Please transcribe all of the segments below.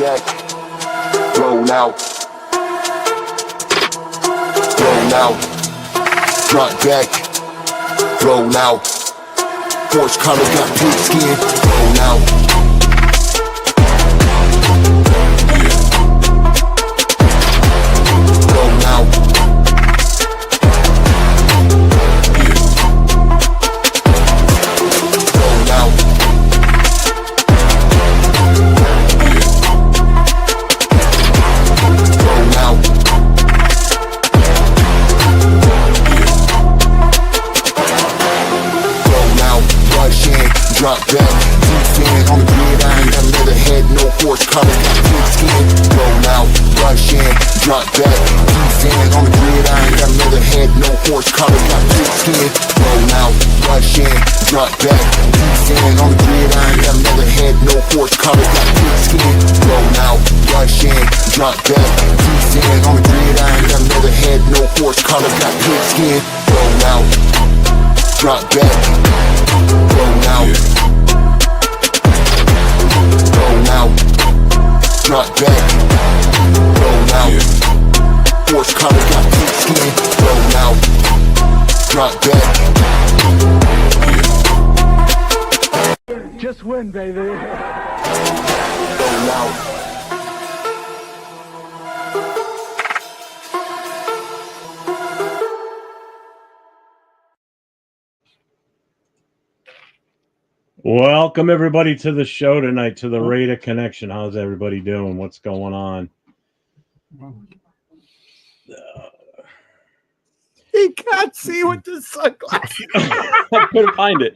back, blown out, drop back, blown out, Porsche color got pig skin, blown out. Drop back, deep fan on the grid, I ain't got another head, no horse color, got pig skin, blown out, rush in, drop back, deep fan on the grid, I ain't got another head, no horse color, got pig skin, blown out, rush in, drop back, deep fan on the grid, I ain't got another head, no horse color, got pig skin, blown out, rush in, drop back, deep fan on the grid, I ain't got another head, no horse color, got pig skin, blown out, drop back, blown out. Drop back, blown out, horse color got pig skin, blown out, drop back. Just win, baby. Blown out. Welcome everybody to the show tonight, to the Raider Connection. How's everybody doing? What's going on? He can't see with the sunglasses. I couldn't find it.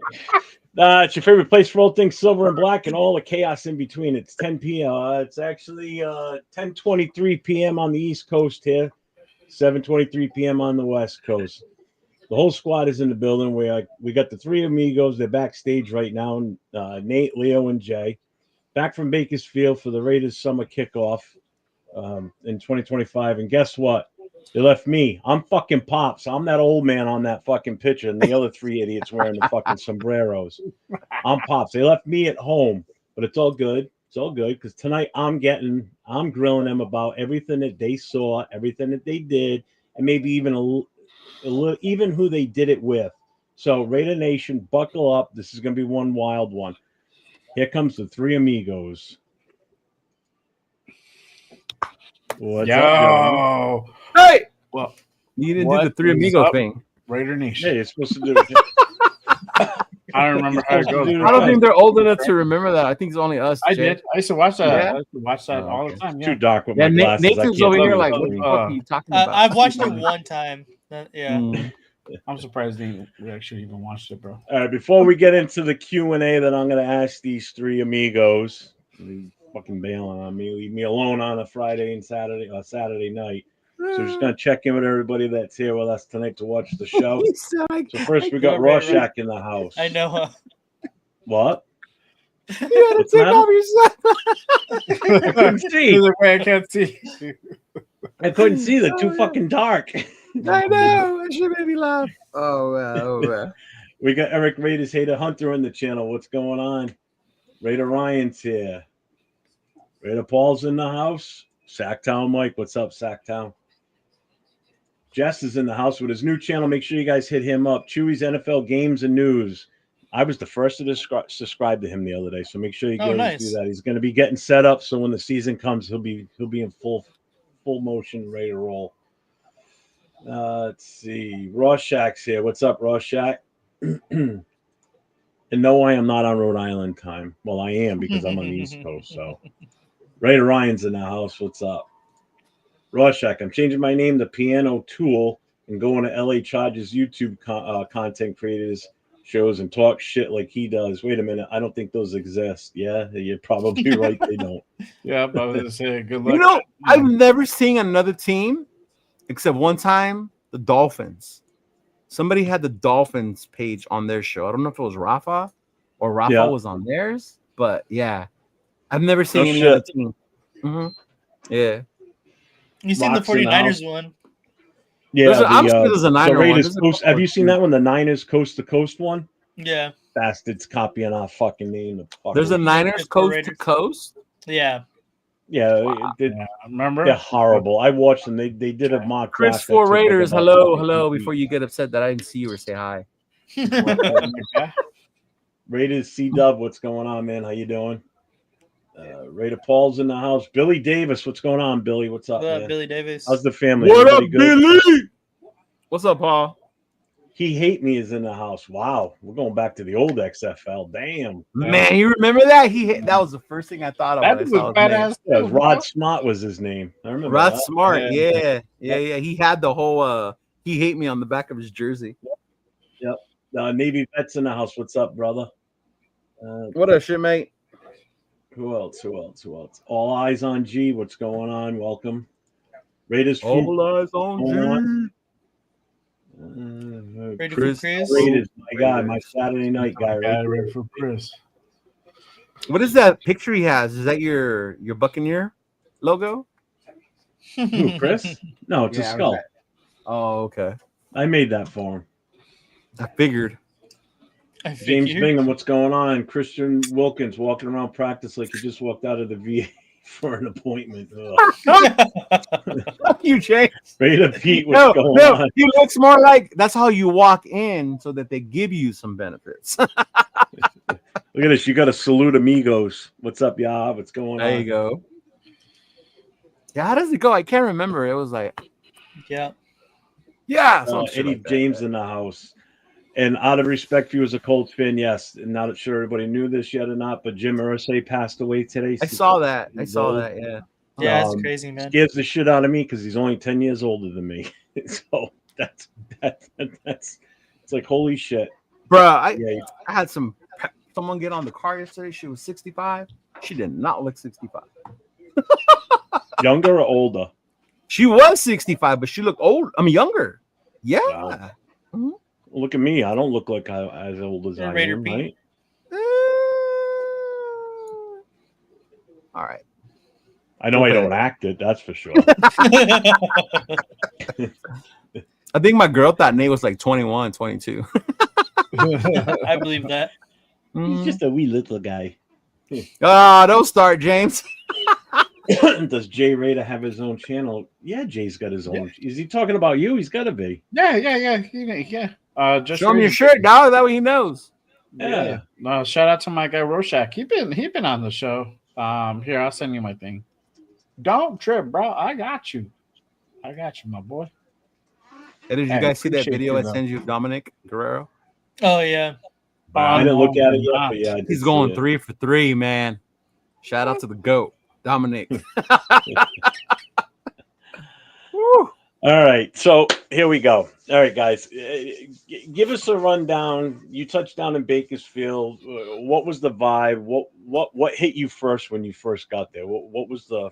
It's your favorite place for all things silver and black and all the chaos in between. It's 10 p.m. It's actually 10:23 p.m. on the East Coast here, 7:23 p.m. on the West Coast. The whole squad is in the building. We got the three amigos. They're backstage right now. Nate, Leo, and Jay. Back from Bakersfield for the Raiders Summer Kickoff in 2025. And guess what? They left me. I'm fucking Pops. I'm that old man on that fucking picture. And the other three idiots wearing the fucking sombreros. I'm Pops. They left me at home. But it's all good. It's all good. Because tonight I'm grilling them about everything that they saw, everything that they did, and maybe even even who they did it with. So Raider Nation, buckle up. This is going to be one wild one. Here comes the three amigos. What's up, hey! Well, You didn't do the three amigo thing. Raider Nation. Yeah, you're supposed to do it. I don't remember how it goes. I don't think they're old enough to remember that. I think it's only us. I Jay. did. I used to watch that. Yeah? I used to watch that all the time. Too Yeah. dark with Yeah, my glasses. Nathan's over here like, what the it. fuck are you talking about? I've watched it one time. Yeah. I'm surprised we actually even watched it, bro. All right, before we get into the Q&A that I'm going to ask these three amigos, they fucking bailing on me, leave me alone on a Friday and Saturday night. So we're just going to check in with everybody that's here with us tonight to watch the show. So first we got Rorschach in the house. I know. What? You gotta take off your sunglasses. I couldn't see. I can't see. I couldn't see. They're too fucking dark. I know. It should make me laugh. Oh, man. We got Eric Raiders Hater Hunter in the channel. What's going on? Raider Ryan's here. Raider Paul's in the house. Sacktown Mike. What's up, Sacktown? Jess is in the house with his new channel. Make sure you guys hit him up. Chewy's NFL Games and News. I was the first to subscribe to him the other day, so make sure you guys do that. He's going to be getting set up, so when the season comes, he'll be in full motion, ready to roll. Let's see. Rorschach's here. What's up, Rorschach? And no, I am not on Rhode Island time. Well, I am because I'm on the East Coast. So, Raider Ryan's in the house. What's up, Rorschach? I'm changing my name to Piano Tool and going to LA Chargers YouTube content creators shows and talk shit like he does. Wait a minute, I don't think those exist. Yeah, you're probably right. They don't. Yeah, I was gonna say good luck. You know, I've never seen another team except one time, the Dolphins. Somebody had the Dolphins page on their show. I don't know if it was Rafa or Rafa was on theirs, but yeah, I've never seen any other team. Mm-hmm. Yeah. You seen the 49ers one? Yeah, I'm sure there's a Niner one. Have you seen that one? The Niners Coast to Coast one? Yeah. Bastards copying our fucking name. There's a Niners Coast to Coast? Yeah. Yeah, Remember? they're horrible. I watched them. They did a mock Chris draft. that for took, like, Raiders. about Hello, 50 hello. feet. Before you get upset that I didn't see you or say hi. Yeah. Raiders C-Dub, what's going on, man? How you doing? Raider Paul's in the house. Billy Davis, what's going on, Billy? What's up, What up, man? Billy Davis? How's the family? What Everybody up, good? Billy? What's up, Paul? He Hate Me is in the house. Wow, we're going back to the old XFL. Damn. Man, you remember that? That was the first thing I thought of That when I was saw his name. badass. Yeah, too, Rod bro. Smart was his name. I remember Rod that. Smart, Yeah. yeah. He had the whole "He Hate Me" on the back of his jersey. Yep. Navy Vets in the house. What's up, brother? What up, shit, mate? Who else? All Eyes on G. What's going on? Welcome. Raiders. All eyes on Going Ready Chris. for Chris? Raiders. My guy, my Saturday night guy. Yeah, Right? ready for Chris. What is that picture he has? Is that your Buccaneer logo? Who, Chris? No, it's a Yeah, skull. okay. Oh, okay. I made that for him. I figured. I James figured. Bingham, what's going on? Christian Wilkins walking around practice like he just walked out of the VA for an appointment. Fuck you, James. Raider Pete, what's going No, on? he looks more like that's how you walk in so that they give you some benefits. Look at this. You got to salute Amigos. What's up, y'all? What's going on? There you go. Yeah, how does it go? I can't remember. It was like, Yeah. yeah, some shit Eddie like that. James in the house. And out of respect for you as a Colts fan, yes. And not sure everybody knew this yet or not, but Jim Irsay passed away today. I saw that. Yeah. Yeah, it's crazy, man. Scares the shit out of me because he's only 10 years older than me. So that's it's like, holy shit. Bruh, Yeah, I had someone get on the car yesterday. She was 65. She did not look 65. younger or older? She was 65, but she looked old. I mean, younger. Yeah. Wow. Look at me. I don't look like as old as I Raider am, Pete. right? All right. I know Okay. I don't act it, that's for sure. I think my girl thought Nate was like 21, 22. I believe that. He's just a wee little guy. Don't start, James. Does Jay Raider have his own channel? Yeah, Jay's got his own. Is he talking about you? He's got to be. Yeah. Just Show him your reading- shirt, dog. That way he knows. Yeah. No, shout out to my guy Rorschach. He been on the show. Here, I'll send you my thing. Don't trip, bro. I got you, my boy. Hey, did you Hey, guys see that appreciate video you, I though. sent you, Dominic Guerrero? Oh yeah. I didn't look at it yet, but yeah, I did He's see going it. 3 for 3, man. Shout out to the GOAT, Dominic. Woo. All right, so here we go. All right, guys, give us a rundown. You touched down in Bakersfield. What was the vibe? What hit you first when you first got there? What was the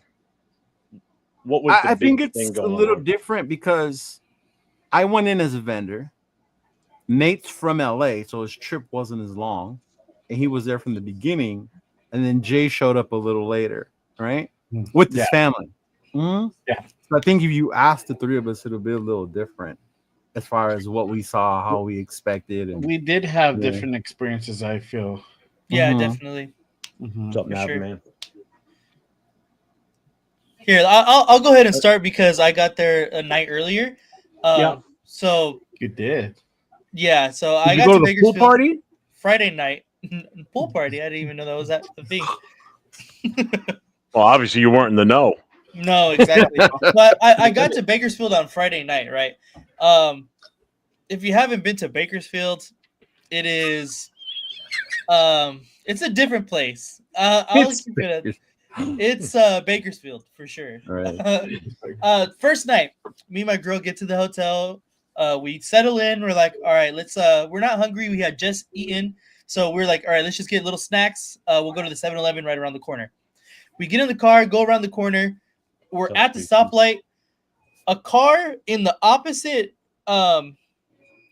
I think big it's thing a going little on? different because I went in as a vendor. Nate's from LA, so his trip wasn't as long, and he was there from the beginning. And then Jay showed up a little later, right, with his family. Mhm. Yeah. So I think if you asked the three of us, it'll be a little different as far as what we saw, how we expected, and We did have Yeah. different experiences, I feel. Yeah, Mhm. definitely. What's up, For Nav, sure. man? Here, I'll go ahead and start because I got there a night earlier. Yeah. So You did. yeah, so Did I you got go to to the pool Bakersfield party? Friday night. Pool party. I didn't even know that was that the thing. Well, obviously you weren't in the know. No, exactly. But I got to Bakersfield on Friday night, right? If you haven't been to Bakersfield, it is it's a different place. I'll It's keep it at, Bakersfield. it's Bakersfield for sure. Right. First night, me and my girl get to the hotel. We settle in. We're like, all right, let's we're not hungry. We had just eaten. So we're like, all right, let's just get little snacks. We'll go to the 7-Eleven right around the corner. We get in the car, go around the corner. We're at the stoplight. A car in the opposite, going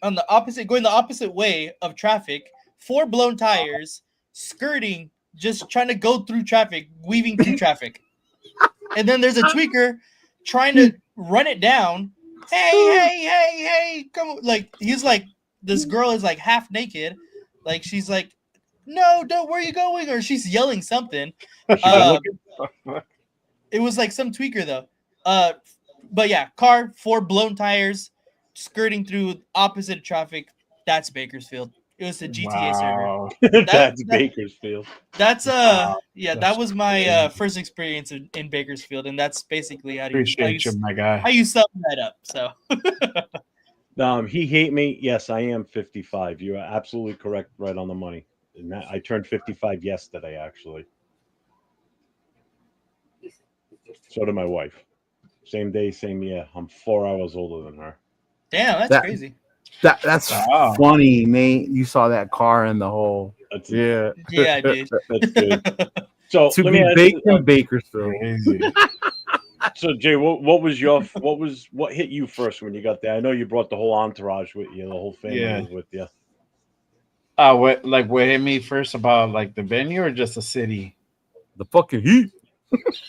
the opposite way of traffic, 4 blown tires, skirting, just trying to go through traffic, weaving through traffic. And then there's a tweaker trying to run it down. Hey, come on. Like, he's like, this girl is like half naked. Like, she's like, no, don't, where are you going? Or she's yelling something. It was like some tweaker though. But yeah, car, 4 blown tires, skirting through opposite of traffic. That's Bakersfield. It was a GTA server. Wow. That's that- Bakersfield. That's Wow. yeah, that That's was my crazy. first experience in Bakersfield, and that's basically how Appreciate you, my how guy. you sum that up. So He hate me. Yes, I am 55. You are absolutely correct, right on the money. And I turned 55 yesterday, actually. So did my wife. Same day, same year. I'm 4 hours older than her. damn, that's That- crazy. That's Wow. funny, Nate. You saw that car in the hole. That's, Yeah. Yeah, I did. that's good. So To let be me ask baked you, in Bakersfield. Crazy. so Jay, what hit you first when you got there? I know you brought the whole entourage with you, the whole family Yeah. was with you. What hit me first about like the venue or just the city? The fucking heat. Just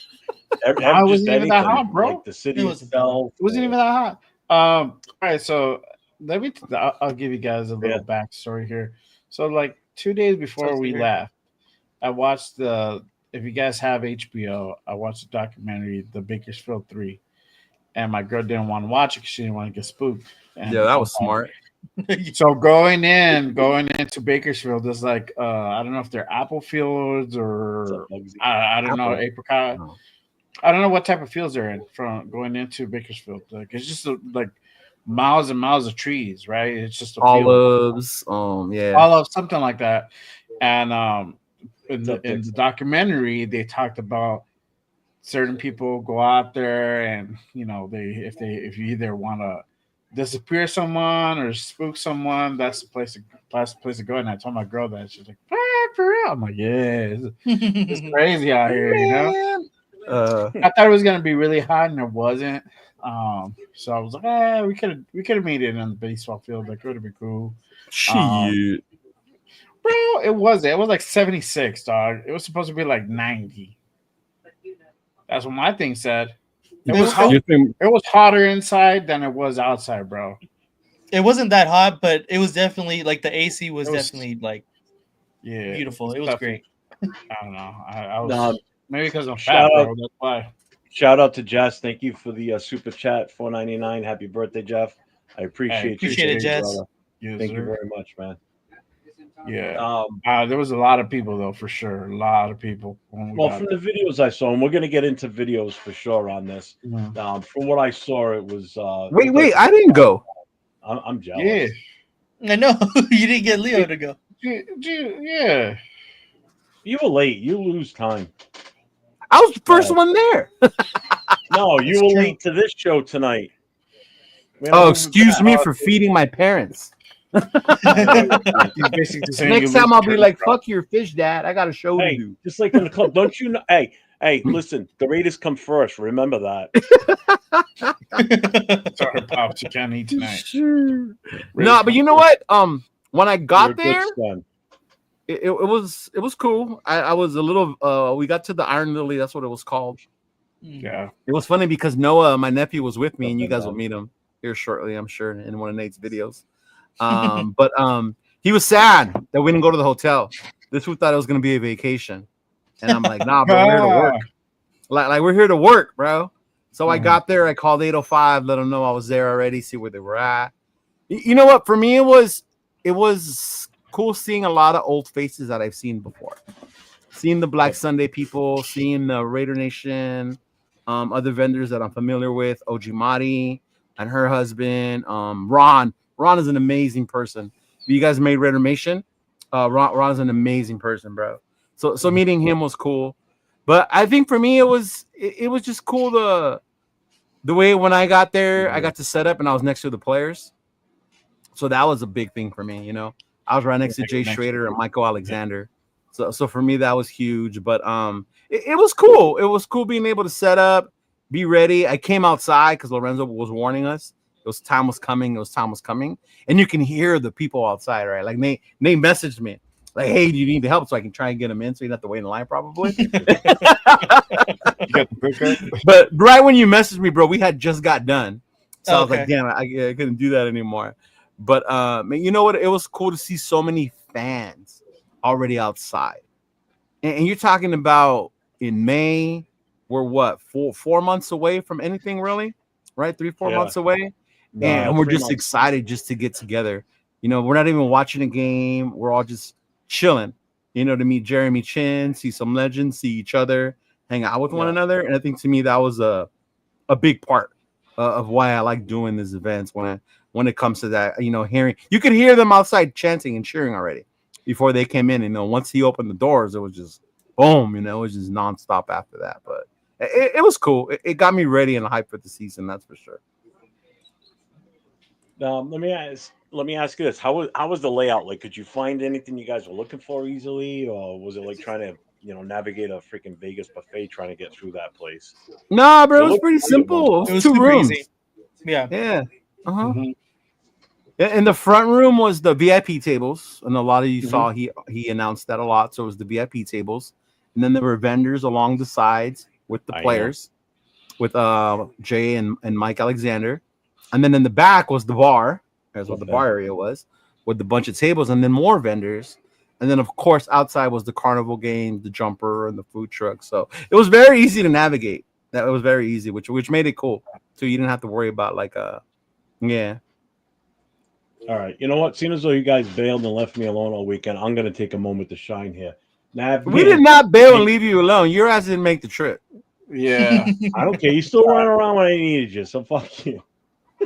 It wasn't even that anything, hot, bro. Like the city It wasn't that itself. It wasn't even that hot. All right, so I'll give you guys a little backstory here. So like 2 days before Sounds we good. left, I watched if you guys have HBO, I watched the documentary The Bakersfield 3. And my girl didn't want to watch it because she didn't want to get spooked. And Yeah, that was smart. So going into Bakersfield, there's like I don't know if they're apple fields or I don't know, apricot. No. I don't know what type of fields they're in from going into Bakersfield. Like it's just like miles and miles of trees, right? It's just a field. Olives. Yeah. Olives, something like that. And in the documentary, they talked about certain people go out there and if you either want to disappear someone or spook someone, that's the place to go. And I told my girl that. She's like, for real? I'm like, yeah, it's crazy out here, you know. I thought it was gonna be really hot and it wasn't. So I was like, we could have made it in the baseball field. Like, it would have been cool. Shit. Bro, it was like 76, dog. It was supposed to be like 90. That's what my thing said. It was hotter inside than it was outside, bro. It wasn't that hot, but it was definitely like the AC was definitely like beautiful. It was great. I don't know. I was maybe because I'm Shout fat, out- bro. That's why. Shout out to Jess. Thank you for the super chat, $4.99. Happy birthday, Jeff. I appreciate it, Jess. brother. Yes, Thank sir. you very much, man. Yeah. There was a lot of people though, for sure. A lot of people. Well, from the videos I saw, and we're gonna get into videos for sure on this. Yeah. From what I saw, it was. Wait, I didn't go. I'm jealous. Yeah. I know you didn't get Leo to go. Yeah. You were late. You lose time. I was the first one there. No, you were late to this show tonight. Oh, excuse me for feeding my parents. He's basically saying Next time I'll be like, "Fuck your fish, Dad. I got a show to do." Just like in the club, don't you know? Hey, listen, the Raiders come first. Remember that. Sorry, Pops, you can't eat tonight. No, but you know what? When I got You're a there, good son. it was cool. I was a little. We got to the Iron Lily. That's what it was called. Yeah. It was funny because Noah, my nephew, was with me, and you guys will meet him here shortly, I'm sure, in one of Nate's videos. But he was sad that we didn't go to the hotel. This fool thought it was gonna be a vacation, and I'm like, nah, bro, we're here to work. Like we're here to work, bro. So I got there. I called 805, let them know I was there already. See where they were at. You know what? For me, it was cool seeing a lot of old faces that I've seen before. Seeing the Black Sunday people, seeing the Raider Nation, other vendors that I'm familiar with, OG Mari and her husband, Ron. Ron is an amazing person. You guys made Raider Nation. Ron is an amazing person, bro. So meeting him was cool. But I think for me it was just cool the way when I got there, I got to set up and I was next to the players. So that was a big thing for me, you know. I was right next to Jay Schrader and Michael Alexander. So for me that was huge. But it was cool. It was cool being able to set up, be ready. I came outside because Lorenzo was warning us. Time was coming. And you can hear the people outside, right? Like Nate messaged me, like, "Hey, do you need help so I can try and get them in so you don't have to wait in line probably?" You got the pickup? But right when you messaged me, bro, we had just got done. So I was like, damn, I couldn't do that anymore. But you know what? It was cool to see so many fans already outside. And you're talking about in May, we're what 4 months away from anything really, right? 3-4 Yeah. months away, No, and we're 3 just months. excited just to get together. You know, we're not even watching a game. We're all just chilling. You know, to meet Jeremy Chin, see some legends, see each other, hang out with one Yeah. another. And I think to me that was a big part of why I like doing these events when it comes to that. You know, hearing you could hear them outside chanting and cheering already before they came in. You know, once he opened the doors, it was just boom. You know, it was just nonstop after that. But it was cool. It got me ready and hyped for the season. That's for sure. Let me ask you this: how was the layout? Like, could you find anything you guys were looking for easily, or was it like trying to navigate a freaking Vegas buffet trying to get through that place? Nah, bro, It it was looked pretty simple. It It was was 2 super rooms. easy. Yeah. Yeah. Uh-huh. Mhm. In the front room was the VIP tables, and a lot of you Mhm. saw he announced that a lot. So it was the VIP tables, and then there were vendors along the sides with the I know. players, with Jay and Mike Alexander, and then in the back was the bar. That's what the Okay. bar area was, with a bunch of tables, and then more vendors, and then of course outside was the carnival games, the jumper, and the food truck. So it was very easy to navigate. That was very easy, which made it cool. So you didn't have to worry about yeah. All right. You know what? Seeing as though you guys bailed and left me alone all weekend, I'm gonna take a moment to shine here. Nav, We did not bail and leave you alone. Your ass didn't make the trip. Yeah. I don't care. You still running around when I needed you, so fuck you.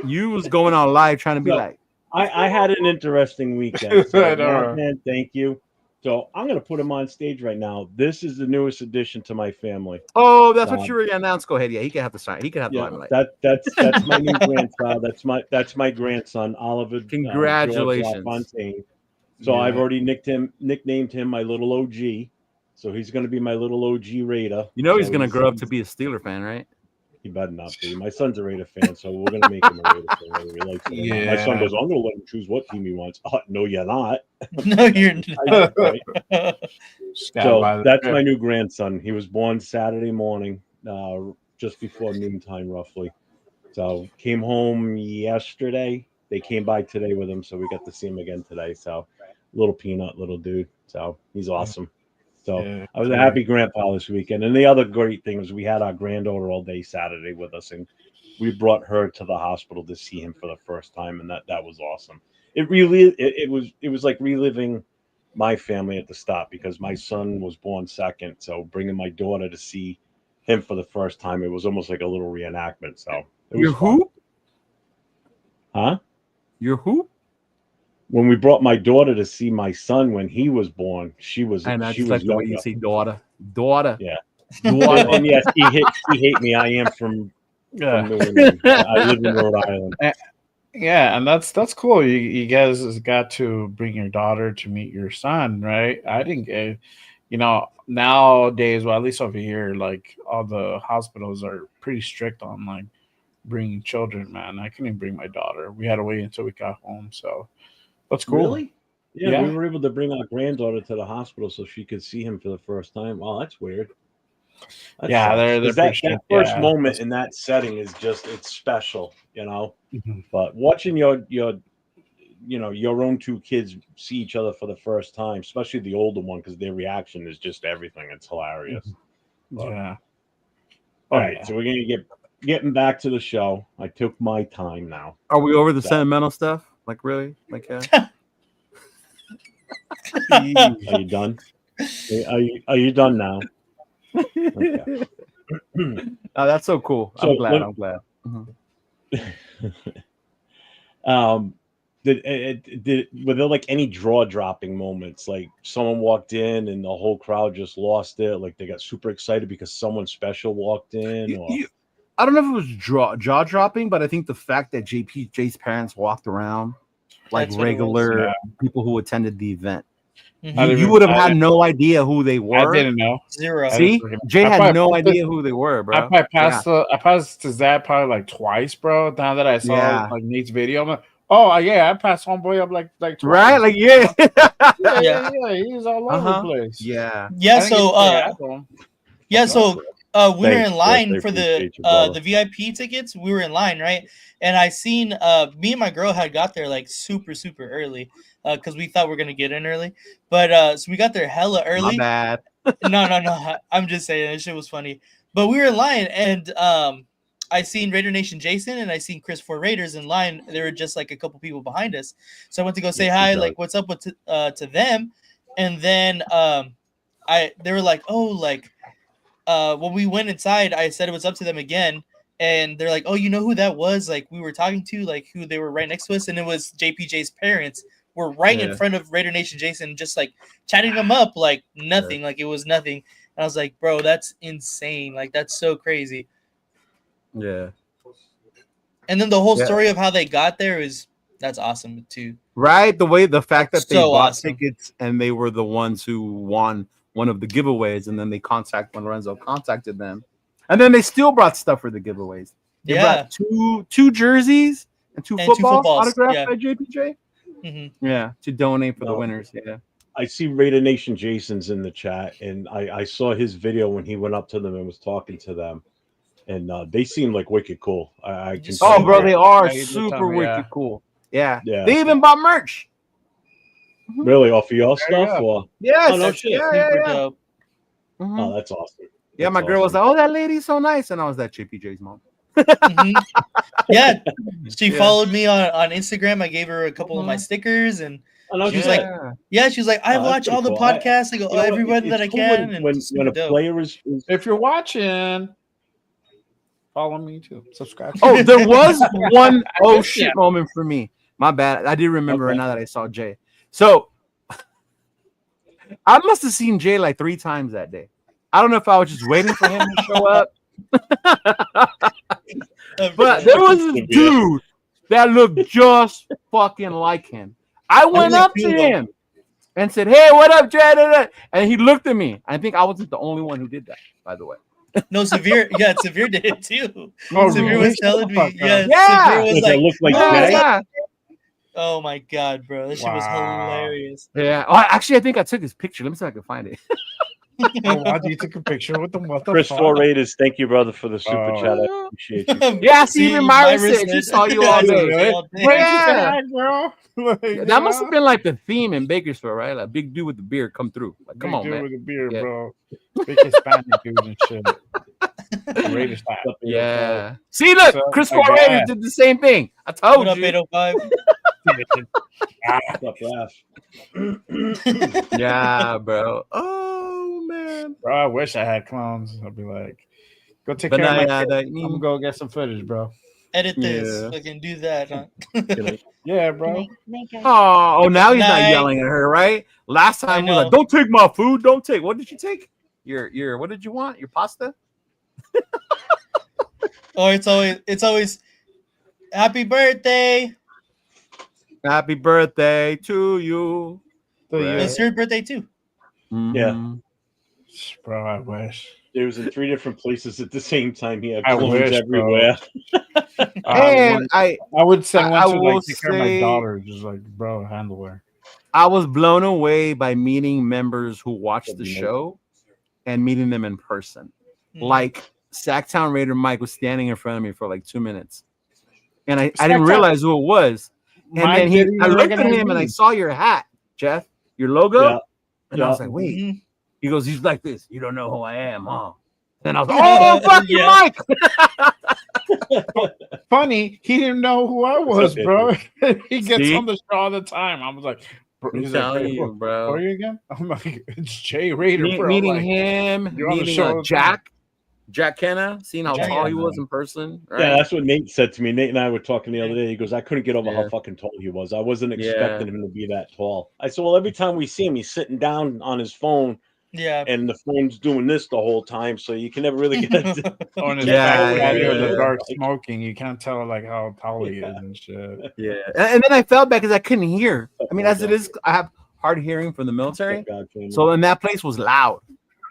You was going on live trying to be No. like, I had an interesting weekend. So I know. man, thank you. So I'm gonna put him on stage right now. This is the newest addition to my family. oh, that's what you were announced. Go ahead. Yeah, he can have the sign. He can have the Yeah, limelight. that's my new grandchild. That's my grandson, Oliver George Congratulations. LaFontaine. So I've already nicknamed him my little OG. So he's going to be my little OG Raider. You know he's So gonna grow up to be a Steeler fan, right? He better not be. My son's a Raider fan, so we're going to make him a Raider fan whether he likes it or not. My son Yeah. goes, I'm going to let him choose what team he wants. Oh, no, you're not. No, you're not. Right? Stand So by the that's script. my new grandson. He was born Saturday morning, just before noontime, roughly. So came home yesterday. They came by today with him, so we got to see him again today. So little peanut, little dude. So he's awesome. So Yeah. I was a happy grandpa this weekend. And the other great thing was we had our granddaughter all day Saturday with us, and we brought her to the hospital to see him for the first time, and that was awesome. It was like reliving my family at the start because my son was born second. So bringing my daughter to see him for the first time, it was almost like a little reenactment. So it was Your fun. who? Huh? Your who? When we brought my daughter to see my son when he was born, she was And I she just was like the way younger. you say daughter. Daughter. Yeah. Daughter. And yes, he hate me. I am from Yeah. New England. I live in Rhode Island. Yeah, and that's cool. You guys has got to bring your daughter to meet your son, right? I think, nowadays, well, at least over here, like all the hospitals are pretty strict on like bringing children. Man, I couldn't even bring my daughter. We had to wait until we got home. So that's cool. Really? Yeah, Yeah. we were able to bring our granddaughter to the hospital so she could see him for the first time. Wow, that's weird. That Yeah, sucks. they're 'Cause pretty that strict. first Yeah, moment in that setting is just it's special, Mhm. But watching your own two kids see each other for the first time, especially the older one, because their reaction is just everything. It's hilarious. But- Yeah. All right, so we're gonna getting back to the show. I took my time now. Are we over the So- sentimental stuff? Like really? Like Are you done? Are you done now? Okay. Oh, that's so cool. So I'm glad. let- I'm glad. Were there like any jaw dropping moments? Like someone walked in and the whole crowd just lost it. Like they got super excited because someone special walked in. Or I don't know if it was jaw dropping, but I think the fact that Jay's parents walked around like That's what it was. regular Yeah. people who attended the event. Mhm. You would have had no idea who they I were. didn't know. Zero. See, Jay I had probably no passed idea who they were, bro. I probably passed his dad probably like twice, bro. Now that I saw Yeah. like Nate's video, I'm like, oh yeah, I passed homeboy up like twice. Right? Like, yeah. yeah, he's all over the place. Yeah. Yeah, I didn't so get to say hi to him. yeah, so we were Thanks, in line Chris. I for appreciate you, brother. the VIP tickets. We were in line, right? And I seen me and my girl had got there like super early because we thought we were gonna get in early, but so we got there hella My early. bad. No, I'm just saying this shit was funny. But we were in line, and I seen Raider Nation Jason, and I seen Chris for Raiders in line. There were just like a couple people behind us, so I went to go say hi, like what's up with to them, and then they were like, oh, like when we went inside, I said what's up to them again, and they're like, oh, you know who that was? Like we were talking to, like who they were right next to us, and it was JPJ's parents. Were right in front of Raider Nation Jason, just like chatting them up like nothing, like it was nothing. And I was like, bro, that's insane. Like that's so crazy. Yeah. And then the whole story of how they got there that's awesome too. Right? The fact that they so bought awesome. tickets and they were the ones who won one of the giveaways, and then when Lorenzo contacted them. And then they still brought stuff for the giveaways. They brought two jerseys and two footballs autographed by JPJ. Mm-hmm. Yeah, to donate for the winners. Yeah. I see Raider Nation Jason's in the chat, and I saw his video when he went up to them and was talking to them. And they seem like wicked cool. I can. Oh, bro, they are super wicked cool. Yeah. They even bought merch. Really, off of your stuff? Or? Yes. Oh, no shit. Dope. Mm-hmm. Oh, that's awesome. Yeah, my girl was like, "Oh, that lady's so nice," and I was that JPJ's mom. Mm-hmm. Yeah, she followed me on Instagram. I gave her a couple of my stickers, and she was like, "Yeah, she was like, I watch all the podcasts. I go, everyone that I can." And when a player is, if you're watching. Follow me too. Subscribe. Oh, there was one shit moment for me. My bad. I did remember now that I saw Jay. So I must have seen Jay like 3 times that day. I don't know if I was just waiting for him to show up. But there was this dude that looked just fucking like him. I went up to him and said, "Hey, what up, Jay?" And he looked at me. I think I wasn't the only one who did that, by the way. No, Severe did it too. Oh, Severe really? was telling me, Severe was like, look like oh my god, bro, this shit was hilarious. Yeah. Oh, actually, I think I took his picture. Let me see if I can find it. You took a picture with them. What the Chris fuck? 4 Raiders, thank you, brother, for the super chat. I appreciate you. Yeah, even Myra said she saw you all day. Yeah, bro. That must have been like the theme in Bakersfield, right? Like big dude with the beard come through. Like, come on, man. With the beard, bro. Big Hispanic dudes and shit. Raiders style. Yeah. See, look, Chris 4 Raiders did the same thing. I told you. 805? Yeah, bro. Oh man, bro. I wish I had clones. I'd be like, go take care of my kid. I'm gonna go get some footage, bro. Edit this. I can do that. Huh? Yeah, bro. Oh, now he's not yelling at her, right? Last time he was like, "Don't take my food. Don't take." What did you take? Your what did you want? Your pasta? Oh, it's always happy birthday. Happy birthday to you. It's your birthday too. Mm-hmm. Yeah. Bro, I wish. It was in 3 different places at the same time. He had I clones wish, everywhere. And I would send one to will like take care of my daughter. Just like, bro, handle her. I was blown away by meeting members who watched the show and meeting them in person. Mm-hmm. Like Sacktown Raider Mike was standing in front of me for like 2 minutes. And I didn't realize who it was. And then I looked at him and I saw your hat, Jeff, your logo. Yeah. And I was like, wait. Mm-hmm. He goes, he's like this. You don't know who I am, huh? And I was like, oh, fuck you, Mike. Funny, he didn't know who I was, bro. He gets on the show all the time. I was like, he's telling like, you, bro. Who are you again? I'm like, it's Jay Raider, bro. Meeting like, him, meeting Jack Kenna, seeing how tall he was in person. Right? Yeah, that's what Nate said to me. Nate and I were talking the other day. He goes, I couldn't get over how fucking tall he was. I wasn't expecting him to be that tall. I said, well, every time we see him, he's sitting down on his phone. Yeah. And the phone's doing this the whole time, so you can never really get on his in the dark smoking. You can't tell like how tall he is and shit. Yeah. And then I felt bad because I couldn't hear. I mean, as it is, I have hard hearing from the military. So and that place was loud.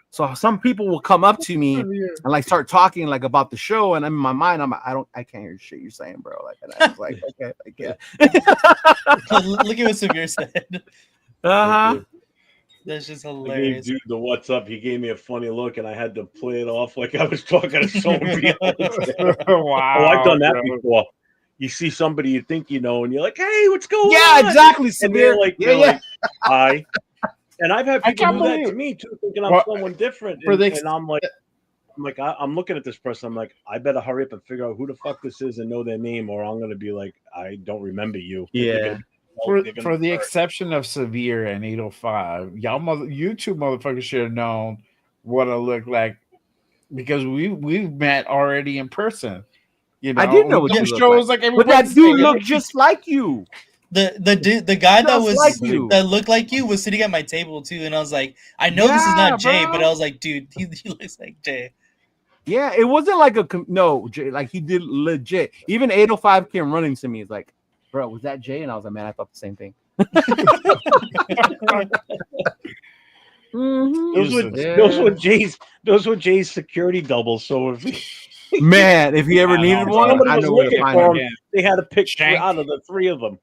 So some people will come up to me and like start talking like about the show, and in my mind, I can't hear shit you're saying, bro. Like, and I was like, okay, Look at what Severe said. That's just hilarious. I gave dude the what's up. He gave me a funny look, and I had to play it off like I was talking to somebody else. Wow. Oh, I've done that before. You see somebody you think you know, and you're like, "Hey, what's going on?" Yeah, exactly. Severe. Like, like, hi. And I've had people do that to me too, thinking I'm someone different. And I'm like, I'm looking at this person. I'm like, I better hurry up and figure out who the fuck this is and know their name, or I'm gonna be like, I don't remember you. Yeah. For the exception of Severe and 805, you two motherfuckers should have known what I look like because we've met already in person. You know, I did know we what do you look shows like like. every But that Wednesday. dude looked just like you. The guy that Just was like you. that looked like you was sitting at my table too, and I was like, I know this is Yeah, not Jay, bro. but I was like, dude, he looks like Jay. Yeah, it wasn't like Jay, like he did legit. Even 805 came running to me. He's like, bro, was that Jay? And I was like, man, I thought the same thing. Those were Jay's security doubles. So Man, if he ever needed one, somebody I was know where to looking find for him. him, they had to pick Shank. out of the three of them.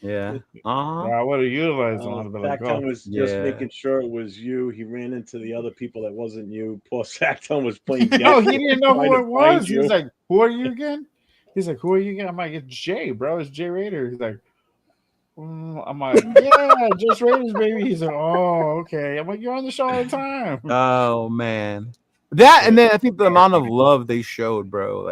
Yeah. I would have utilized them. Sacktown was just making sure it was you. He ran into the other people that wasn't you. Poor Sacktown was playing. No, he didn't know who it was. He was like, "Who are you again?" He's like, "Who are you again?" I'm like, "It's Jay, bro. It's Jay Raider." He's like, I'm like, "Yeah, just Raiders, baby." He's like, "Oh, okay." I'm like, "You're on the show all the time." Oh man, that and then I think the amount of love they showed, bro.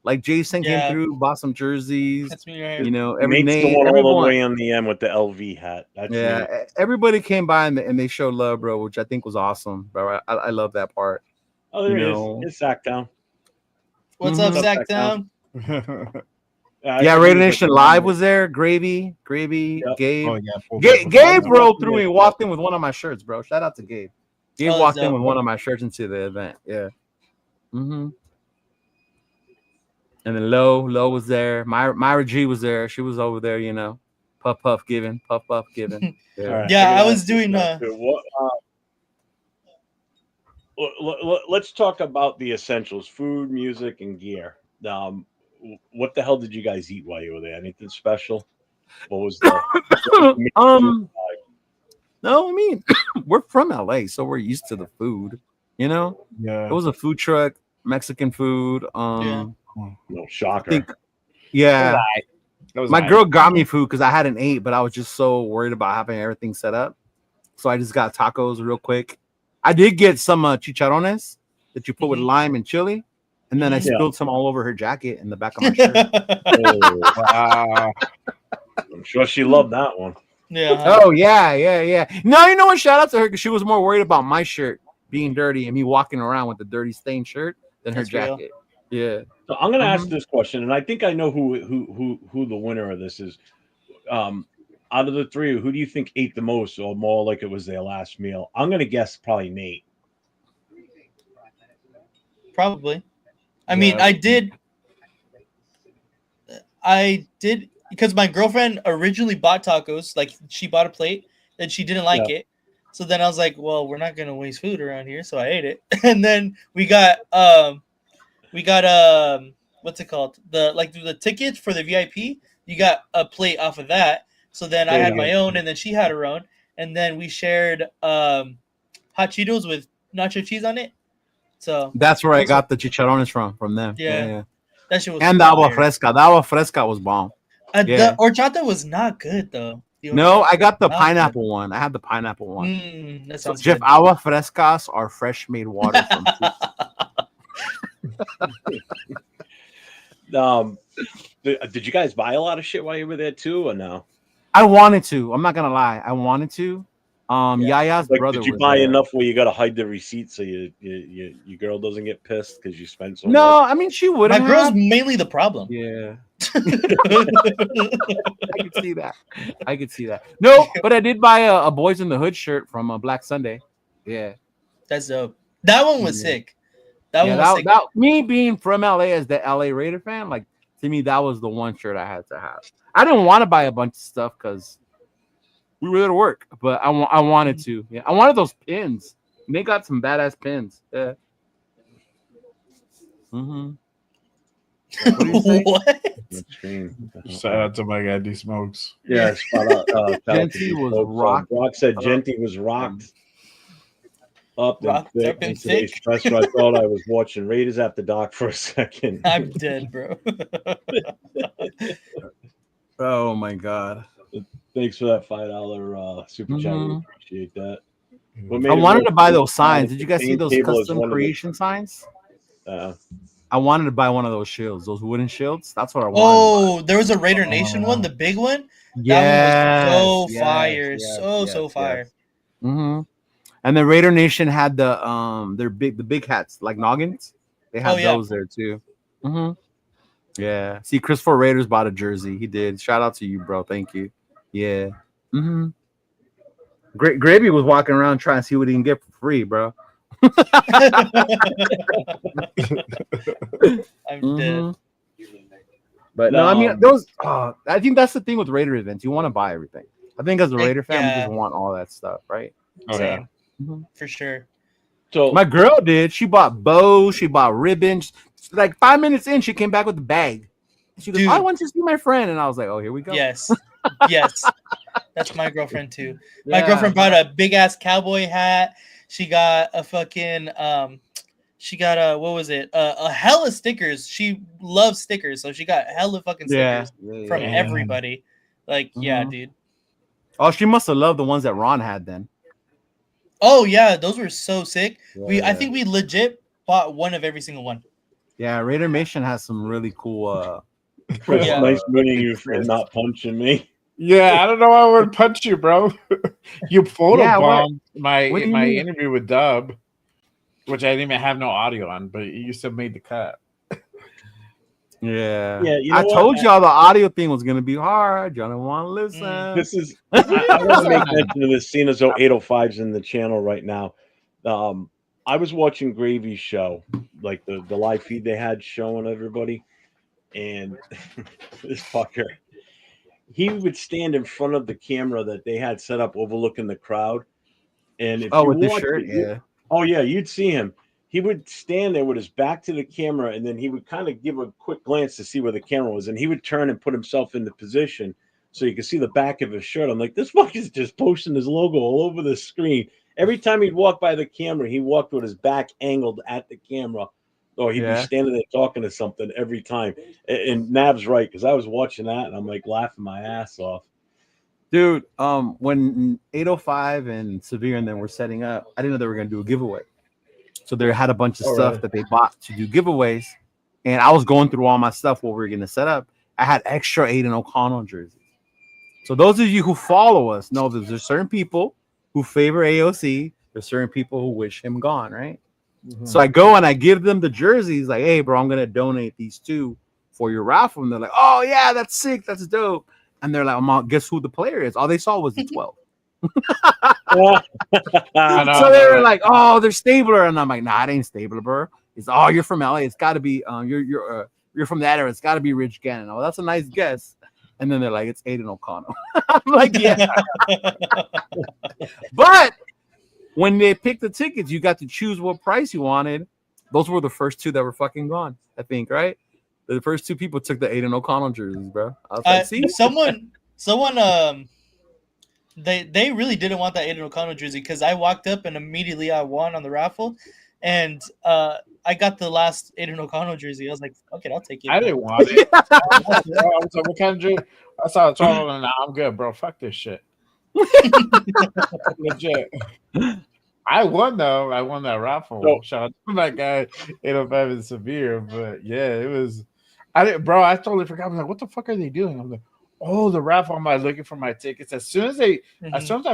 Like Jason came through, bought some jerseys. That's me right here. You know, Nate's the one all the way on the end with the LV hat. That's Nate. Everybody came by and they showed love, bro, which I think was awesome, bro. I love that part. Oh, there it is. It's Sacktown. What's up, Sacktown? Yeah, Raider Nation Live was there. Gravy, Gabe. Oh, Gabe rolled through and walked in with one of my shirts, bro. Shout out to Gabe. Gabe walked in with one of my shirts into the event. Yeah. Mm-hmm. And then Lo was there. Myra G was there. She was over there, you know. Puff giving. Yeah, I was doing let's talk about the essentials: food, music, and gear. What the hell did you guys eat while you were there? Anything special? What was the No, I mean, we're from LA, so we're used to the food, you know? Yeah. It was a food truck, Mexican food. No shocker. My girl got me food because I hadn't ate, but I was just so worried about having everything set up. So I just got tacos real quick. I did get some chicharrones that you put with lime and chili, and then I spilled some all over her jacket in the back of my shirt. Wow. I'm sure she loved that one. Yeah. Oh, yeah. No, you know what? Shout out to her because she was more worried about my shirt being dirty and me walking around with a dirty stained shirt than her jacket. Yeah. So I'm going to ask this question, and I think I know who the winner of this is. Out of the three, who do you think ate the most, or more like it was their last meal? I'm going to guess probably Nate. Probably. I mean, I did because my girlfriend originally bought tacos. Like she bought a plate and she didn't like it. So then I was like, well, we're not gonna waste food around here. So I ate it. And then we got what's it called? The tickets for the VIP. You got a plate off of that. So then I had my own, and then she had her own, and then we shared hot Cheetos with nacho cheese on it. So that's where I got the chicharrones from them. Yeah. That shit was and the agua fresca. The agua fresca was bomb. The horchata was not good though. No, I got the pineapple one. I had the pineapple one. That sounds Jeff, good. agua frescas are fresh made water from did you guys buy a lot of shit while you were there too, or no? I wanted to. I'm not gonna lie. I wanted to. Yaya's brother. Did you buy enough where you gotta hide the receipt so your girl doesn't get pissed because you spent so much? No, I mean she would. My girl's mainly the problem. Yeah. I could see that. No, but I did buy a Boys in the Hood shirt from Black Sunday. Yeah. That's dope. That one was sick. That one was sick. Me being from LA as the LA Raider fan, like to me, that was the one shirt I had to have. I didn't want to buy a bunch of stuff because we were there to work, but I wanted to. Yeah, I wanted those pins. And they got some badass pins. Yeah. Mm-hmm. What? Shout out to my guy D Smokes. Yeah, Genty was rocked. Brock said Genty was rocked up and thick. That's what I thought. I was watching Raiders After Dark for a second. I'm dead, bro. Oh my god. Thanks for that $5 super chat. We appreciate that. What made I it wanted more to buy those cool signs. is Did you the guys see main those table is custom one of the- creation signs? Uh, I wanted to buy one of those shields, those wooden shields. That's what I wanted. Oh, there was a Raider Nation one, the big one. That one was so fire, so fire. Mm-hmm. And the Raider Nation had the the big hats like noggins. They had those there too. Mm-hmm. Yeah. See, Christopher Raiders bought a jersey. He did. Shout out to you, bro. Thank you. Yeah. Mm-hmm. Gravy was walking around trying to see what he can get for free, bro. I'm dead. But no, I mean those. I think that's the thing with Raider events. You want to buy everything. I think as a Raider fan, we just want all that stuff, right? Same. For sure. So my girl did. She bought bows. She bought ribbons. Like 5 minutes in, she came back with the bag. She goes, "I want to see my friend," and I was like, "Oh, here we go." Yes, yes, that's my girlfriend too. My girlfriend bought a big ass cowboy hat. She got a fucking she got a what was it? A hella stickers. She loves stickers, so she got hella fucking stickers from everybody. Like, yeah, dude. Oh, she must have loved the ones that Ron had then. Oh yeah, those were so sick. I think we legit bought one of every single one. Yeah, Raider Nation has some really cool. Chris, nice meeting you for not punching me. Yeah, I don't know why I would punch you, bro. You photobombed my interview with Dub, which I didn't even have no audio on, but you still made the cut. Yeah. You know I told y'all the audio thing was gonna be hard. Y'all don't want to listen. This is I want to make mention of this, seeing as though 805's in the channel right now. I was watching Gravy's show, like the live feed they had showing everybody, and this fucker, he would stand in front of the camera that they had set up overlooking the crowd. And if you with the watch shirt, you'd see him. He would stand there with his back to the camera, and then he would kind of give a quick glance to see where the camera was, and he would turn and put himself into position so you could see the back of his shirt. I'm like, this fucker's just posting his logo all over the screen. Every time he'd walk by the camera, he walked with his back angled at the camera, or he'd be standing there talking to something every time. And Nav's right, because I was watching that, and I'm like laughing my ass off. Dude, when 805 and Severe and them were setting up, I didn't know they were going to do a giveaway. So they had a bunch of stuff that they bought to do giveaways. And I was going through all my stuff, what we were going to set up. I had extra Aiden O'Connell jerseys. So those of you who follow us know that there's certain people who favor AOC. There's certain people who wish him gone, right? Mm-hmm. So I go and I give them the jerseys. Like, hey, bro, I'm going to donate these two for your raffle. And they're like, oh, yeah, that's sick. That's dope. And they're like, guess who the player is? All they saw was the 12. So they were like, oh, they're Stabler. And I'm like, nah, it ain't Stabler, bro. It's you're from LA. It's got to be you're from that area. It's got to be Rich Gannon. Oh, that's a nice guess. And then they're like, it's Aiden O'Connell. I'm like, yeah. But when they picked the tickets, you got to choose what price you wanted. Those were the first two that were fucking gone, I think, right? The first two people took the Aiden O'Connell jerseys, bro. I was like, see? Someone they really didn't want that Aiden O'Connell jersey because I walked up and immediately I won on the raffle, and I got the last Aiden O'Connell jersey. I was like, okay, I'll take it. I didn't want it. I was like, what kind of jersey? I saw it. Nah, I'm good, bro. Fuck this shit. Legit. I won though. I won that raffle. Shout out to my guy 805 and Severe. But yeah, it was. I totally forgot. I was like, what the fuck are they doing? I'm like, oh, the raffle. I'm like looking for my tickets. As soon as I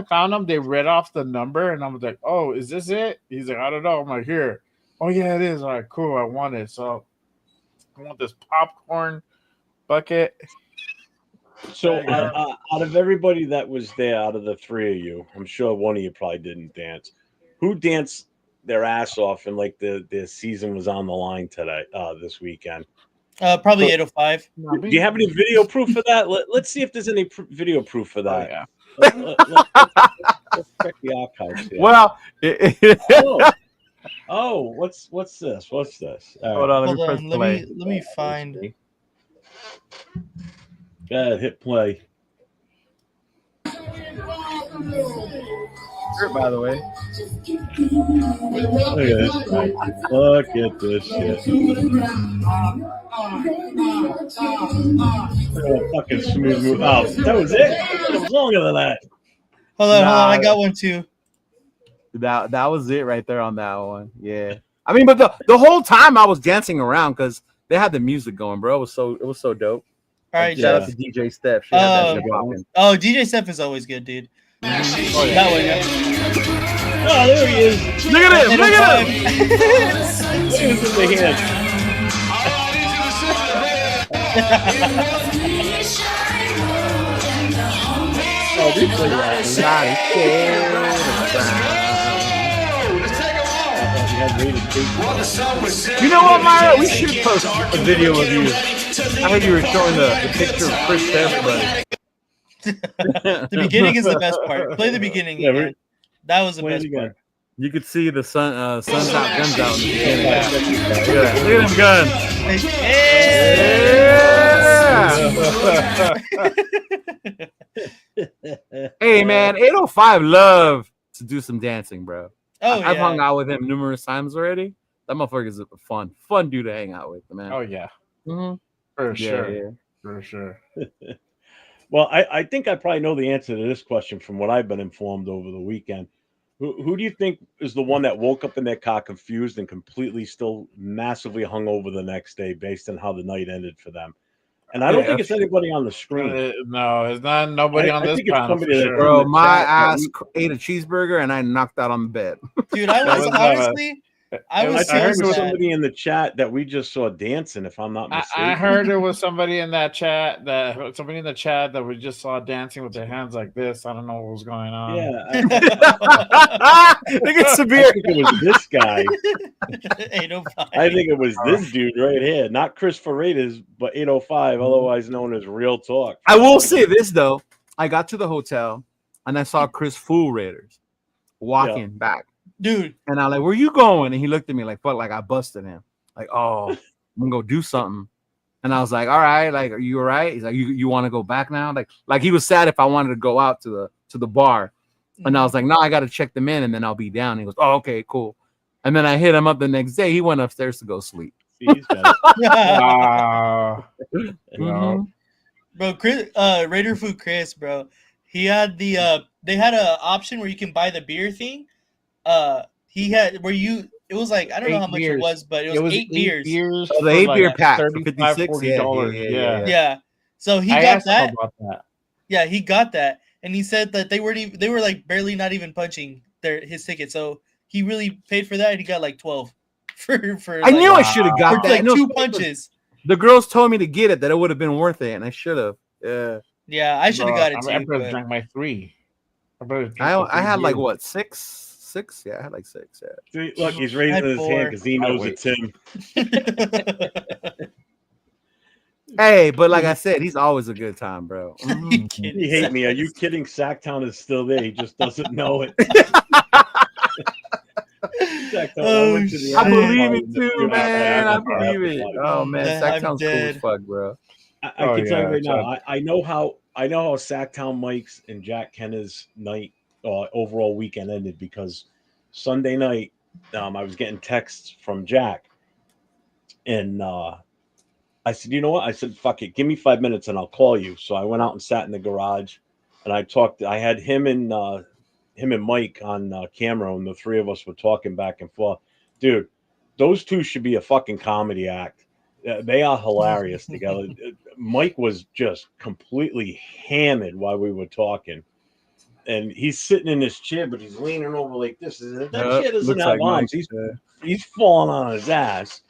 found them, they read off the number, and I was like, oh, is this it? He's like, I don't know. I'm like, here. Oh yeah, it is. All right, cool. I want it. So I want this popcorn bucket. So out of everybody that was there, out of the three of you, I'm sure one of you probably didn't dance. Who danced their ass off and like the season was on the line today, this weekend? Probably 805. Do you have any video proof of that? Let's see if there's any video proof for that. Yeah. Let's check the archives here. Well, what's this? What's this? Hold on, let me find. Go ahead, hit play. By the way, look at this guy. Look at this shit. Look at that fucking smooth move. Oh, that was it? It was longer than that. Hold on. I got one too. That was it right there on that one. Yeah. I mean, but the whole time I was dancing around because they had the music going, bro. It was so dope. All right, Shout out Yeah. to DJ Steph. She had that Oh. shit popping. Oh, DJ Steph is always good, dude. Oh, yeah. That one, yeah. Oh, there he is. Look at him! Look at him! Look at his in the hand. Oh, this is You know what, Myra? We should post a video of you. I heard you were showing the picture of Chris to everybody. The beginning is the best part. Play the beginning Yeah, again. That was the Play it best again. part. You could see the sun's out, guns out in the beginning. Look at that. Look at them guns. Yeah. Hey, man, 805 love to do some dancing, bro. Oh, I've yeah. hung out with him numerous times already. That motherfucker's a fun dude to hang out with, man. Oh yeah, Mhm. for Yeah, sure, yeah. for sure. Well, I think I probably know the answer to this question from what I've been informed over the weekend. Who do you think is the one that woke up in their car confused and completely still massively hungover the next day based on how the night ended for them? And I don't Yeah, think it's anybody on the screen. No, it's not nobody on I this think it's panel for somebody that- sure. Bro, in the my chat, ass ate a cheeseburger and I knocked out on the bed. Dude, I was honestly, I was I heard so it was sad. somebody in the chat that we just saw dancing, if I'm not mistaken. I heard there was somebody in that chat that we just saw dancing with their hands like this. I don't know what was going on. Yeah, Look at I Sabir. think it was this guy. 805. I think it was this dude right here, not Chris for Raiders, but 805, otherwise known as Real Talk. I will say this though. I got to the hotel and I saw Chris Fool Raiders walking back. Dude, And I'm like, where you going? And he looked at me like, fuck, like I busted him. Like, oh, I'm gonna go do something. And I was like, all right, like, are you all right? He's like, you want to go back now? Like he was sad if I wanted to go out to the bar. And I was like, no, I gotta check them in and then I'll be down. He goes, oh, okay, cool. And then I hit him up the next day. He went upstairs to go sleep. See, he's got it. Wow. Mhm. bro, Chris, Raider Food Chris, bro. He had the they had an option where you can buy the beer thing. He had where you it was like I don't know how much it was, but it was 8 beers. Oh, the 8 beer pack for $56. $40. Yeah. Yeah. So he I got asked him that. about that. Yeah, he got that, and he said that they were like barely not even punching his ticket. So he really paid for that, and he got like 12 for. I knew I should have got for that. like 2 punches. The girls told me to get it, that it would have been worth it, and I should have. Yeah. Yeah, I should have got it too. I better but- drank my 3. I had like what 6? Yeah, I had like 6. Yeah. See, look, he's raising Had his 4. hand because he knows it's him. Hey, but like I said, he's always a good time, bro. Mhm. You kidding? You hate me. Are you kidding? Sacktown is still there. He just doesn't know it. Sacktown, I went to the Oh, I believe party it and too, the- man. I after believe party. it. Oh man, I'm Sacktown's cool dead. as fuck, bro. I Oh, can tell you yeah, right now. Chad. I know how Sacktown Mike's and Jack Kenna's night overall weekend ended because Sunday night I was getting texts from Jack, and I said, you know what? I said, fuck it, give me 5 minutes and I'll call you. So I went out and sat in the garage, and I talked. I had him and Mike on camera, and the three of us were talking back and forth. Dude, those two should be a fucking comedy act. They are hilarious together. Mike was just completely hammered while we were talking. And he's sitting in this chair, but he's leaning over like this. That chair doesn't looks have like arms. He's falling on his ass.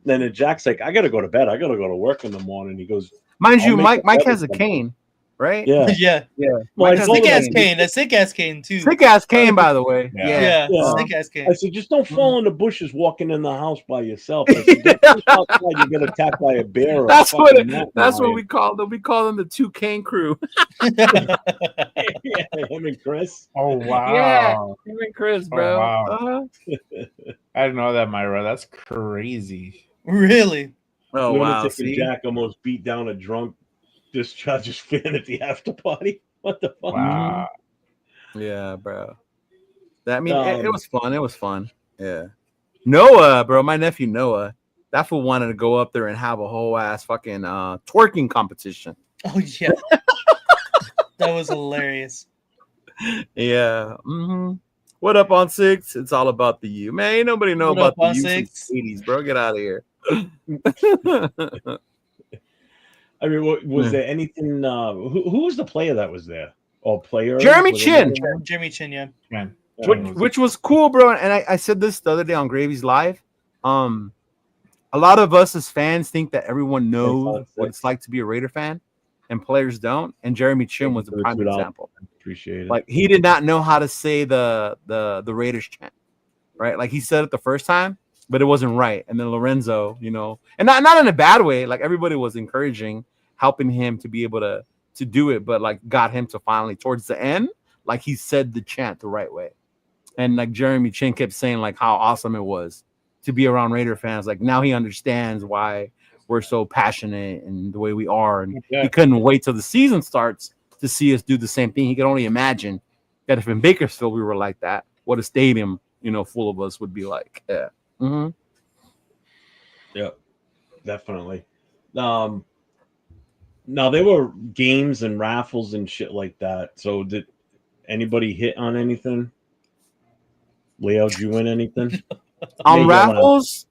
Then Jack's like, I gotta go to bed. I gotta go to work in the morning. He goes, Mind I'll you, make Mike it has a better. cane, right? yeah. Yeah, Well, Mike I has told sick him, ass cane. A sick ass cane too. Sick ass cane, by the way. Yeah. Yeah, sick ass cane. I said, just don't fall in the bushes walking in the house by yourself. I said, get outside, you get attacked by a bear. Or That's a what fucking mountain That's what lion. we call them. We call them the 2 cane crew. Yeah, him and Chris. Oh wow. Him and Chris, Oh, bro. wow. Uh-huh. I didn't know that, Myra. That's crazy. Really? Oh wow. Lunatic and See? Jack almost beat down a drunk discharges fan at the after party. What the fuck? Wow. Yeah, bro. That it Um, was fun. It was fun. Yeah. Noah, bro, my nephew Noah, that fool wanted to go up there and have a whole ass fucking twerking competition. Oh yeah. That was hilarious. Yeah. Mm-hmm. What up on 6? It's all about the U. Man, ain't nobody know What about up the on U 6? since the 80s, bro. Get out of here. I mean, was there anything? Who was the player that was there? Oh, player. Jeremy Was there Chin. more than Jeremy Chin, yeah. Man, Which was cool, bro. And I said this the other day on Gravy's Live. A lot of us as fans think that everyone knows what it's like to be a Raider fan, and players don't. And Jeremy Chin was a prime example. Appreciate it. Like he did not know how to say the Raiders chant, right? Like he said it the first time, but it wasn't right. And then Lorenzo, you know, and not in a bad way. Like everybody was encouraging, helping him to be able to do it, but like got him to finally towards the end, like he said the chant the right way. And like Jeremy Chin kept saying like how awesome it was to be around Raider fans. Like now he understands why we're so passionate and the way we are. And he couldn't wait till the season starts to see us do the same thing. He could only imagine that if in Bakersfield we were like that, what a stadium, you know, full of us would be like. Yeah. Mm-hmm. Yeah, definitely. Now there were games and raffles and shit like that. So did anybody hit on anything? Leo, did you win anything? On raffles?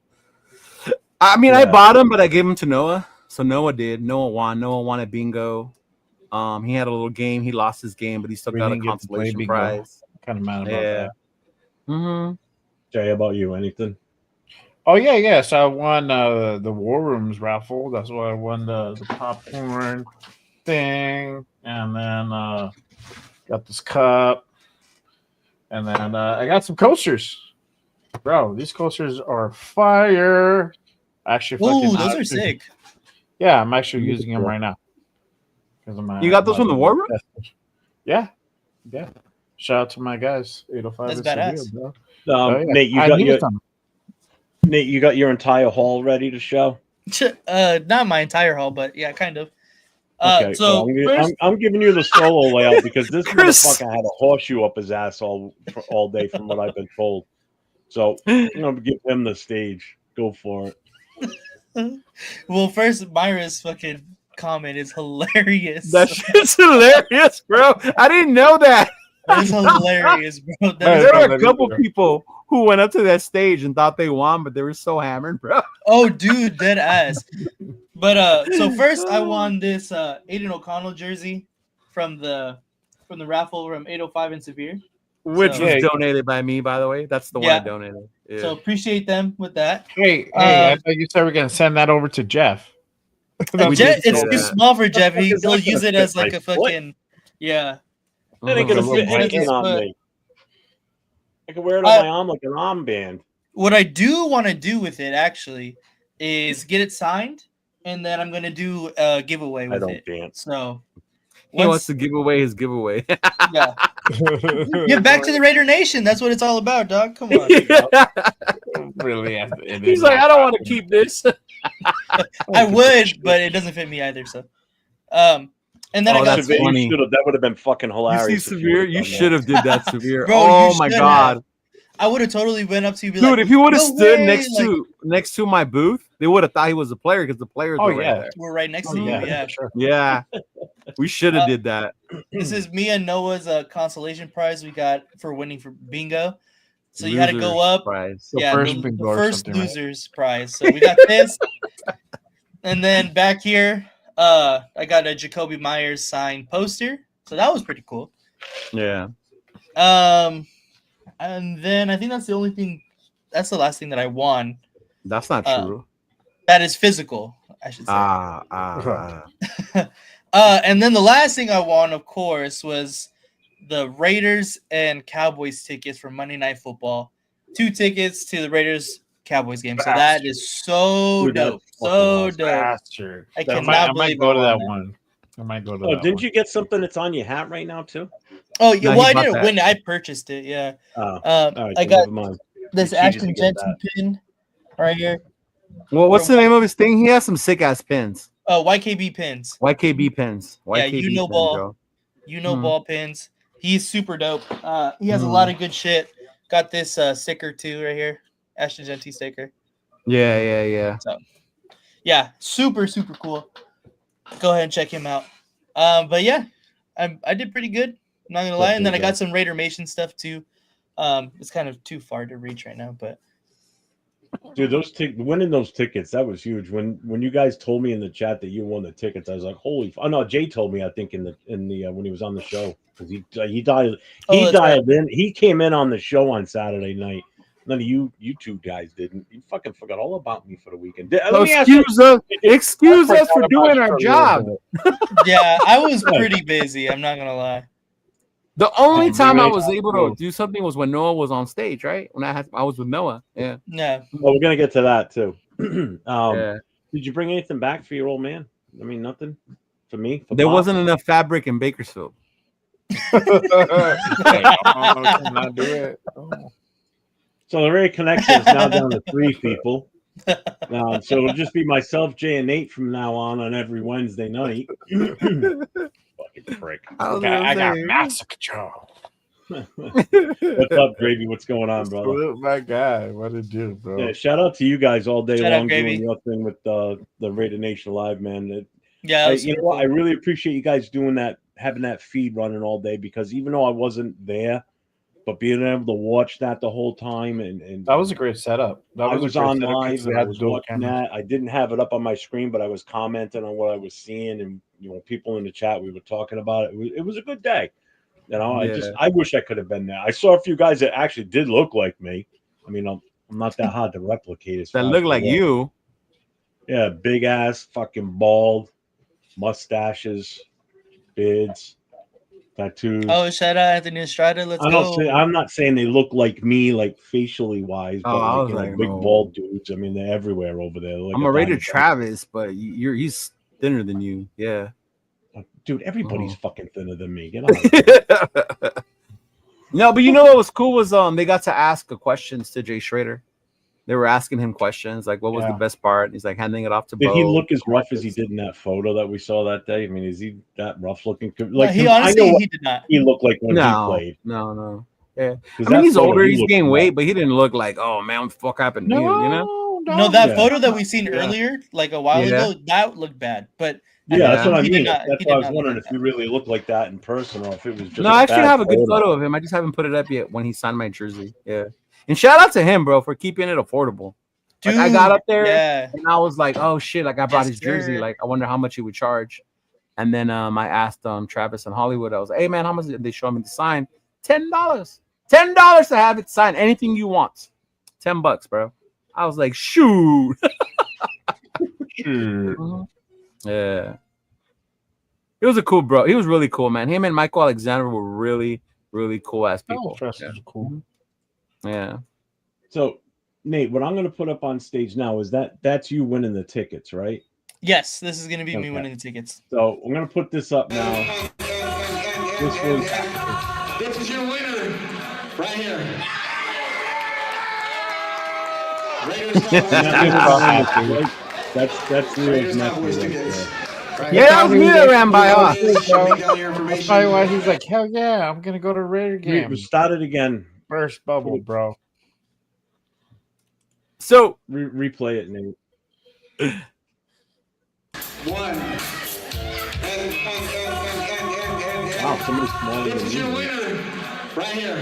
I mean, I bought them, but I gave them to Noah. So Noah did. Noah won. Noah won a bingo. He had a little game. He lost his game, but he still got a consolation prize. Kind of mad about that. Mm-hmm. Jay, how about you? Anything? Oh yeah. So I won the War Rooms raffle. That's why I won the popcorn thing, and then got this cup, and then I got some coasters. Bro, these coasters are fire. Actually, Ooh, those are sick. Yeah, I'm actually using them right now. You got those from the War Room? Yeah. Shout out to my guys. 805. That's badass. Bro. Nate, you got your entire haul ready to show? Not my entire haul, but yeah, kind of. Okay, so I'm giving you the solo layout because this motherfucker had a horseshoe up his ass all day from what I've been told. So I'm gonna give him the stage. Go for it. Well, first, Myra's fucking comment is hilarious. That shit's hilarious, bro. I didn't know that. It's hilarious, bro. There were a couple people who went up to that stage and thought they won, but they were so hammered, bro. Oh, dude, dead ass. But so first, I won this Aiden O'Connell jersey from the raffle from 805 in Severe. Which was donated by me, by the way. That's the one I donated. Yeah. So appreciate them with that. Hey, I thought you said we are gonna send that over to Jeff. It's too small for Jeff. He'll use it as like a fucking That ain't gonna fit anything on me. I can wear it on my arm like an armband. What I do want to do with it actually is get it signed, and then I'm gonna do a giveaway with it. I don't dance. So he wants to give away his giveaway. Yeah. Get back to the Raider Nation. That's what it's all about, dog. Come on. Really? He's like, I don't want to keep this. I would, but it doesn't fit me either. So, and then I got funny. That would have been fucking hilarious. You see Severe? You should have did that, Severe. Bro, oh my god. I would have totally went up to you, dude. If he would have stood next to my booth, they would have thought he was a player because the players were right there. We're right next to you. Yeah, sure. Yeah, we should have did that. This is me and Noah's consolation prize we got for winning for bingo. So you had to go up. Prize. The first losers prize. So we got this, and then back here, I got a Jacoby Myers signed poster. So that was pretty cool. Yeah. And then I think that's the only thing. That's the last thing that I won. That's not true. That is physical, I should say. And then the last thing I won, of course, was the Raiders and Cowboys tickets for Monday Night Football. 2 tickets to the Raiders Cowboys game. So that is so dope. So dope. I might go to that one. I might go to that one. Didn't you get something that's on your hat right now, too? Oh, yeah. Well, I didn't win it. I purchased it. Yeah. I got this Ashton Jensen pin right here. Well, what's the name of his thing? He has some sick ass pins. YKB pins. YKB pins. Yeah, ball pins. He's super dope. He has a lot of good shit. Got this sticker too right here, Ashton Jensen sticker. Yeah. So, yeah, super cool. Go ahead and check him out. But yeah, I did pretty good. I'm not gonna lie. And then I got some Raider Nation stuff too. It's kind of too far to reach right now, but Dude, winning those tickets, that was huge. When you guys told me in the chat that you won the tickets, I was like, holy! Oh no, Jay told me, I think in the when he was on the show, because he dialed that's right. in. He came in on the show on Saturday night. None of you two guys didn't. You fucking forgot all about me for the weekend. Let me ask you, Excuse us for doing our job. Yeah, I was pretty busy. I'm not gonna lie. The only Did you time bring I any- was able to do something was when Noah was on stage, right? When I was with Noah. Yeah. Yeah. Well, we're gonna get to that too. Yeah. Did you bring anything back for your old man? I mean, nothing for me. For There Bob? wasn't enough fabric in Bakersfield. Cannot do it. Oh. So the Ray Connection is now down to 3 people. So it'll just be myself, Jay, and Nate from now on every Wednesday night. Fucking prick. I got master control. What's up, Gravy? What's going on, brother? Oh my God, what it do, bro? Yeah, shout out to you guys all day Shout out, long Gravy. doing your thing with the Raider Nation Live, man. Yeah. You know what? I really appreciate you guys doing that, having that feed running all day, because even though I wasn't there, but being able to watch that the whole time and That was a great setup. I was on live and I had was dual watching cameras. that. I didn't have it up on my screen, but I was commenting on what I was seeing, and people in the chat, we were talking about it. It was a good day. I wish I could have been there. I saw a few guys that actually did look like me. I mean, I'm not that hard to replicate. That look like you. Yeah, big ass, fucking bald, mustaches, beards, tattoos. Oh, shout out Anthony Estrada. Let's go. I'm not saying they look like me, like facially wise, but I was like, like, big no. bald dudes. I mean, they're everywhere over there. Like I'm a Raider Travis, but he's thinner than you. Yeah. Dude, everybody's fucking thinner than me. Get out. No, but you know what was cool was they got to ask questions to Jay Schrader. They were asking him questions like, "What was the best part?" He's like handing it off to. Did Bo. he look as rough as he did in that photo that we saw that day? I mean, is he that rough looking? Like he honestly, he did not. He looked like when he No, played. no. Yeah, I that mean he's photo, older, he he's looked gained rough. weight, but he didn't look like, oh man, what the fuck happened to you? You know? No, that Yeah. photo that we seen earlier, like a while ago, that looked bad. But Yeah, that's what I he mean. did not- That's he why I did was not wondering look if he really looked like that in person, or if it was just. No, I actually have a good photo of him. I just haven't put it up yet when he signed my jersey. Yeah, and shout out to him, bro, for keeping it affordable. Dude, like, I got up there yeah. and I was like, oh shit, like I bought Yes, his jersey. sir. Like I wonder how much he would charge. And then I asked Travis in Hollywood. I was like, hey man, how much did they show me to sign? $10. $10 to have it signed. Anything you want. $10, bro. I was like, shoot. Yeah. He was a cool bro. He was really cool, man. Him and Michael Alexander were really, really cool ass people. Cool. Yeah. So, Nate, what I'm going to put up on stage now is that's you winning the tickets, right? Yes, this is gonna be me Okay. winning the tickets. So I'm going to put this up now. This is your winner, right here. Raiders Cowboys. That's Leo's nephew. tickets. Right Yeah, that was me that ran by us. Show me down your That's information. probably why he's like, hell yeah, I'm gonna go to Raider We game. started again. First bubble, bro. So Replay it, Nate. One. Wow, somebody's smaller This than is me. your winner, right here.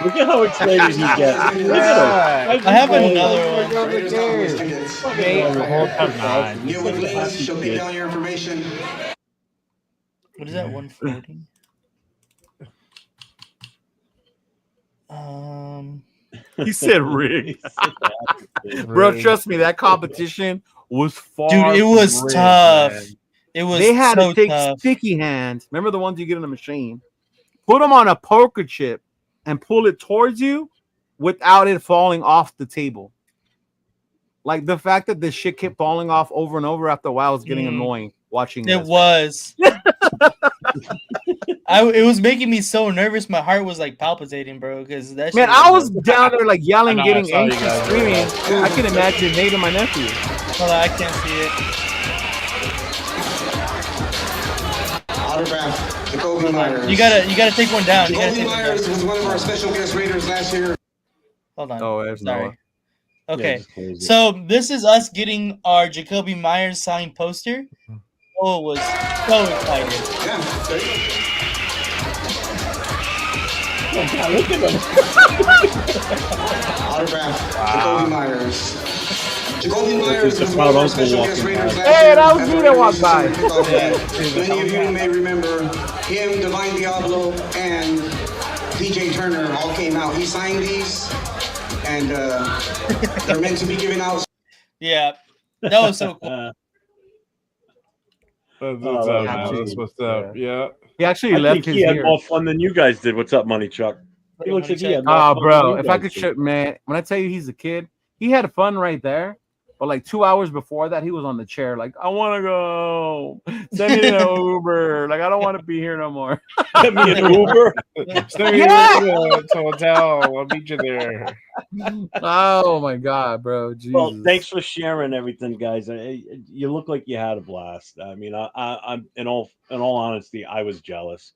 Look at how excited he gets. Look at him. I have another one. Raiders Cowboys tickets. Get with Liz. She'll get down your information. What is that? 140. he said rigged. Bro, trust me, that competition was far. Dude, it from was rigged, tough. man. It was. They had so to take tough. sticky hands. Remember the ones you get in the machine? Put them on a poker chip and pull it towards you without it falling off the table. Like the fact that the shit kept falling off over and over after a while was getting annoying watching. It this. was. It was making me so nervous. My heart was like palpitating, bro. Because that. Man, shit I was down there like yelling, I know, getting I saw you anxious, guys. screaming. I can imagine Nate and my nephew. Hold on, I can't see it. Autograph, Jacoby Myers. You gotta take one down. You gotta Jacoby take one Myers down. was one of our special guest Raiders last year. Hold on. Oh, there's Sorry. Noah. Okay. just close it. So this is us getting our Jacoby Myers signed poster. Oh, was so excited. Yeah, there you Look at them. Autograph. Jacoby Myers. Jacoby Myers It's was a one of proud our uncle special guest walking Raiders by. last Hey, year that was at me the that walked Raiders by. Summer Kickoff game. Many of you may remember him, Divine Diablo, and DJ Turner all came out. He signed these, and they're meant to be given out. Yeah, that was so cool. That's Oh, what's that up, was man. awesome. That's what's up. Yeah. He actually I left think his he had here. more fun than you guys did. What's up, Money Chuck? He looks like he had more Oh, fun bro, than if you I guys could did. show, man, when I tell you he's a kid, he had fun right there. But like 2 hours before that, he was on the chair, like, I want to go. Send me an Uber. Like, I don't want to be here no more. Get me an Uber. Send me Yeah. to the hotel. I'll meet you there. Oh my god, bro. Jesus. Well, thanks for sharing everything, guys. You look like you had a blast. I mean, I'm in all honesty, I was jealous.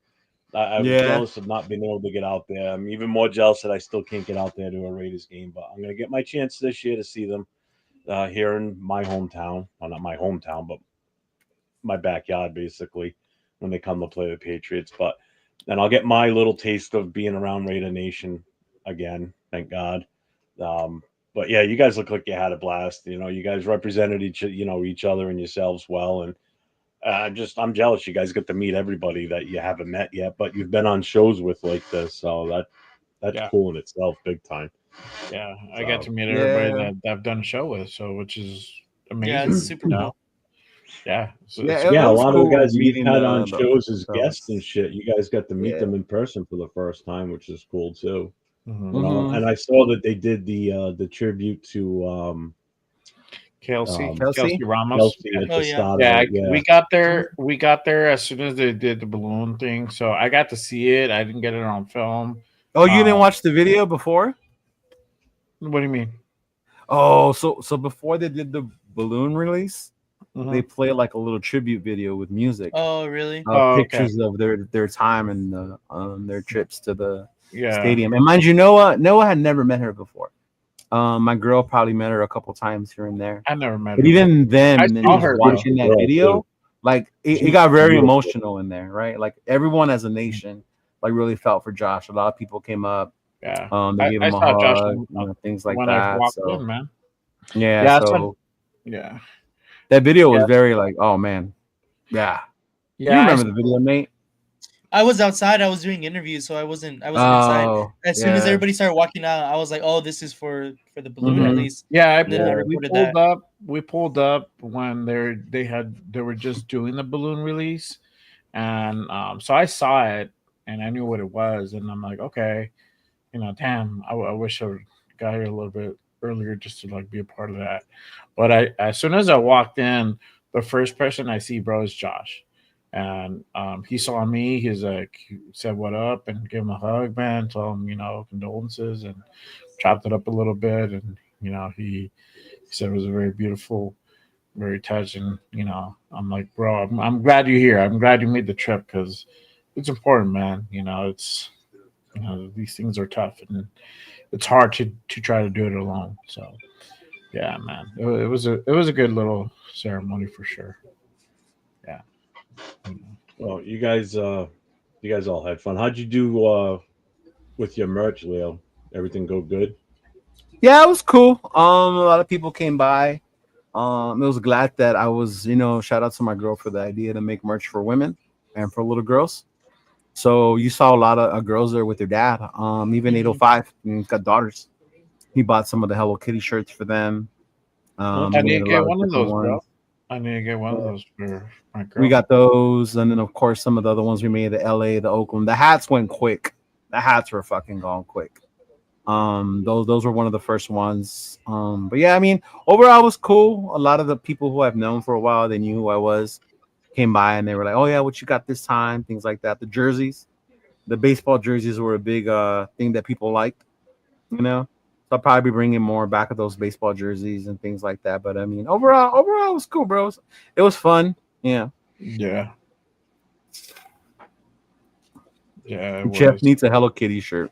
I was Yeah. jealous of not being able to get out there. I'm even more jealous that I still can't get out there to a Raiders game. But I'm going to get my chance this year to see them here in my hometown. Well, not my hometown, but my backyard, basically, when they come to play the Patriots. But then I'll get my little taste of being around Raider Nation again. Thank God. But yeah, you guys look like you had a blast. You know, you guys represented each other and yourselves well, and I'm jealous. You guys get to meet everybody that you haven't met yet, but you've been on shows with like this, so that's Yeah. cool in itself, big time. Yeah, I got to meet Yeah. everybody that I've done a show with, so which is amazing. Yeah, it's super you cool. know? Yeah. So Yeah, it's- it Yeah, a was lot cool of the guys you've meeting had on the shows as fellas. guests and shit. You guys got to meet Yeah. them in person for the first time, which is cool too. Mhm. You know, Mhm. and I saw that they did the tribute to Kelsey Kelsey? Ramos. Kelsey at Oh, the yeah. start. Yeah, of it. Yeah. we got there as soon as they did the balloon thing. So I got to see it. I didn't get it on film. Oh, you didn't watch the video before? What do you mean? Oh, so before they did the balloon release, Mhm. they played like a little tribute video with music, Oh, really? okay. pictures of their time and their trips to the Yeah. stadium. And mind you, Noah had never met her before. My girl probably met her a couple times here and there, I never met but her. even then, I and then saw just her, watching though. that Girl, video, too. like it She's got very beautiful. emotional in there, right? Like everyone as a nation, like really felt for Josh. A lot of people came up, Yeah. they gave I him a saw Josh hug, things like when I that. walked So in, man. yeah, Yeah, so Yeah. that video was Yeah. very like, oh man, yeah. Yeah. You remember the video, mate? I was outside. I was doing interviews, so I wasn't inside. Oh, As soon as yeah. everybody started walking out, I was like, "Oh, this is for the balloon Mhm. release." Yeah, And then I we recorded pulled that. up. We pulled up when they were just doing the balloon release, and so I saw it and I knew what it was, and I'm like, okay, damn, I wish I got here a little bit earlier just to like be a part of that. But as soon as I walked in, the first person I see, bro, is Josh. And he saw me. He's like, he said, "What up?" and gave him a hug, man. Told him, condolences, and chopped it up a little bit. And he said it was a very beautiful, very touching. I'm like, bro, I'm glad you're here. I'm glad you made the trip because it's important, man. It's these things are tough and it's hard to try to do it alone. So yeah, man, it was a good little ceremony for sure. Yeah. Well, you guys all had fun. How'd you do with your merch, Leo? Everything go good? Yeah, it was cool. A lot of people came by. I was glad that I was, shout out to my girl for the idea to make merch for women and for little girls. So you saw a lot of girls there with their dad. Even 805, he's got daughters. He bought some of the Hello Kitty shirts for them. I we need made to a get lot one of different those, bro. ones. I need to get one of those for my girl. We got those, and then of course some of the other ones we made, the LA, the Oakland. The hats went quick. The hats were fucking gone quick. Those were one of the first ones. But yeah, I mean, overall it was cool. A lot of the people who I've known for a while, they knew who I was, came by and they were like, "Oh yeah, what you got this time?" Things like that. The jerseys, the baseball jerseys were a big thing that people liked. So I'll probably be bringing more back of those baseball jerseys and things like that. But I mean, overall it was cool, bro. It was fun. Yeah. Yeah. Yeah. Jeff needs a Hello Kitty shirt.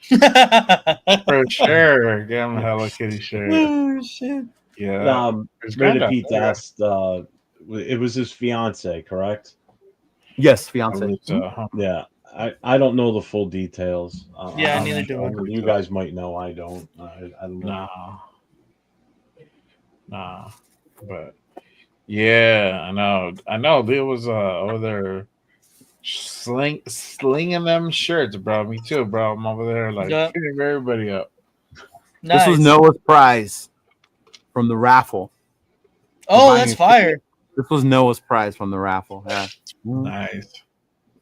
For sure. Get him a Hello Kitty shirt. Oh shit! Yeah. Raider Pete asked. It was his fiance, correct? Yes, fiance. Yeah. I don't know the full details. Yeah, I'm neither not do sure. I. You guys might know. I don't. I don't know. Nah. But yeah, I know. There was over there slinging them shirts, bro. Me too, bro. I'm over there like Yeah. hitting everybody up. This was Nice. Noah's prize from the raffle. Oh, buying that's a fire. This was Noah's prize from the raffle. Yeah. Nice.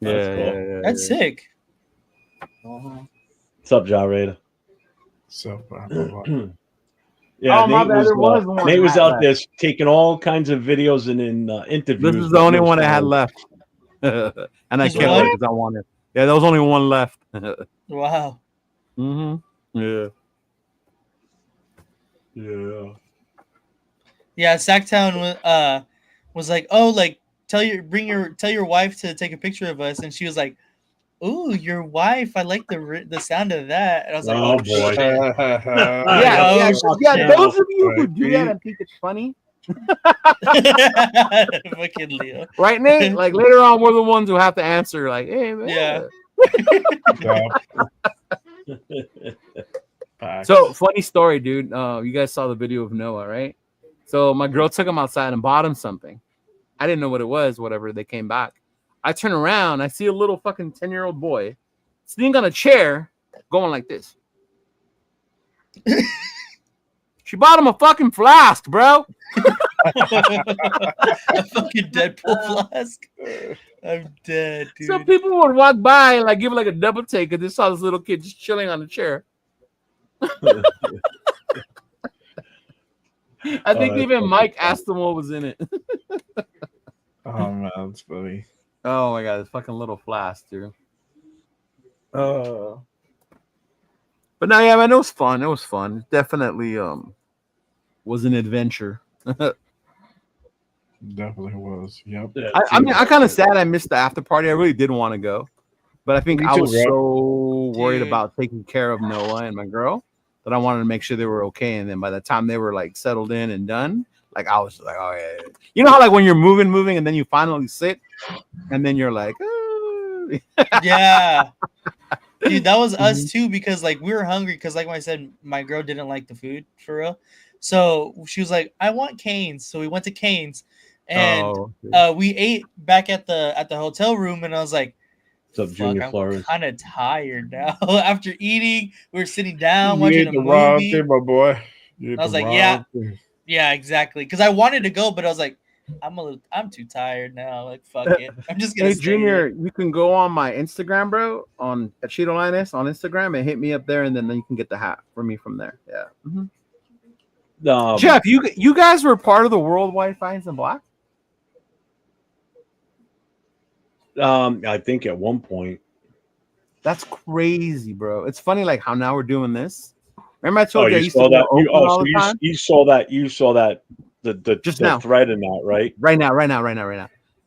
That's Yeah, cool. yeah. That's sick. What's up, Ja Raider? So Yeah, Oh, my Nate bad. was There was one Nate was that out left. there taking all kinds of videos and in interviews. This is the with only no one I had sound. left. And I Just kept one? it because I wanted. Yeah, there was only one left. Wow. Yeah. Yeah. Yeah, Sacktown was like, oh, like tell your wife to take a picture of us, and she was like, ooh, your wife. I like the sound of that. And I was like, Oh, oh, boy. shit. Yeah. Oh, Those of you who do that and think it's funny, fucking Leo. right, Nate? Like later on, we're the ones who have to answer. Like, hey, man. Yeah. So funny story, dude. You guys saw the video of Noah, right? So my girl took him outside and bought him something. I didn't know what it was. Whatever. They came back. I turn around. I see a little fucking 10-year-old boy sitting on a chair, going like this. She bought him a fucking flask, bro. A fucking Deadpool flask. I'm dead, dude. So people would walk by and like give like a double take because they saw this little kid just chilling on the chair. I think even Mike asked him what was in it. Oh man, that's funny. Oh my god, this fucking little flask, dude. But no, yeah, man, it was fun. It was fun. It definitely was an adventure. Definitely was. Yep. Yeah, I mean, I kind of sad I missed the after party. I really did want to go, but I think Me I too, was bro. so worried Dude. about taking care of Noah and my girl that I wanted to make sure they were okay. And then by the time they were like settled in and done, like I was like, oh yeah, you know how like when you're moving, and then you finally sit, and then you're like, oh. Yeah. Dude, that was us too, because like we were hungry because like I said, my girl didn't like the food for real. So she was like, I want Cane's. So we went to Cane's and we ate back at the hotel room, and I was like, What's up, Junior Flores? I'm kind of tired now. After eating, we were sitting down You watching ate a the wrong movie. thing, my boy. I was like, yeah, exactly. Because I wanted to go, but I was like, I'm too tired now. Like, fuck it. I'm just gonna Hey, stay Junior, here. you can go on my Instagram, bro, on at Cheeto Linus on Instagram and hit me up there, and then you can get the hat for me from there. Yeah. Jeff, you guys were part of the Worldwide Finds in Black? I think at one point. That's crazy, bro. It's funny, like how now we're doing this. Remember I told you I you used to saw go to that? Oakland all the So time? you saw that? You saw that? The Just the now. thread in that, right? Right now.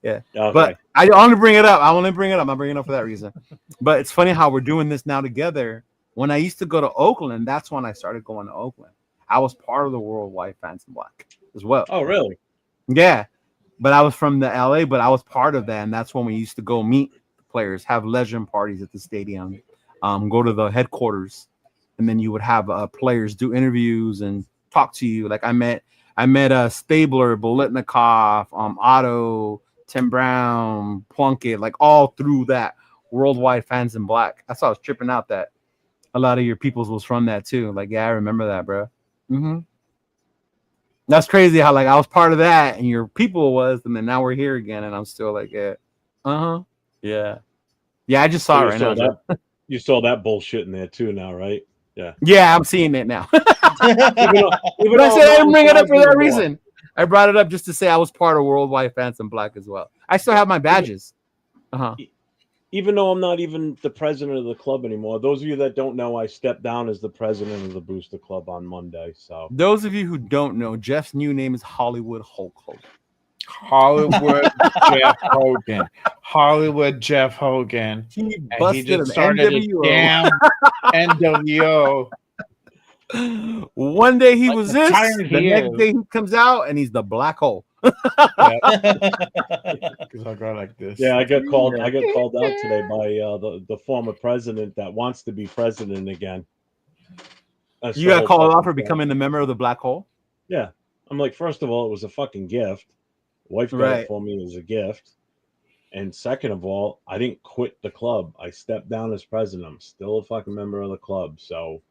Yeah. Okay. But I only bring it up. I bring it up for that reason. But it's funny how we're doing this now together. When I used to go to Oakland, that's when I started going to Oakland. I was part of the Worldwide Fans in Black as well. Oh, really? Yeah. But I was from the LA, but I was part of that. And that's when we used to go meet the players, have legend parties at the stadium, go to the headquarters. And then you would have players do interviews and talk to you. Like I met Stabler, Bolitnikoff, Otto, Tim Brown, Plunkett, like all through that Worldwide Fans in Black. That's why I was tripping out that a lot of your peoples was from that too. Like, yeah, I remember that, bro. That's crazy how like I was part of that and your people was, and then now we're here again, and I'm still like, yeah, yeah. I just saw it right now. You saw that bullshit in there too now, right? Yeah. Yeah, I'm seeing it now. Even I said I didn't bring it up for that reason. I brought it up just to say I was part of Worldwide Fans in Black as well. I still have my badges. Even though I'm not even the president of the club anymore. Those of you that don't know, I stepped down as the president of the Booster Club on Monday. So those of you who don't know, Jeff's new name is Hollywood Hulk Hogan. Hollywood Jeff Hogan. He just started a damn NWO. One day he was this, the the next day he comes out and he's the black hole. Because I'll go like this. Yeah, I got called. Yeah. I got called out today by the former president that wants to be president again. That's You the got whole called out fucking for thing. becoming a member of the black hole. Yeah, I'm like, first of all, it was a fucking gift. Wife got Right. it for me as a gift, and second of all, I didn't quit the club. I stepped down as president. I'm still a fucking member of the club. So,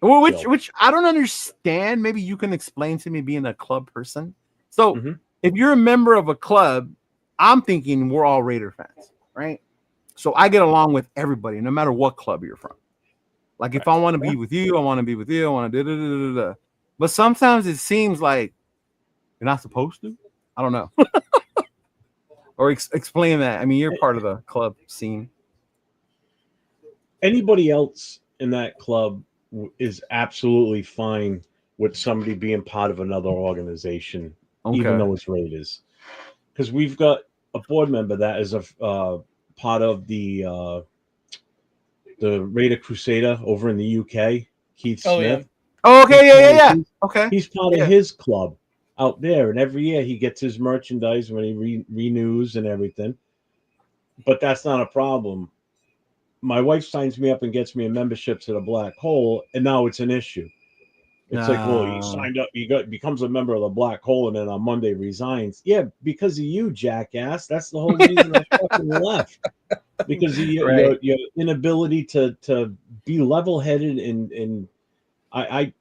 Well, chill. which I don't understand. Maybe you can explain to me being a club person. So Mhm. if you're a member of a club, I'm thinking we're all Raider fans, right? So I get along with everybody, no matter what club you're from. Like if I want to be with you, I want to be with you. I want to da. But sometimes it seems like you're not supposed to. I don't know. Or explain that. I mean, you're part of the club scene. Anybody else in that club is absolutely fine with somebody being part of another organization, even Okay. though it's Raiders. Because we've got a board member that is a part of the Raider Crusader over in the UK, Keith Oh, yeah. Smith. Oh, okay, yeah. He's, Okay. he's part Yeah. of his club out there, and every year he gets his merchandise when he renews and everything. But that's not a problem. My wife signs me up and gets me a membership to the Black Hole, and now it's an issue. It's like, well, he signed up, becomes a member of the Black Hole, and then on Monday resigns. Yeah, because of you, jackass. That's the whole reason I fucking left. Because of Right. your inability to be level headed, and I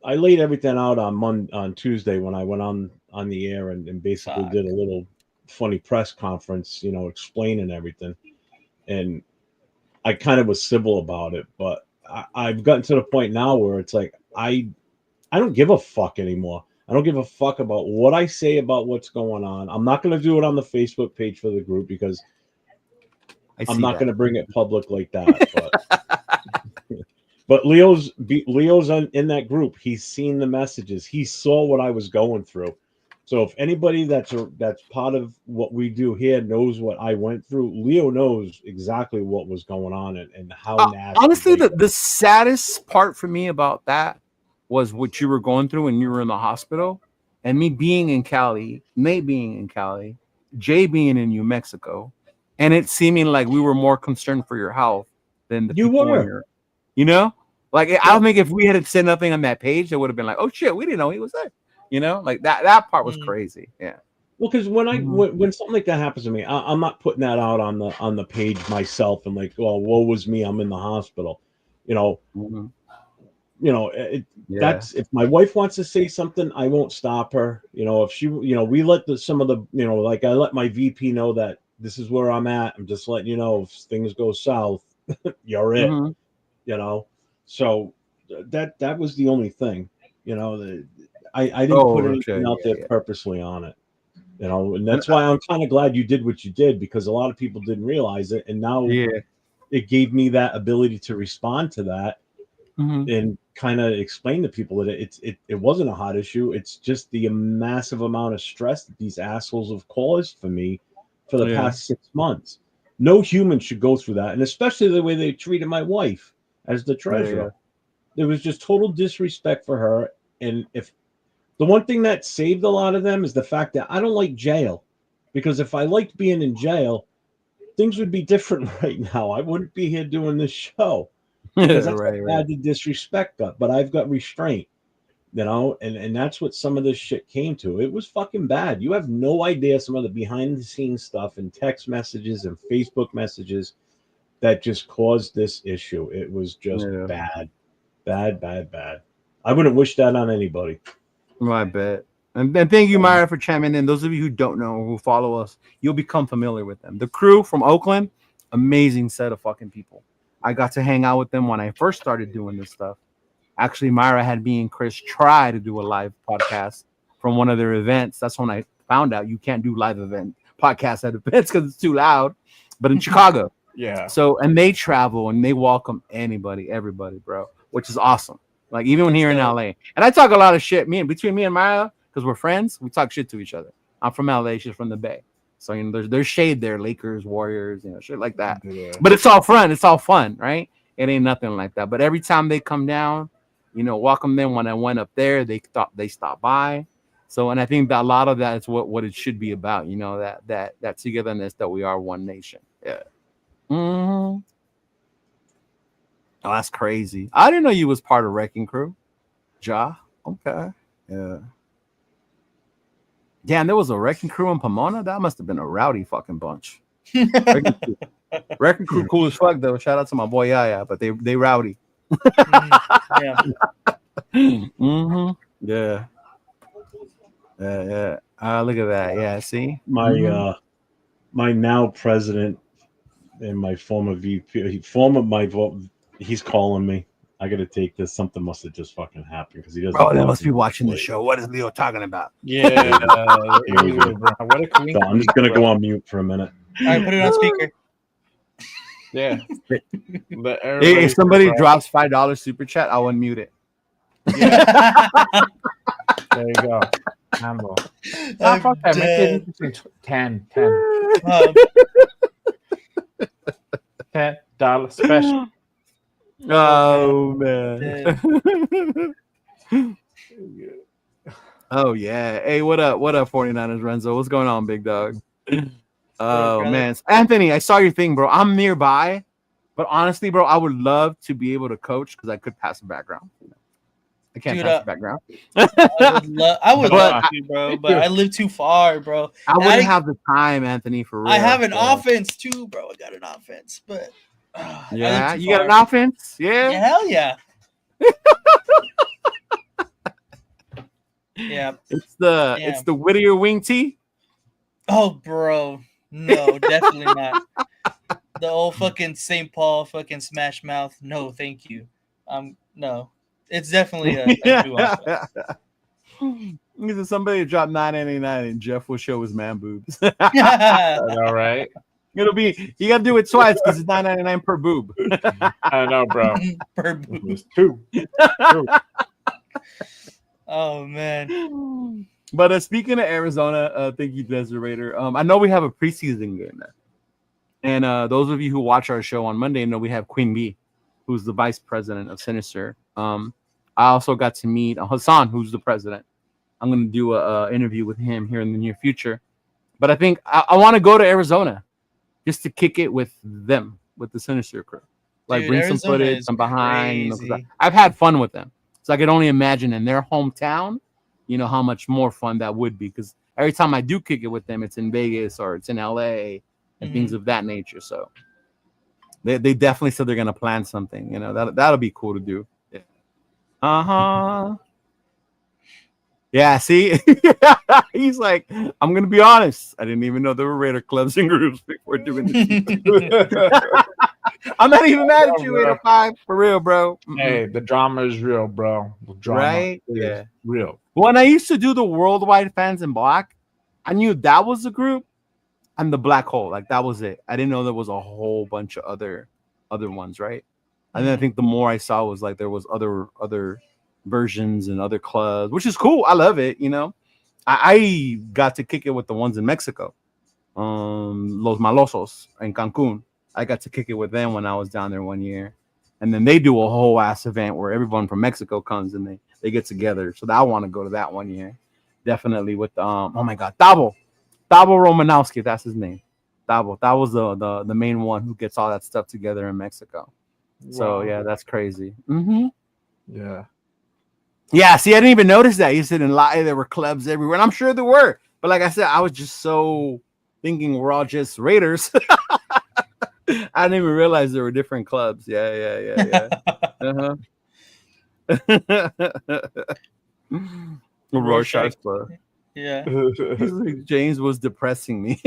laid everything out on Tuesday when I went on the air and basically Fuck. did a little funny press conference, explaining everything, and I kind of was civil about it, but I've gotten to the point now where it's like I don't give a fuck anymore. I don't give a fuck about what I say about what's going on. I'm not going to do it on the Facebook page for the group because I'm not going to bring it public like that. But Leo's in that group. He's seen the messages. He saw what I was going through. So if anybody that's part of what we do here knows what I went through, Leo knows exactly what was going on and how nasty. Honestly, the saddest part for me about that was what you were going through when you were in the hospital, and me being in Cali, Nate being in Cali, Jay being in New Mexico, and it seeming like we were more concerned for your health than the You people were. in your, like I don't think if we had said nothing on that page, it would have been like, oh shit, we didn't know he was there. Like that part was crazy. Yeah. Well, because when something like that happens to me, I'm not putting that out on the page myself and like, well, woe was me, I'm in the hospital. That's if my wife wants to say something, I won't stop her. If she, we let some of the, like I let my VP know that this is where I'm at. I'm just letting you know if things go south, you're it. So that was the only thing. I didn't put anything out there purposely on it. And that's why I'm kind of glad you did what you did, because a lot of people didn't realize it, and now it gave me that ability to respond to that and kind of explain to people that it wasn't a hot issue. It's just the massive amount of stress that these assholes have caused for me for the past 6 months. No human should go through that, and especially the way they treated my wife as the treasurer. There was just total disrespect for her, and if the one thing that saved a lot of them is the fact that I don't like jail, because if I liked being in jail, things would be different right now. I wouldn't be here doing this show because that's how bad the disrespect got. But I've got restraint, and that's what some of this shit came to. It was fucking bad. You have no idea some of the behind the scenes stuff and text messages and Facebook messages that just caused this issue. It was just bad. I wouldn't wish that on anybody. I bet. And thank you, Myra, for chiming in. Those of you who don't know, who follow us, you'll become familiar with them. The crew from Oakland, amazing set of fucking people. I got to hang out with them when I first started doing this stuff. Actually, Myra had me and Chris try to do a live podcast from one of their events. That's when I found out you can't do live event podcasts at events because it's too loud. But in Chicago. So, and they travel and they welcome anybody, everybody, bro, which is awesome. Like even when here in LA, and I talk a lot of shit. Between me and Maya, because we're friends, we talk shit to each other. I'm from LA, she's from the Bay, so there's shade there, Lakers, Warriors, shit like that. But it's all fun, right? It ain't nothing like that. But every time they come down, welcome them. When I went up there, they stopped by, So, and I think that a lot of that is what it should be about, you know, that togetherness, that we are one nation. Yeah. Mm-hmm. Oh, that's crazy. I didn't know you was part of Wrecking Crew. Ja. Okay. Yeah. Damn, there was a Wrecking Crew in Pomona? That must have been a rowdy fucking bunch. Wrecking Crew cool as fuck though. Shout out to my boy Yaya, but they rowdy. Yeah. Mm-hmm. Yeah. Yeah. Look at that. Yeah, see? My my now president and my former VP, he's calling me. I gotta take this. Something must have just fucking happened because he doesn't. Oh, they must be watching the show. What is Leo talking about? Yeah. Here we go. What a queen. So I'm just gonna go on mute for a minute. All right, put it on speaker. Yeah. Hey, if somebody drops $5 super chat, I'll unmute it. There you go. Handle. I'm Fuck that. Make dead. it interesting. 10. $10 special. Oh man. Oh yeah. Hey, what up? What up, 49ers Renzo? What's going on, big dog? Oh man. Anthony, I saw your thing, bro. I'm nearby, but honestly, bro, I would love to be able to coach because I could pass the background. I can't pass the background. I would love to, bro, but I live too far, bro. I wouldn't have the time, Anthony, for real. I have an offense too, bro. I got an offense, but yeah, you got an offense? Yeah. Hell yeah. Yeah. It's the Whittier wing tee. Oh, bro. No, definitely not. The old fucking St. Paul fucking smash mouth. No, thank you. No. It's definitely a new offense. Somebody dropped $9.99 and Jeff will show his man boobs. All right. It'll be, you gotta do it twice because it's $9.99 per boob. I know, bro. Per boob. It's two. Oh man. But speaking of Arizona, thank you, Desert Raider. I know we have a preseason game now. And those of you who watch our show on Monday know we have Queen Bee, who's the vice president of Sinister. I also got to meet Hassan, who's the president. I'm going to do a interview with him here in the near future. But I think I want to go to Arizona just to kick it with them, with the Sinister crew. Like, dude, bring Arizona some footage, some behind. You know, I've had fun with them. So I could only imagine in their hometown, you know, how much more fun that would be. Because every time I do kick it with them, it's in Vegas or it's in LA and things of that nature. So they definitely said they're going to plan something. You know, that'll be cool to do. Uh-huh. Yeah, see? He's like, I'm going to be honest. I didn't even know there were Raider clubs and groups before doing this. I'm not even mad at you, 805. For real, bro. Hey, the drama is real, bro. The drama is real. When I used to do the Worldwide Fans in Black, I knew that was the group and the Black Hole. Like, that was it. I didn't know there was a whole bunch of other ones, right? And then I think the more I saw was like there was other versions and other clubs, which is cool. I love it, you know. I got to kick it with the ones in Mexico. Los Malosos in Cancun. I got to kick it with them when I was down there one year. And then they do a whole ass event where everyone from Mexico comes and they get together. So I want to go to that one year. Definitely with oh my god, Tabo Romanowski, that's his name. Tabo. That was the main one who gets all that stuff together in Mexico. Wow. So yeah, that's crazy. Yeah. Yeah, see, I didn't even notice that. You said in Lai there were clubs everywhere, and I'm sure there were. But like I said, I was just so thinking we're all just Raiders. I didn't even realize there were different clubs. Yeah. Rorschach's club. Yeah. James was depressing me.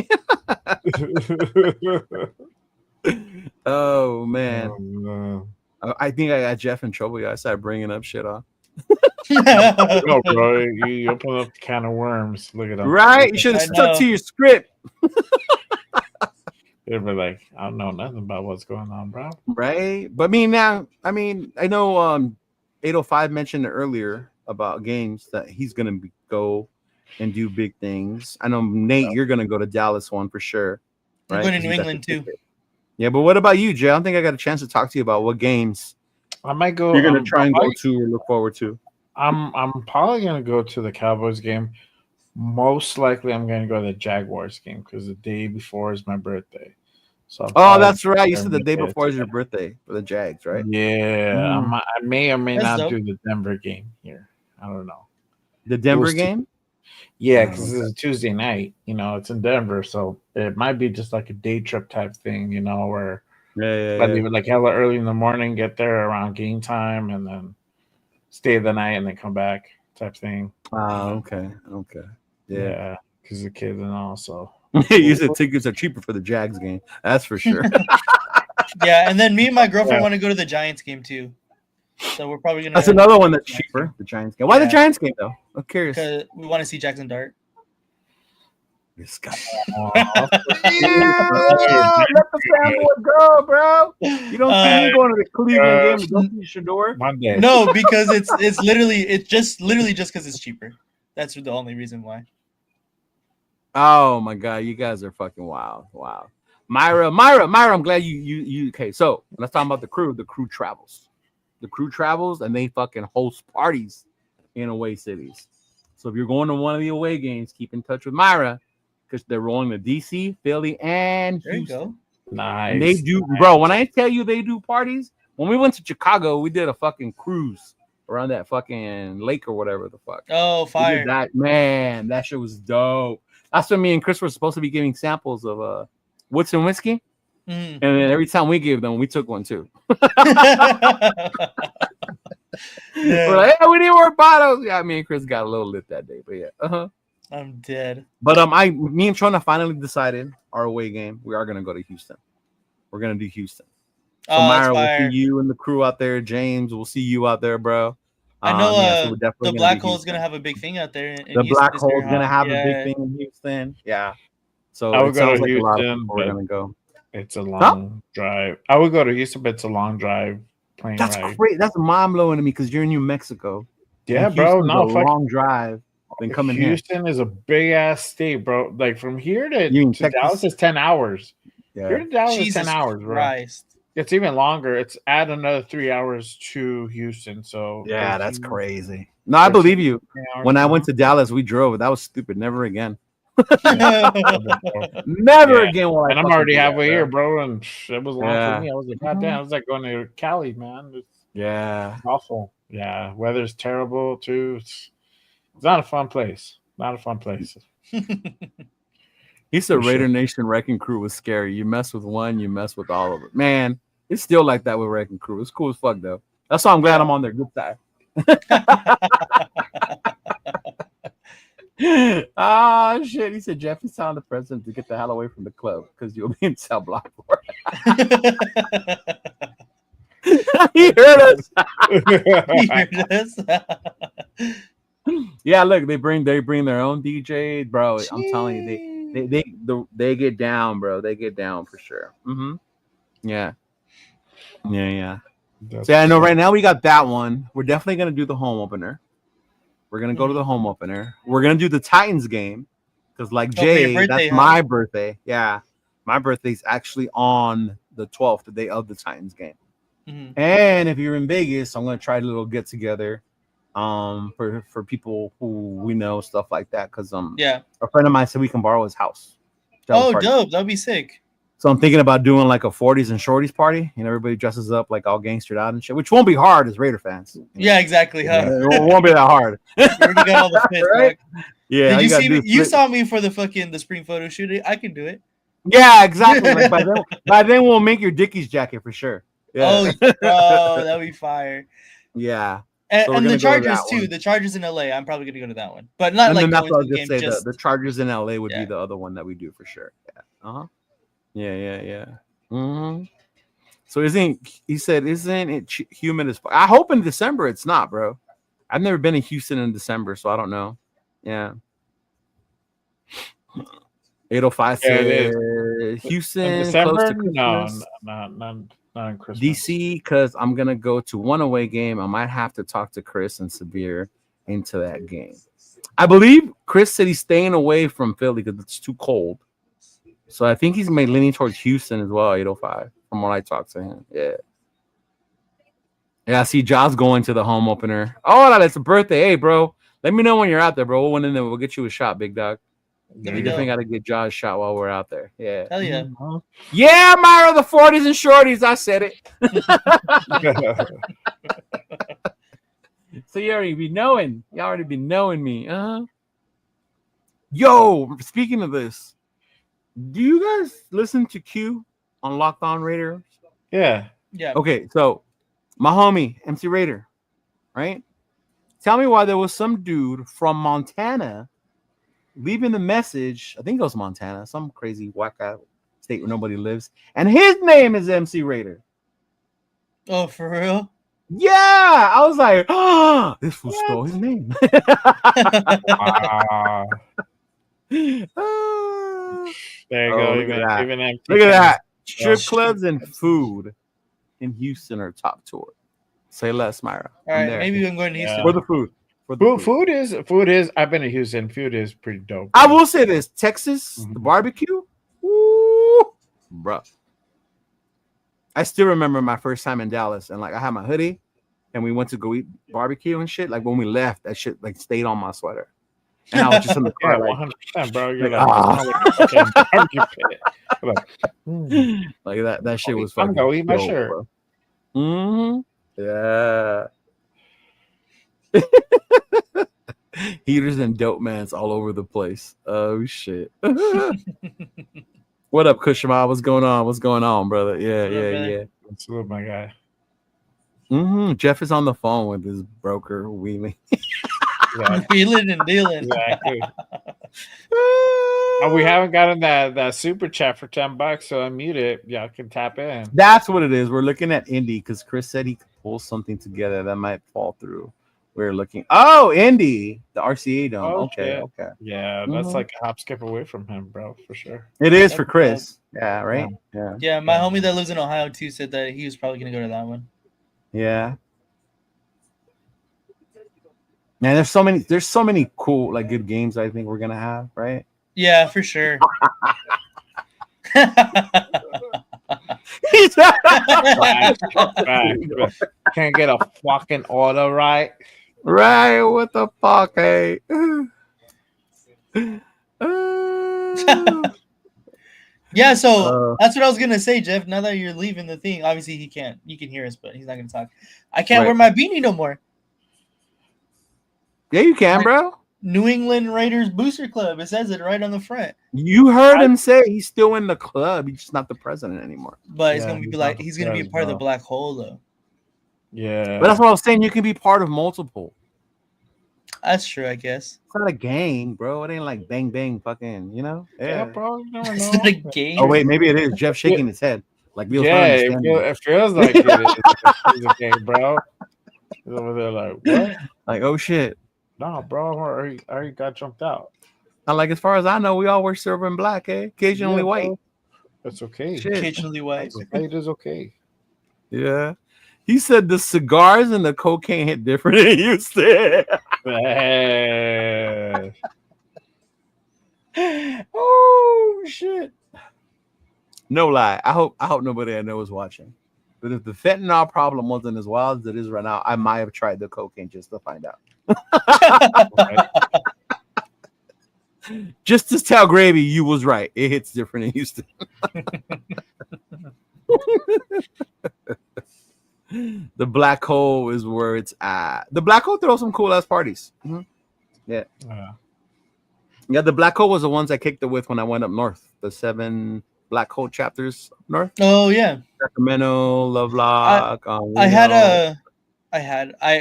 Oh man. Oh, no. I think I got Jeff in trouble. I started bringing up shit off. No, bro, you open up a can of worms. Look at them. Right? You should have stuck to your script. They were like, I don't know nothing about what's going on, bro. Right? But I know 805 mentioned earlier about games that he's gonna go and do big things. I know Nate, you're gonna go to Dallas one for sure. Right? I'm going to New England too. Yeah, but what about you, Jay? I don't think I got a chance to talk to you about what games I might go. You're gonna try and go to or look forward to. I'm probably gonna go to the Cowboys game, Most likely, I'm going to go to the Jaguars game because the day before is my birthday. So Oh, that's right. You said the day before is your birthday for the Jags, right? Yeah, I may or may That's not dope. do the Denver game here. I don't know. The Denver game? Yeah, because it's a Tuesday night. It's in Denver, so it might be just like a day trip type thing. Where I leave it like hella early in the morning, get there around game time, and then stay the night and then come back type thing. Okay. Yeah, because the kids and all. So you said tickets are cheaper for the Jags game. That's for sure. Yeah, and then me and my girlfriend want to go to the Giants game too. So we're probably gonna. That's another one that's cheaper. The Giants game. Why the Giants game though? I'm curious. Because we want to see Jackson Dart. This guy. Let the fanboy go, bro. You don't see me going to the Cleveland game to go see Shador? Monday. No, because it's literally just because it's cheaper. That's the only reason why. Oh my god, you guys are fucking wild. Wow. Myra, I'm glad you okay. So let's talk about the crew. The crew travels. The crew travels and they fucking host parties in away cities. So if you're going to one of the away games, keep in touch with Myra because they're rolling to DC, Philly, and Houston. There you go. Nice. And they do, bro. When I tell you they do parties, when we went to Chicago, we did a fucking cruise around that fucking lake or whatever the fuck. Oh, fire! That man, that shit was dope. That's when me and Chris were supposed to be giving samples of Woodson whiskey. And then every time we gave them, we took one too. We're like, hey, we need more bottles. Yeah, me and Chris got a little lit that day, but yeah. I'm dead. But me and Trona finally decided our away game. We are gonna go to Houston. We're gonna do Houston. So Myra, we'll see you and the crew out there. James, we'll see you out there, bro. I know so the Black Hole is gonna have a big thing out there. The Black Hole is gonna have a big thing in Houston. Yeah. So I would go to like Houston. A lot of people are gonna go. It's a long drive. I would go to Houston, but it's a long drive. Plane That's ride. great. That's mind blowing to me because you're in New Mexico. Yeah, bro. No, long drive. Then coming Houston is a big ass state, bro. Like from here to Dallas is 10 hours. Yeah. Here to Dallas is 10 hours, bro. Christ. It's even longer. It's add another 3 hours to Houston. So yeah, that's crazy. No, I believe you. When I went to Dallas, we drove. That was stupid. Never again. Never again. And I'm already halfway here, bro. And it was long for me. I was like, God damn, it was like going to Cali, man. It's awful. Yeah, weather's terrible too. It's not a fun place. Not a fun place. He said Raider Nation Wrecking Crew was scary. You mess with one, you mess with all of it. Man, it's still like that with Wrecking Crew. It's cool as fuck though. That's why I'm glad I'm on their good side. Ah, shit. He said Jeff is telling the president to get the hell away from the club because you'll be in cell block for it. He heard us. He heard us. Yeah, look, they bring their own DJ, bro. Jeez. I'm telling you, they get down, bro. They get down for sure. Yeah. So I know right now we got that one. We're definitely gonna do the home opener. We're gonna go to the home opener. We're gonna do the Titans game because, like Jay, that's my birthday. Yeah, my birthday's actually on the 12th, the day of the Titans game. And if you're in Vegas, I'm gonna try a little get together, for people who we know, stuff like that. Because a friend of mine said we can borrow his house. Oh, dope! That'd be sick. So I'm thinking about doing like a 40s and shorties party. Everybody dresses up like all gangstered out and shit, which won't be hard as Raider fans. Yeah, exactly. Huh? It won't be that hard. You already got all the fits, right? Yeah. Did you see me? You saw me for the spring photo shoot. I can do it. Yeah, exactly. Like by then we'll make your Dickies jacket for sure. Yeah. Oh, that'd be fire. Yeah. And the Chargers too. The Chargers in LA. I'm probably gonna go to that one, but not like that's what I was just say. The Chargers in LA would be the other one that we do for sure. Yeah. Yeah. So isn't it humid as fuck? I hope in December it's not, bro. I've never been in Houston in December, so I don't know. Yeah. 805 says Houston. In December? No, not in Christmas. DC, because I'm gonna go to one away game. I might have to talk to Chris and Sabir into that game. I believe Chris said he's staying away from Philly because it's too cold. So I think he's leaning towards Houston as well, 805, from what I talked to him. Yeah, I see Josh going to the home opener. Oh, that's a birthday. Hey, bro, Let me know when you're out there, bro. We'll win in there. We'll get you a shot, big dog. There We we definitely go. got to get Josh a shot while we're out there. Yeah. Hell yeah. Yeah, Myra, the 40s and shorties. I said it. So you already be knowing. You already be knowing me. Yo, speaking of this, do you guys listen to Q on Locked On Raiders? Yeah. Yeah. Okay, so my homie, MC Raider, right? Tell me why there was some dude from Montana leaving the message. I think it was Montana, some crazy whack out state where nobody lives. And his name is MC Raider. Oh, for real? Yeah, I was like, oh, this fool stole his name. There you Oh, go. look at that. Even empty Look at cans. that. Strip clubs and food in Houston are top tour. Say less, Myra. All I'm right, there. maybe I'm going to Houston. For the food. For the Food is. I've been to Houston. Food is pretty dope. I will say this: Texas, Mhm. the barbecue, woo, bro. I still remember my first time in Dallas, and like I had my hoodie, and we went to go eat barbecue and shit. Like when we left, that shit like stayed on my sweater, and I was just in the Yeah, car, like, 100%, bro. You're like, like that shit was I'm fucking. gonna eat my dope, shirt. bro. Yeah. Heaters and dope mans all over the place. Oh shit. What up, Kushma? What's going on? What's going on, brother? Yeah, yeah. Salute, my guy. Jeff is on the phone with his broker wheeling. Wheeling and dealing. Exactly. We haven't gotten that super chat for $10, so unmute it. Y'all can tap in. That's what it is. We're looking at Indy because Chris said he could pull something together that might fall through. We're looking. Oh, Indy, the RCA dome. Oh, okay. Yeah, that's like a hop skip away from him, bro, for sure. It is for Chris. Yeah, right. Yeah. Yeah, my homie that lives in Ohio too said that he was probably gonna go to that one. Yeah. Man, there's so many cool, like good games I think we're gonna have, right? Yeah, for sure. Can't get a fucking order right. Right, what the fuck, hey? Yeah, so that's what I was gonna say, Jeff. Now that you're leaving the thing, obviously he can't. You can hear us, but he's not gonna talk. I can't wear my beanie no more. Yeah, you can, bro. New England Raiders Booster Club. It says it right on the front. You heard him say he's still in the club. He's just not the president anymore. But it's gonna be like he's gonna be a part of the black hole, though. Yeah, but that's what I was saying. You can be part of multiple. That's true, I guess. It's not a gang, bro. It ain't like bang bang, fucking. You know? Yeah, bro. You never know. It's not a game. Oh wait, maybe it is. Jeff shaking his head. Like, it feels like it is a game, bro. He's over there like, what? Like, oh shit. No, bro. I already got jumped out. Not like, as far as I know, we all wear silver and black, eh? Occasionally white. Bro. That's okay. Shit. Occasionally white. It is okay. Yeah. He said the cigars and the cocaine hit different than Houston. Oh shit. No lie. I hope nobody I know is watching. But if the fentanyl problem wasn't as wild as it is right now, I might have tried the cocaine just to find out. Just to tell Gravy you was right. It hits different in Houston. The black hole is where it's at. The black hole throws some cool ass parties. Mm-hmm. Yeah. Yeah, the black hole was the ones I kicked it with when I went up north. The 7 black hole chapters up north. Oh yeah. Sacramento, Lovelock. I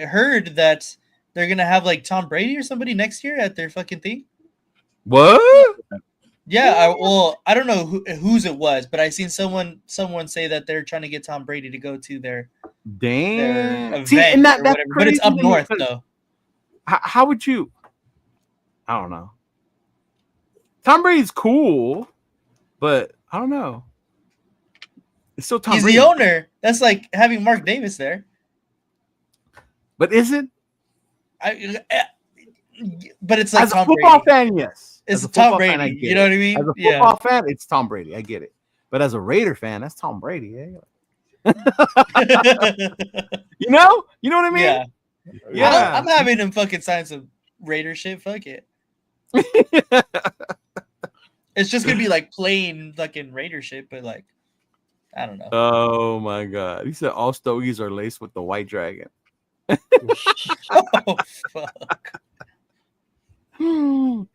heard that they're gonna have like Tom Brady or somebody next year at their fucking thing. What? Yeah, I don't know whose it was, but I seen someone say that they're trying to get Tom Brady to go to their event. See, and that's but it's up north though. How would you? I don't know. Tom Brady's cool, but I don't know. It's still Tom He's Brady. the owner. That's like having Mark Davis there. But is it? But it's like as Tom a football Brady. fan, yes. It's Tom Brady. You know what I mean? As a football fan, it's Tom Brady. I get it. But as a Raider fan, that's Tom Brady. Eh? You know what I mean? Yeah. I'm having him fucking sign some Raider shit. Fuck it. It's just gonna be like plain fucking Raider shit, but like, I don't know. Oh my god! He said all stogies are laced with the white dragon. Oh fuck!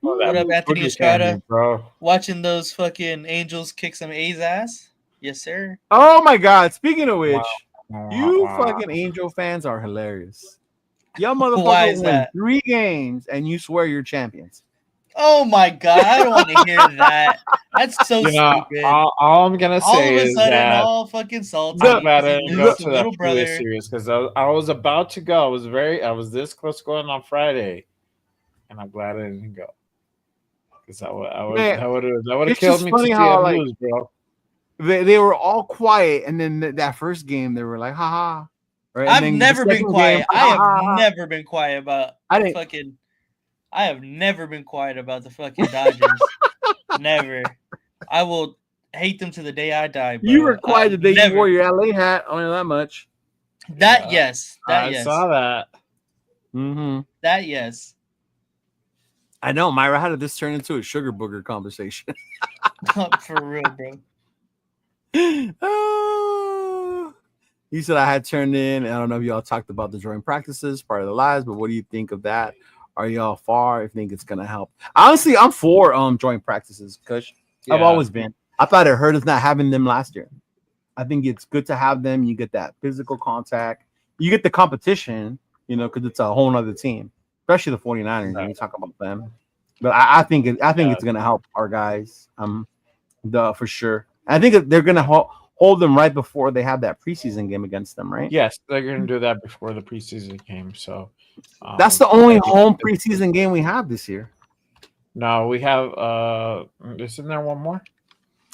What up, Anthony Estrada? bro? Watching those fucking Angels kick some A's ass? Yes, sir. Oh my god! Speaking of which, you Wow. fucking Angel fans are hilarious. Y'all Why motherfuckers is win that? 3 games and you swear you're champions. Oh my god! I don't want to hear that. That's so You know, stupid. all I'm gonna All say of a is sudden, that all fucking salty. I'm glad I He didn't go loses to to that little previous brother. series because I was about to go. I was this close to going on Friday, and I'm glad I didn't go because that would have it's killed just me to funny see how, him like, lose, bro. They were all quiet, and then that first game they were like, haha. Right? And I've then the never been second quiet. game, I have "Ha, ha, ha." never been quiet about I didn't. fucking. I have never been quiet about the fucking Dodgers. Never. I will hate them to the day I die. Bro. You were quiet the day you Never. wore your LA hat. Only that much. That Yeah. yes. That I yes. saw that. Mm-hmm. That yes. I know, Myra. How did this turn into a sugar booger conversation? For real, bro. He said I had turned in. I don't know if y'all talked about the joint practices, part of the lives, but what do you think of that? Are y'all far? I think it's gonna help. Honestly, I'm for joint practices, Kush. I've Yeah. always been. I thought it hurt us not having them last year. I think it's good to have them. You get that physical contact. You get the competition, because it's a whole nother team, especially the 49ers. When you talk about them, but I think it's gonna help our guys. For sure. I think they're gonna hold them right before they have that preseason game against them, right? Yes, they're gonna do that before the preseason game. So That's the only home preseason game we have this year. No, we have. Isn't there one more?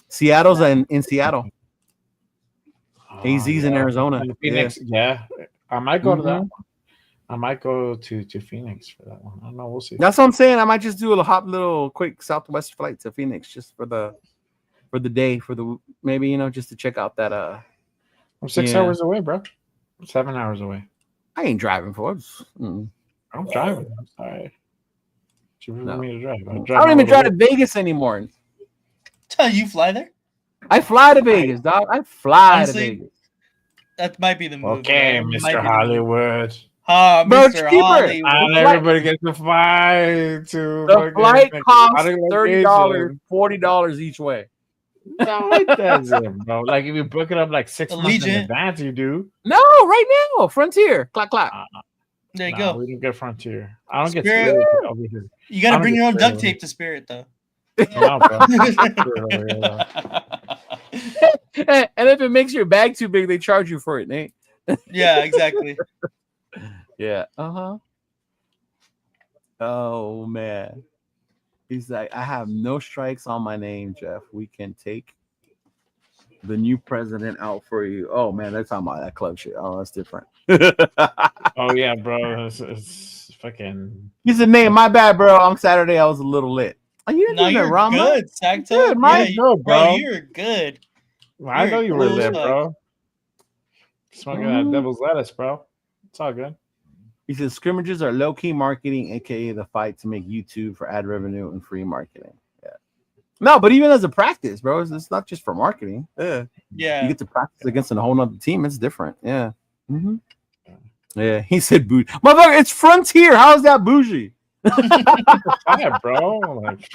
Seattle's in Seattle. AZ's in yeah. Arizona. And Phoenix, yeah. I might go to that Mhm. one. I might go to Phoenix for that one. I don't know. We'll see. That's what I'm saying. I might just do a little quick Southwest flight to Phoenix just for the day, maybe just to check out that. I'm 6 yeah. hours away, bro. 7 hours away. I ain't driving for it. I'm driving. I'm sorry. You want me to drive? I don't even drive to Vegas anymore. You fly there? I fly to Vegas, dog. I fly Honestly, to Vegas. That might be the move. Okay, bro. It might Mr. be the move. Hollywood. Bro, it's Mr. cheaper. Hollywood. And everybody gets to fly to The flight costs exotic $30, location. $40 each way. No, it doesn't, bro. Like if you book it up like 6 months in Allegiant. advance, you do. No, right now, Frontier, clack clack. There you No, go. we don't get Frontier. I don't get Spirit. Spirit over here. You got to I'm bring just your own duct saying. tape to Spirit, though. No, bro. Spirit over here, though. And if it makes your bag too big, they charge you for it, Nate. Yeah, exactly. Yeah. Oh man. He's like, I have no strikes on my name, Jeff. We can take the new president out for you. Oh man, they're talking about that club shit. Oh, that's different. Oh yeah, bro. It's fucking. He said, Nate, my bad, bro. On Saturday, I was a little lit. Oh, you didn't No, do that, you're Rama? good, Sacto. Good, Mike. Yeah, Bro. bro, you're good. I know you were cool as lit, fuck. bro. Smoking that devil's lettuce, bro. It's all good. He says scrimmages are low-key marketing, aka the fight to make YouTube for ad revenue and free marketing. Yeah. No, but even as a practice, bro, it's not just for marketing. Yeah. Yeah. You get to practice against a whole nother team. It's different. Yeah. Mm-hmm. Yeah. He said bougie. Motherfucker, it's Frontier. How is that bougie? Yeah, bro. Like,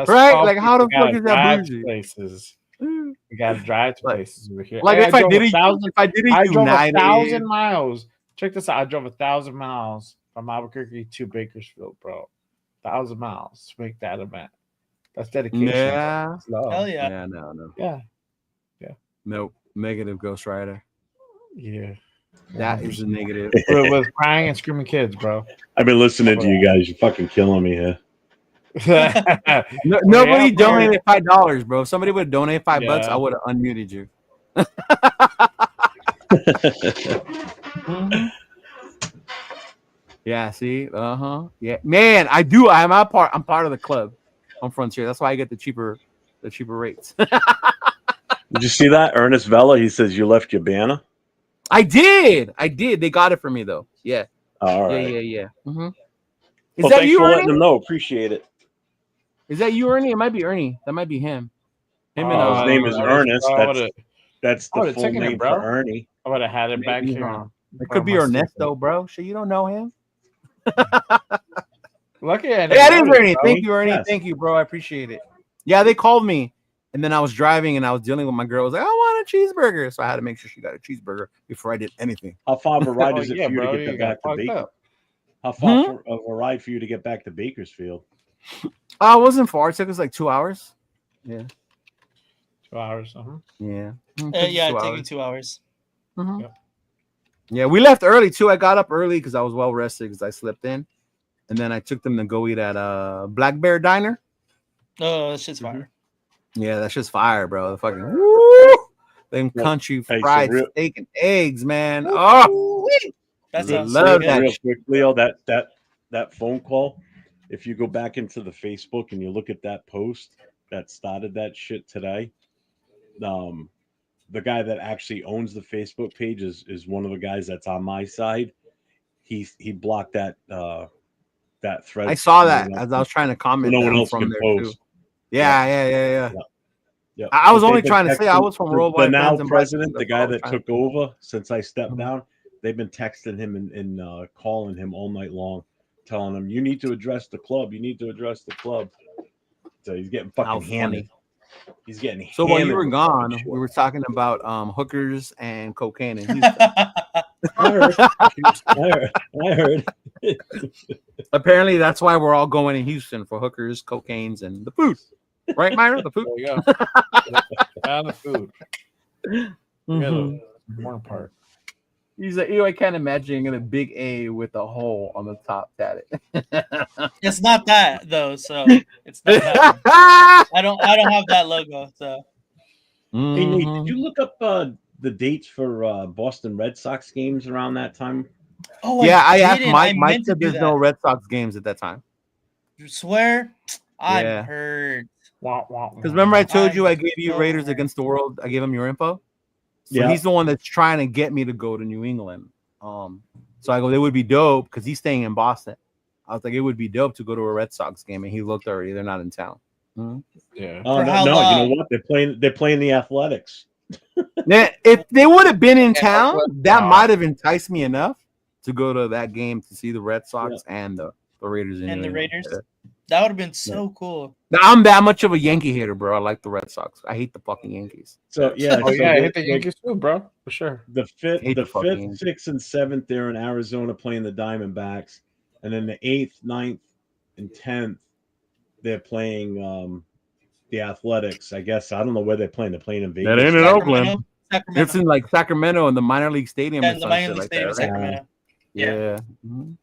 right? Like, how the fuck is that bougie? Places. We gotta drive to places over here. Like, Hey, if I drove did it I drove United, 1,000 miles. Check this out. I drove 1,000 miles from Albuquerque to Bakersfield, bro. 1,000 miles to make that event. That's dedication. Yeah. That's love. Hell yeah. Yeah, no. Yeah. Nope. Negative Ghost Rider. Yeah. That is a negative. With crying and screaming kids, bro. I've been listening to you guys. You're fucking killing me here. Nobody Yeah, bro. donated $5, bro. If somebody would donate $5, Yeah. I would have unmuted you. Yeah, see? Yeah. Man, I do. I'm part of the club on Frontier. That's why I get the cheaper rates. Did you see that? Ernest Vella, he says you left your banner. I did. They got it for me though. Yeah. All right. Yeah. Mm-hmm. Well, that thanks you, for letting Ernie? them know. Appreciate it. Is that you, Ernie? It might be Ernie. That might be him. Him and His name is Ernest. That's the would've full taken it, name bro. for Ernie. I would have had it back maybe, here. huh? It could be Ernesto, bro. Shit, you don't know him. Lucky I Hey, that is didn't notice, Ernie. bro. Thank you, Ernie. Yes. Thank you, bro. I appreciate it. Yeah, they called me, and then I was driving, and I was dealing with my girl. I was like, I want a cheeseburger, so I had to make sure she got a cheeseburger before I did anything. How far of a ride Oh, is it yeah, for you bro, to get you that got back to fucked Baker? up. How far of a ride for you to get back to Bakersfield? It wasn't far. It took us like 2 hours. Yeah. 2 hours. Yeah. Yeah, taking 2 hours. Mhm. Yep. Yeah, we left early too. I got up early because I was well rested because I slept in, and then I took them to go eat at Black Bear Diner. Oh, that shit's fire. Yeah, that's just fire, bro. The fucking woo! Them Well, country hey, so fried real- steak and eggs, man. Oh, That I sounds love so that good. Real shit. quick, Leo, that phone call. If you go back into the Facebook and you look at that post that started that shit today, the guy that actually owns the Facebook page is one of the guys that's on my side. He blocked that thread. I saw so no that one else as I was trying to so comment no that one I'm else from can there post. too. Yeah. Yeah. I was But only they've been trying to say I texting was from the Worldwide now Friends and president, Bikers. the That's all I guy was that trying to took over since I stepped Mhm. down. They've been texting him and calling him all night long, telling him, "You need to address the club. You need to address the club." So he's getting How fucking hammered. funny. He's getting So while you hammered were with gone, fucking shit. we were talking about hookers and cocaine in Houston. I heard. Apparently, that's why we're all going in Houston for hookers, cocaines, and the food. Right, Myra? The food. There you go. And the food. Yeah, Mhm. the important part. He's like, ew, I can't imagine a big A with a hole on the top tatted. It's not that though, so it's not that one. I don't have that logo, so Hey Nate, Mhm. did you look up the dates for Boston Red Sox games around that time? oh Yeah, I asked didn't. Mike. I Mike meant to said do there's no that. Red Sox games at that time. You swear? I'm Yeah. hurt. Because remember, I told you I gave you so Raiders hurt. against the World. I gave him your info. So Yeah. he's the one that's trying to get me to go to New England. So I go, it would be dope because he's staying in Boston. I was like, it would be dope to go to a Red Sox game, and he looked already. They're not in town. Yeah. Oh For how no, you know long? what? They're playing the Athletics. Now, if they would have been in Yeah, town, but- that might have enticed me enough to go to that game to see the Red Sox and the Raiders. And the New Raiders? England. That would have been so cool. Now, I'm that much of a Yankee hater, bro. I like the Red Sox. I hate the fucking Yankees. So yeah, Oh so yeah, I they- hit the Yankees too, bro. For sure. the fifth, Hate the the fucking fifth, Yankees. 6th, and 7th, they're in Arizona playing the Diamondbacks, and then the 8th, 9th, and 10th, they're playing the Athletics. I guess I don't know where they're playing. They're playing in Vegas. That ain't in Oakland. Sacramento. It's in like Sacramento in the minor league stadium Yeah, or the some minor shit league like stadium that. in Right? Sacramento. Yeah. Mhm.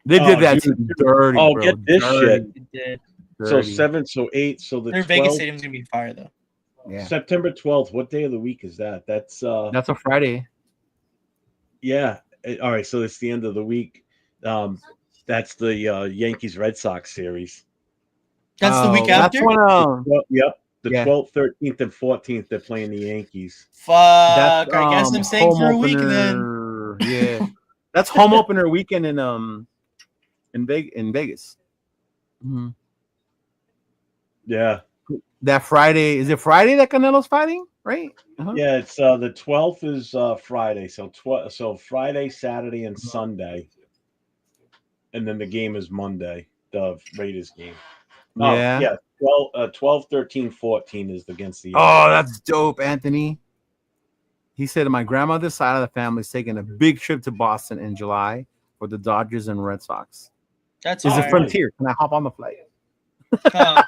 They Oh, did that dude. to dirty, Oh, bro. get this shit. It did. So Dirty. 7, so 8, so the Their Vegas 12th, stadium's gonna be fire though. Yeah. September 12th. What day of the week is that? That's That's a Friday. yeah. All right, so it's the end of the week. That's the Yankees Red Sox series. That's the week That's after? when, Well, yep. The Yeah. 12th, 13th, and 14th, they're playing the Yankees. Fuck. that's I guess I'm staying home for a week then. opener. Yeah. That's home opener weekend in Vegas. Mhm. Yeah. That Friday, is it Friday that Canelo's fighting? Right? Uh-huh. Yeah, it's the 12th is Friday. So Friday, Saturday, and Sunday. And then the game is Monday, the Raiders game. Oh, Yeah. yeah. 12, 13, 14 is against the Oh, that's dope, Anthony. He said my grandmother's side of the family is taking a big trip to Boston in July for the Dodgers and Red Sox. That's Is it fire. Frontier? Can I hop on the flight? If How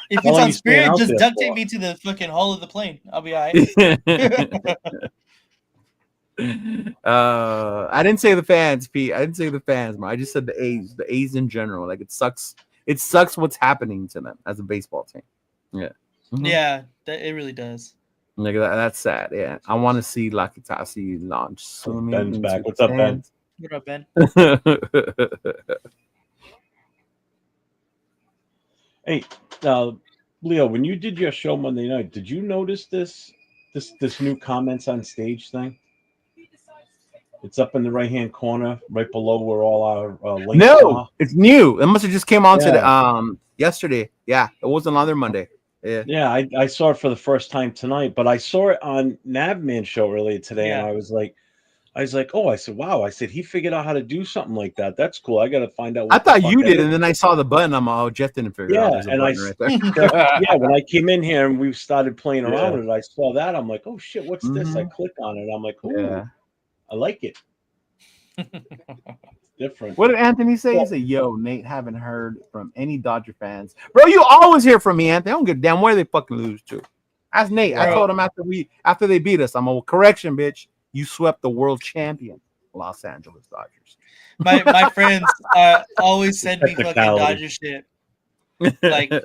it's long on you staying Spirit, out just there duct for? tape me to the fucking hull of the plane. I'll be all right. I didn't say the fans, Pete. I didn't say the fans, man. I just said the A's in general. Like it sucks. It sucks what's happening to them as a baseball team. Yeah. Mhm. Yeah, it really does. Like that's sad. Yeah. I want to see Lakitasi launch swimming. Ben's into back. the What's up, Ben? sands. What up, Ben? Hey, Leo, when you did your show Monday night, did you notice this new comments on stage thing? It's up in the right-hand corner, right below where all our links No, are. it's new. It must have just came on Yeah. today. Yesterday. Yeah, it wasn't on there Monday. Yeah. Yeah, I saw it for the first time tonight, but I saw it on Navman show earlier today, and Yeah. I was like, oh, I said, wow. I said, he figured out how to do something like that. That's cool. I got to find out. I What the thought fuck you that did, is. and then I saw the button. I'm like, oh, Jeff didn't figure it out. Yeah, There's a and button right there. yeah, when I came in here and we started playing around Yeah. with it, I saw that. I'm like, oh shit, what's this? I Mhm. click on it. I'm like, oh, Yeah. I like it. Different. What did Anthony say? He Well- said, yo, Nate, haven't heard from any Dodger fans. Bro, you always hear from me, Anthony. I don't give a damn where they fucking lose to. That's Nate. I Bro. told him after they beat us, I'm a correction, bitch. You swept the world champion, Los Angeles Dodgers. My friends always send me fucking Technicality. Dodger shit. Like, Hey,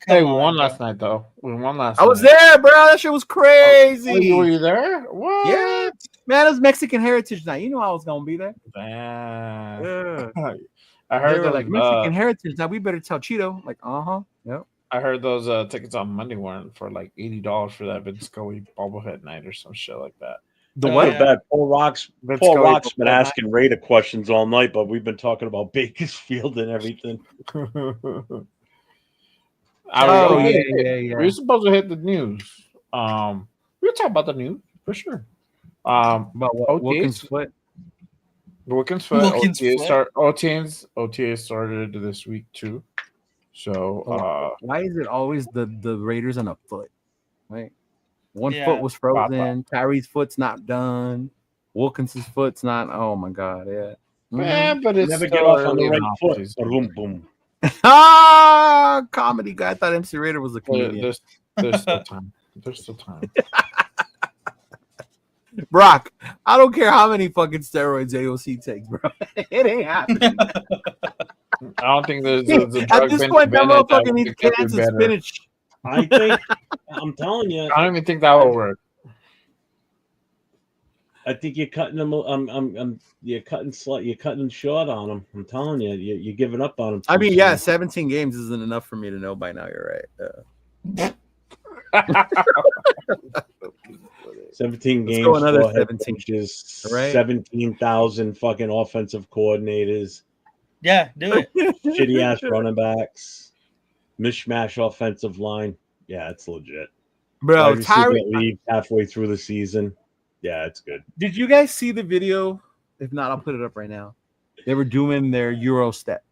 come we on, won bro. last night though. We won last I was night. there, bro. That shit was crazy. Were you there? What? Yeah, man, it was Mexican Heritage Night. You know I was gonna be there. Damn. Yeah. I They heard were those, like Mexican Heritage Night. We better tell Cheeto. Like, yep. I heard those tickets on Monday weren't for like $80 for that Vince Scully bobblehead night or some shit like that. The Oh, What yeah. bad? Paul Rock's Vince Paul Scully Rock's been bobblehead asking Raider questions all night, but we've been talking about Bakersfield and everything. Oh, yeah. yeah. We were supposed to hit the news. We were talking about the news for sure. About what? OTAs. Wilkins foot. Wilkins foot. Wilkins OTA started this week too. So Why is it always the Raiders on a foot? Right. One Yeah. foot was frozen. Tyree's foot's not done. Wilkins's foot's not. Oh my god. Yeah. man, but it's Never still get off on the early in right foot. offseason. Boom, boom. Comedy guy. I thought MC Raider was a comedian. There's still time. There's still time. Brock, I don't care how many fucking steroids AOC takes, bro. It ain't happening. I don't think there's a drug At this point, that Bennett motherfucker would needs make it cans of better. spinach. I think I'm telling you. I don't even think that will work. I think you're cutting them. You're cutting short on them. I'm telling you, you're giving up on them. I mean, yeah, 17 games isn't enough for me to know by now. You're right. 17 Let's games, go another 4 head 17. coaches, Right. 17,000 fucking offensive coordinators, Yeah, do it. shitty ass running backs, mishmash offensive line. Yeah, it's legit. Bro, Wide receiver Tyree, that leaves halfway through the season. Yeah, it's good. did you guys see the video? If not, I'll put it up right now. They were doing their Euro step.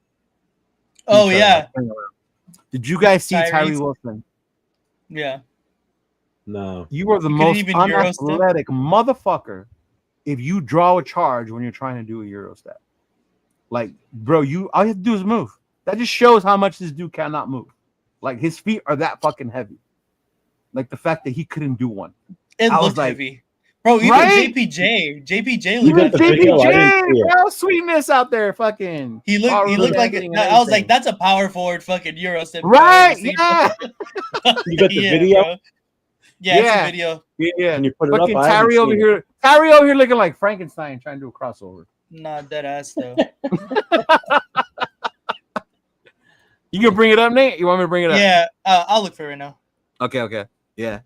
Oh yeah, Did you guys see Tyree Tyrese. Wilson? yeah. No, You are the He couldn't most even Euro step? unathletic motherfucker if you draw a charge when you're trying to do a Euro step. Like, bro, all you have to do is move. That just shows how much this dude cannot move. Like, his feet are that fucking heavy. Like, the fact that he couldn't do one. It I was looked like- heavy. Bro, even Right? JPJ You got looked the heavy. video? I didn't see it. bro, sweetness out there, fucking. He looked like Everything. I was like, that's a power forward fucking Euro step. Right, I've ever seen. You yeah. got the video? bro. Yeah, it's Yeah. a video. Yeah. Can you put it Fucking up? I haven't Tyree over seen it. here. Tyree over here looking like Frankenstein trying to do a crossover. Not dead ass though. You can bring it up, Nate? You want me to bring it up? Yeah, I'll look for it right now. Okay. Yeah.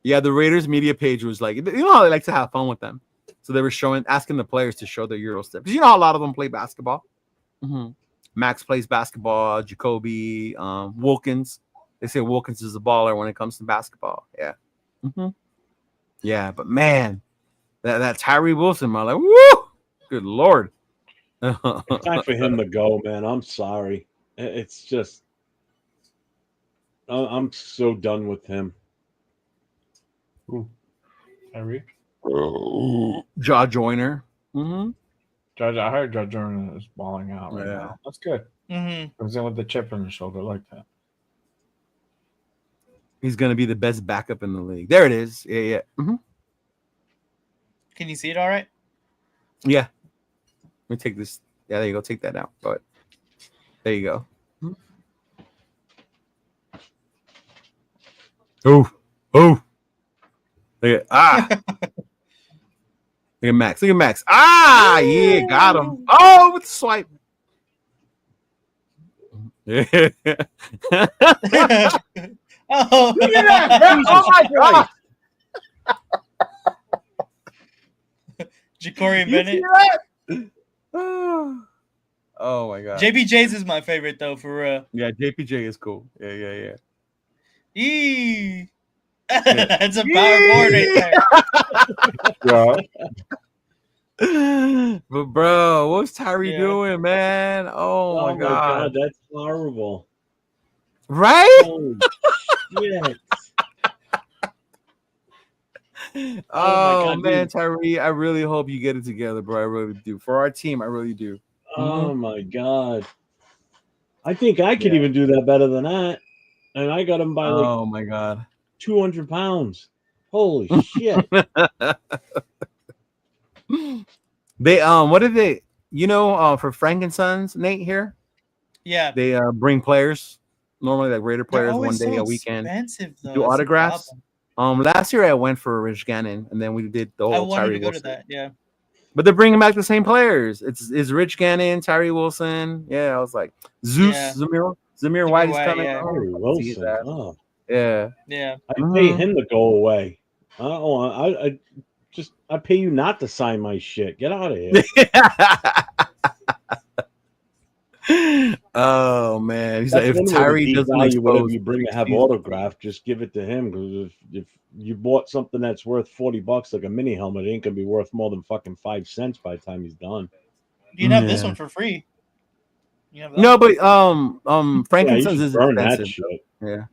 Yeah, the Raiders media page was like, you know how they like to have fun with them. So they were asking the players to show their Euro step. Because you know how a lot of them play basketball. Mm-hmm. Max plays basketball, Jacoby, Wilkins. They say Wilkins is a baller when it comes to basketball. Yeah. Mm-hmm. Yeah, but man, that Tyree Wilson, man, like, woo! Good Lord. It's time for him to go, man. I'm sorry. It's just, I'm so done with him. Tyree? Jaw Joyner. Mm-hmm. Judge, I heard Judge Jordan is balling out right Yeah. now. That's good. Mm-hmm. Comes in with the chip on the shoulder like that. He's going to be the best backup in the league. There it is. Yeah. Mm-hmm. Can you see it all right? Yeah. Let me take this. Yeah, there you go. Take that out. Go ahead. There you go. Oh. Look at Look at Max. Yeah, got him. Oh, with the swipe. Yeah. Oh, Look at that, bro. Oh my god. Ja'Cory Bennett. Oh my god. JPJ's is my favorite though, for real. Yeah, JPJ is cool. Yeah. Eee. That's a power forward right there. But bro, what's Tyree Yeah. doing, man? Oh my god. That's horrible. Right? Holy shit. Oh, God, man, dude. Tyree, I really hope you get it together, bro. I really do. For our team, I really do. Oh my god. I think I could Yeah. even do that better than that. And I got him by like Oh my god. 200 pounds. Holy shit. They what did they for Frankensons, Nate here? Yeah. They bring players, normally like Raider They're players, one always day so a weekend. expensive, though. Do That's the autographs. problem. Last year I went for Rich Gannon, and then we did the I whole wanted Tyree to go Wilson. to that. Yeah. But they're bringing back the same players. It's Rich Gannon, Tyree Wilson. Yeah, I was like Zeus, Yeah. Zamir White is White, coming. yeah. Oh, Tyree let's see Wilson. that. Oh, Yeah. Yeah. I pay him to go away. I don't want. I pay you not to sign my shit. Get out of here. Oh man, he's That's like, one if way to Tyree doesn't devalue whatever expose, you bring to have he's- autographed, just give it to him. Because if you bought something that's worth $40, like a mini helmet, it ain't gonna be worth more than fucking 5 cents by the time he's done. You can have this Yeah. one for free. You have that no, one. but Yeah, Frankincense you is should burn that expensive. shit. Yeah,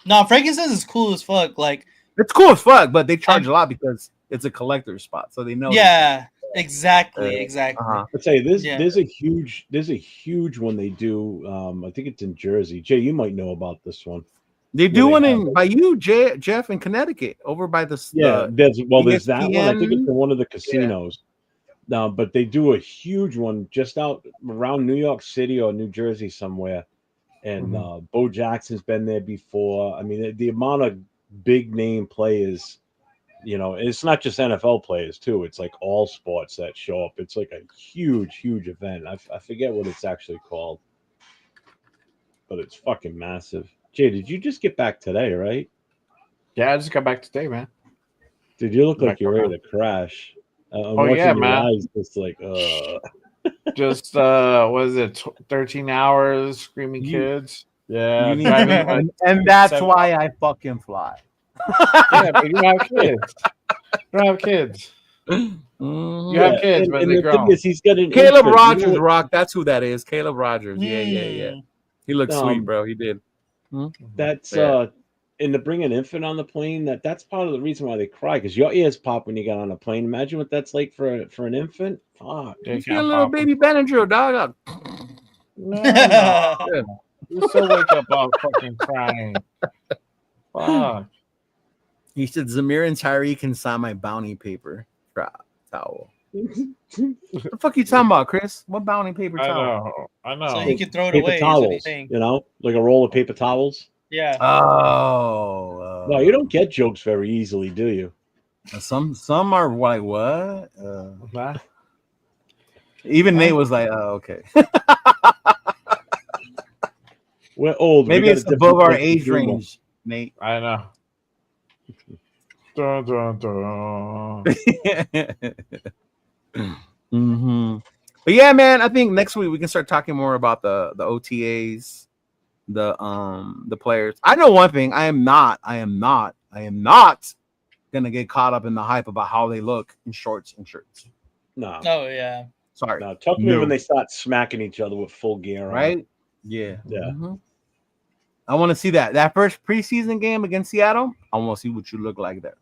No, Frankincense is cool as fuck. Like, it's cool as fuck, but they charge a lot because it's a collector's spot, so they know. yeah, exactly, Uh, exactly. Uh-huh. I'd say there's Yeah. there's a huge one they do. I think it's in Jersey. Jay, you might know about this one. They do they one have in by you, Jeff, in Connecticut, over by the There's that one. I think ESPN. it's in one of the casinos. No, but they do a huge one just out around New York City or New Jersey somewhere. And Bo Jackson's been there before. I mean, the amount of big name players, it's not just NFL players too. It's like all sports that show up. It's like a huge event. I forget what it's actually called, but it's fucking massive. Jay, did you just get back today, right? Yeah, I just got back today, man. Dude, you look like Back you're around. ready to crash. I'm Oh, watching yeah, your man. eyes just like, Just what is it? 13 hours screaming You- kids. Yeah, You need- driving. and that's 7 why I fucking fly. Yeah, but you don't have kids. You don't have kids. Mhm. You have kids, but and they the grown. thing is, he's got an Caleb infant. Rogers, Rock. That's who that is. Caleb Rogers. Yeah. Mm. He looks Um, sweet, bro. He did. That's Yeah. and to bring an infant on the plane, that's part of the reason why they cry, because your ears pop when you get on a plane. Imagine what that's like for an infant. Fuck. They You feel a can't little pop 'em. baby Benadryl, dog. No. You still wake up all fucking crying. Fuck. He said Zamir and Tyree can sign my bounty paper towel. What the fuck you talking about, Chris? What bounty paper I towel? know. So he can throw it Paper away. Is what he's towels, saying. like a roll of paper towels. Yeah. Oh, No, you don't get jokes very easily, do you? Some are like what? Nah. Even Nate was like, "Oh, okay." We're old. We Maybe got it's a different above our sense of age humor. range, Nate. I know. Dun, dun, dun. Mm-hmm. But yeah, man, I think next week we can start talking more about the OTAs, the players. I know one thing. I am not gonna get caught up in the hype about how they look in shorts and shirts. No, Oh yeah. Sorry. no. Talk to me when they start smacking each other with full gear on. Right? Yeah. Yeah. Mhm. I want to see that first preseason game against Seattle. I want to see what you look like there.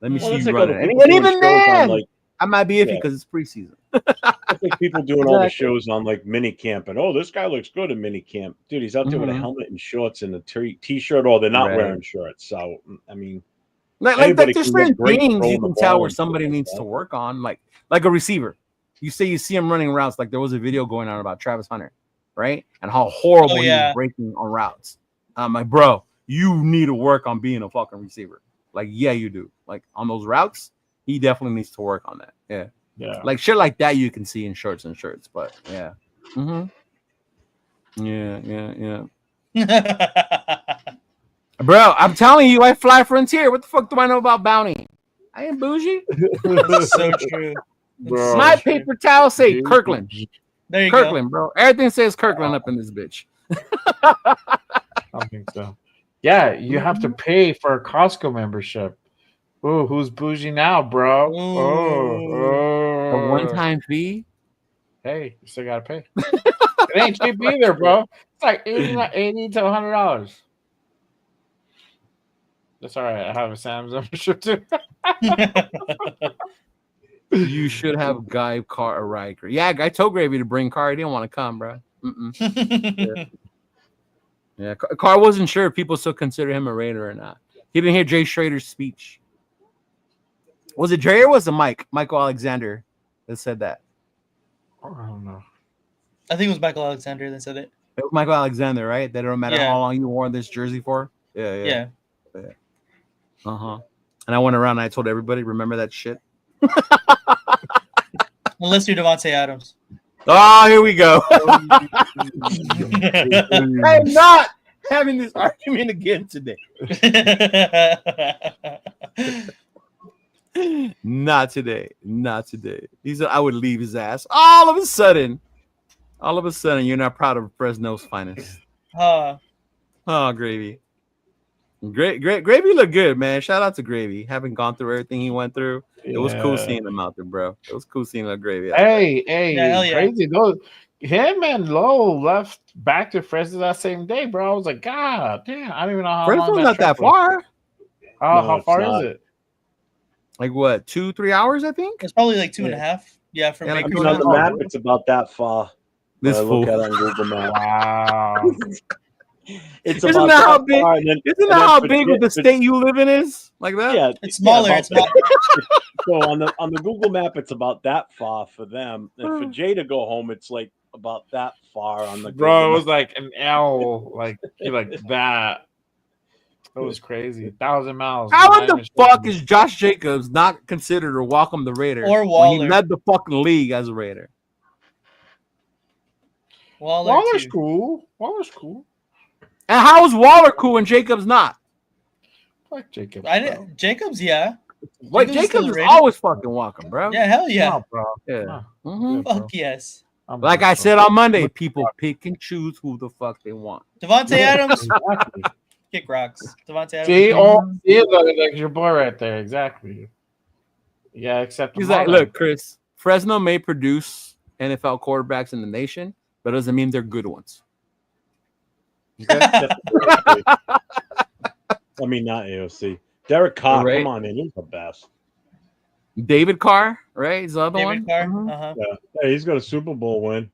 Let me Well, see that's you like running. other And people doing even shows then, on, like, I might be iffy Yeah. because it's preseason. It's like people doing all the Exactly. shows on like mini camp, and this guy looks good in mini camp. Dude, he's out there with a Mhm. helmet and shorts and a t-shirt, or they're not Right. wearing shirts. So I mean, Like Anybody there's can look certain great things throwing you the can tell ball where and shit somebody like needs that. to work on, like a receiver. You see him running routes. Like there was a video going on about Travis Hunter, right? And how horrible he yeah. was breaking on routes. I'm like, bro, you need to work on being a fucking receiver. Like, yeah, you do. Like on those routes, he definitely needs to work on that. Yeah. Yeah. Like shit like that you can see in shorts and shirts, but yeah. Mm-hmm. Yeah. Bro, I'm telling you, I fly Frontier. What the fuck do I know about bounty? I ain't bougie. That's so true. Bro. My paper towel say Kirkland. There you Kirkland, bro. Everything says Kirkland up in this bitch. I think so. Yeah, you have to pay for a Costco membership. Ooh, who's bougie now, bro? Ooh. A one-time fee. Hey, you still gotta pay. It ain't cheap either, bro. It's like $80 to $100. That's all right. I have a Sam's membership too. You should have Guy Car a ride. Yeah, I told Gravy to bring Car. He didn't want to come, bro. Yeah, Car wasn't sure if people still consider him a Raider or not. He didn't hear Jay Schrader's speech. Was it Dre or was it Michael Alexander that said that? I don't know. I think it was Michael Alexander that said it. It was Michael Alexander, right? That it don't matter Yeah. how long you wore this jersey for. Yeah. Yeah. And I went around and I told everybody, remember that shit? Unless you're Devontae Adams. Oh, here we go. I am not having this argument again today. Not today. He said I would leave his ass. All of a sudden, you're not proud of Fresno's finest. Oh, Gravy. Gravy looked good, man. Shout out to Gravy. Having gone through everything he went through, it was cool seeing him out there, bro. It was cool seeing that Gravy. Hey, Yeah, hell yeah. crazy. Those him and Lowe left back to Fresno that same day, bro. I was like, God damn, I don't even know how Fresno's long not that trip was. far. Oh, No, how it's far not. is it? Like what, 2-3 hours, I think? It's probably like 2.5. Yeah, from Yeah, like I Bakersfield. mean, on the map, it's about that far. This When I look fool. at it on Google Maps. Wow. It's Isn't about that how that big? far, and then- Isn't and that then how for big Jay- the for- state you live in is? Like that? Yeah, It's smaller. about It's smaller. So on the Google map, it's about that far for them, and for Jay to go home, it's like about that far on the Bro, it Google was map. like an L, like that. That was crazy. 1,000 miles. How Not in the even sure. fuck is Josh Jacobs not considered or welcome the Raider Or when Waller. he led the fucking league as a Raider? Waller's too. cool. Waller's cool. And how is Waller cool and Jacobs not? Like Jacob. I didn't. Jacobs, yeah. What Jacobs is still Jacobs a is Raider. always fucking welcome, bro. Yeah, hell yeah. No, bro. Yeah. No. Mhm. Yeah, bro. Fuck yes. I'm Like good, I bro. said on Monday, people pick and choose who the fuck they want. Devontae Adams, Exactly. kick rocks. Devontae Adams. See, like your boy right there. Exactly. Yeah, except He's like, look, Chris, Fresno may produce NFL quarterbacks in the nation, but it doesn't mean they're good ones. I mean, not AOC. Derek Carr, Right. come on in, he's the best. David Carr, right? Is the other David one? Carr. Mhm. Uh-huh. Yeah, hey, he's got a Super Bowl win.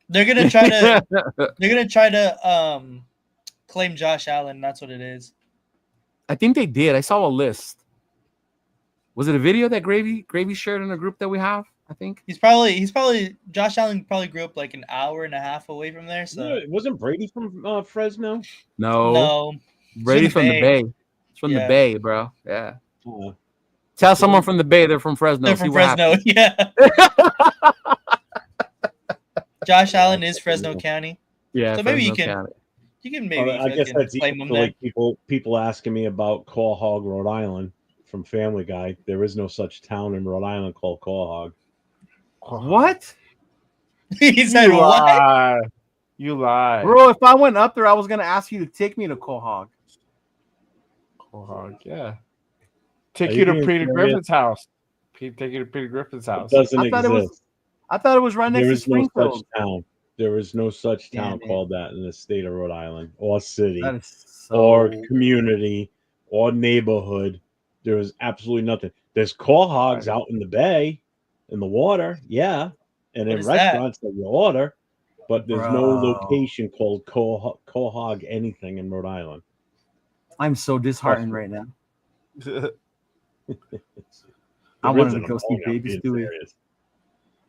They're gonna try to. They're gonna try to claim Josh Allen. That's what it is. I think they did. I saw a list. Was it a video that Gravy shared in a group that we have? I think. He's probably Josh Allen probably grew up like an hour and a half away from there. So Yeah, wasn't Brady from Fresno? no, Brady's from the Bay. It's from the Yeah. Bay, bro. Yeah. Uh, Tell someone from the Bay they're from Fresno. they're See from what Fresno. happens. Yeah. Josh Allen is Fresno County. Yeah. So maybe you Fresno can- County. You can maybe I guess that's claim equal him to there. like people asking me about Quahog, Rhode Island from Family Guy. There is no such town in Rhode Island called Quahog. What? He said You what? lie. You lie. Bro, if I went up there, I was gonna ask you to take me to Quahog. Quahog, yeah. Take Are you you to being Peter serious? Griffin's house. Take you to Peter Griffin's It house. doesn't I thought it exist. was- I thought it was right next There to is no Springfield. such town. There is no such Damn town it. called that in the state of Rhode Island or city That is so... or community or neighborhood. There is absolutely nothing. There's Quahogs out in the bay, in the water, yeah, and What in is that? restaurants that you order, but there's no Bro. location called Quahog anything in Rhode Island. I'm so disheartened right now. There I wanted isn't to a go see Quahog, I'm Baby being Stewie. serious.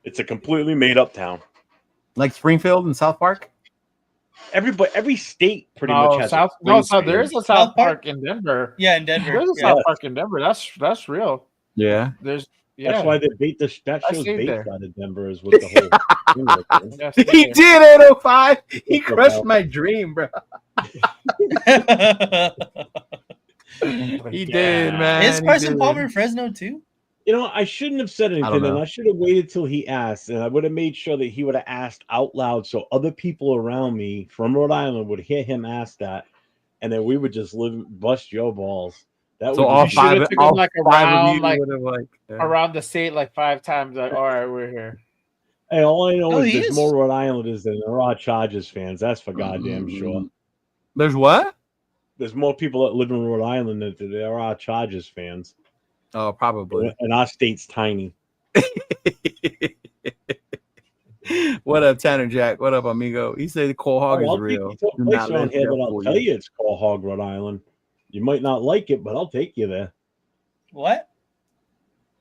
It's a completely made up town. Like Springfield and South Park. Every state pretty much has a there is a South South Park? Park in Denver. Yeah, in Denver. There's a Yeah. South Park in Denver. That's real. Yeah. There's yeah. That's why they beat that I show's stayed based there. out of Denver is with the whole thing like that. Yeah, He stay did 805. He crushed my dream, bro. there. He did, man. Is he Carson did. Palmer in Fresno too? You know, I shouldn't have said don't anything, and know. I should have waited till he asked, and I would have made sure that he would have asked out loud, so other people around me from Rhode Island would hear him ask that, and then we would just bust your balls. That So would all just You should be have five, took him all like five of around, you like would have like. around the state like 5 times. Like, all right, we're here. Hey, all I know Oh, is he there's is. more Rhode Islanders than there are Chargers fans. That's for goddamn sure. There's what? There's more people that live in Rhode Island than there are Chargers fans, Oh, probably. and our state's tiny. What up, Tanner Jack? What up, amigo? He said the Cole Hog is I'll real. take you to a Do place not around let here that that I'll fool tell you it's called Hog, Rhode Island. You might not like it, but I'll take you there. What?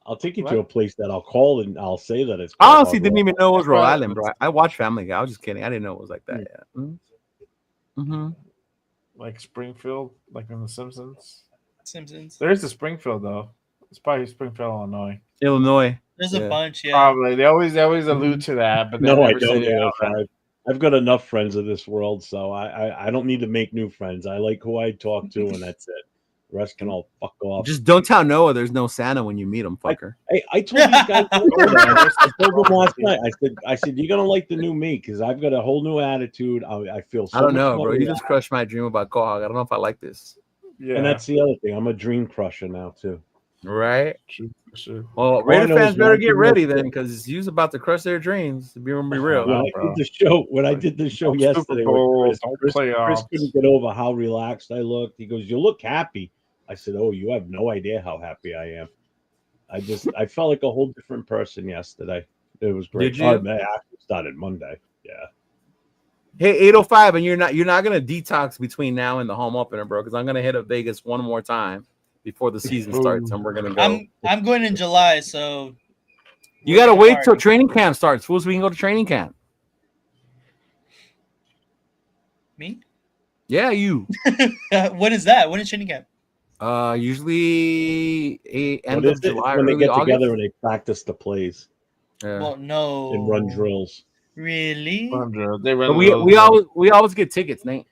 I'll take you What? to a place that I'll call and I'll say that it's I called honestly Hog, didn't Rhode even know it was That's Rhode why- Island, bro. I watched Family Guy. I was just kidding. I didn't know it was like that. Yeah. Mm-hmm. Like Springfield, like in The Simpsons. Simpsons. There's a Springfield though. It's probably Springfield, Illinois. Illinois. There's Yeah. a bunch, yeah. Probably. They always allude to that, but they No, I never don't. say it know. outright. I've got enough friends of this world, so I don't need to make new friends. I like who I talk to, and that's it. The rest can all fuck off. Just don't tell Noah there's no Santa when you meet him, fucker. Hey, I told these guys I told them last night. I said you're gonna like the new me because I've got a whole new attitude. I feel. So I don't much know, more bro. You relaxed. just crushed my dream about Cole Hog. I don't know if I like this. Yeah. And that's the other thing. I'm a dream crusher now too. Right? true. Well, I Raider know fans is better Rocky get ready Mountain. then, because he's about to crush their dreams. To be real. When I bro. did the show Don't yesterday Super Bowl, with don't Chris playoffs. couldn't get over how relaxed I looked. He goes, "You look happy." I said, "Oh, you have no idea how happy I am." I felt like a whole different person yesterday. It was great. Did you? Oh, man, I actually started Monday. Yeah. Hey, 805, and you're not gonna detox between now and the home opener, bro, because I'm gonna hit up Vegas one more time before the season starts, and we're gonna go. I'm going in July, so You gotta wait till training camp starts, fools. So we can go to training camp. Me? Yeah, you. When is that? When is training camp? Usually end What of is it? July, When they early get August. together and they practice the plays Yeah. Well, no. and run drills. Really? They run But we always get tickets, Nate.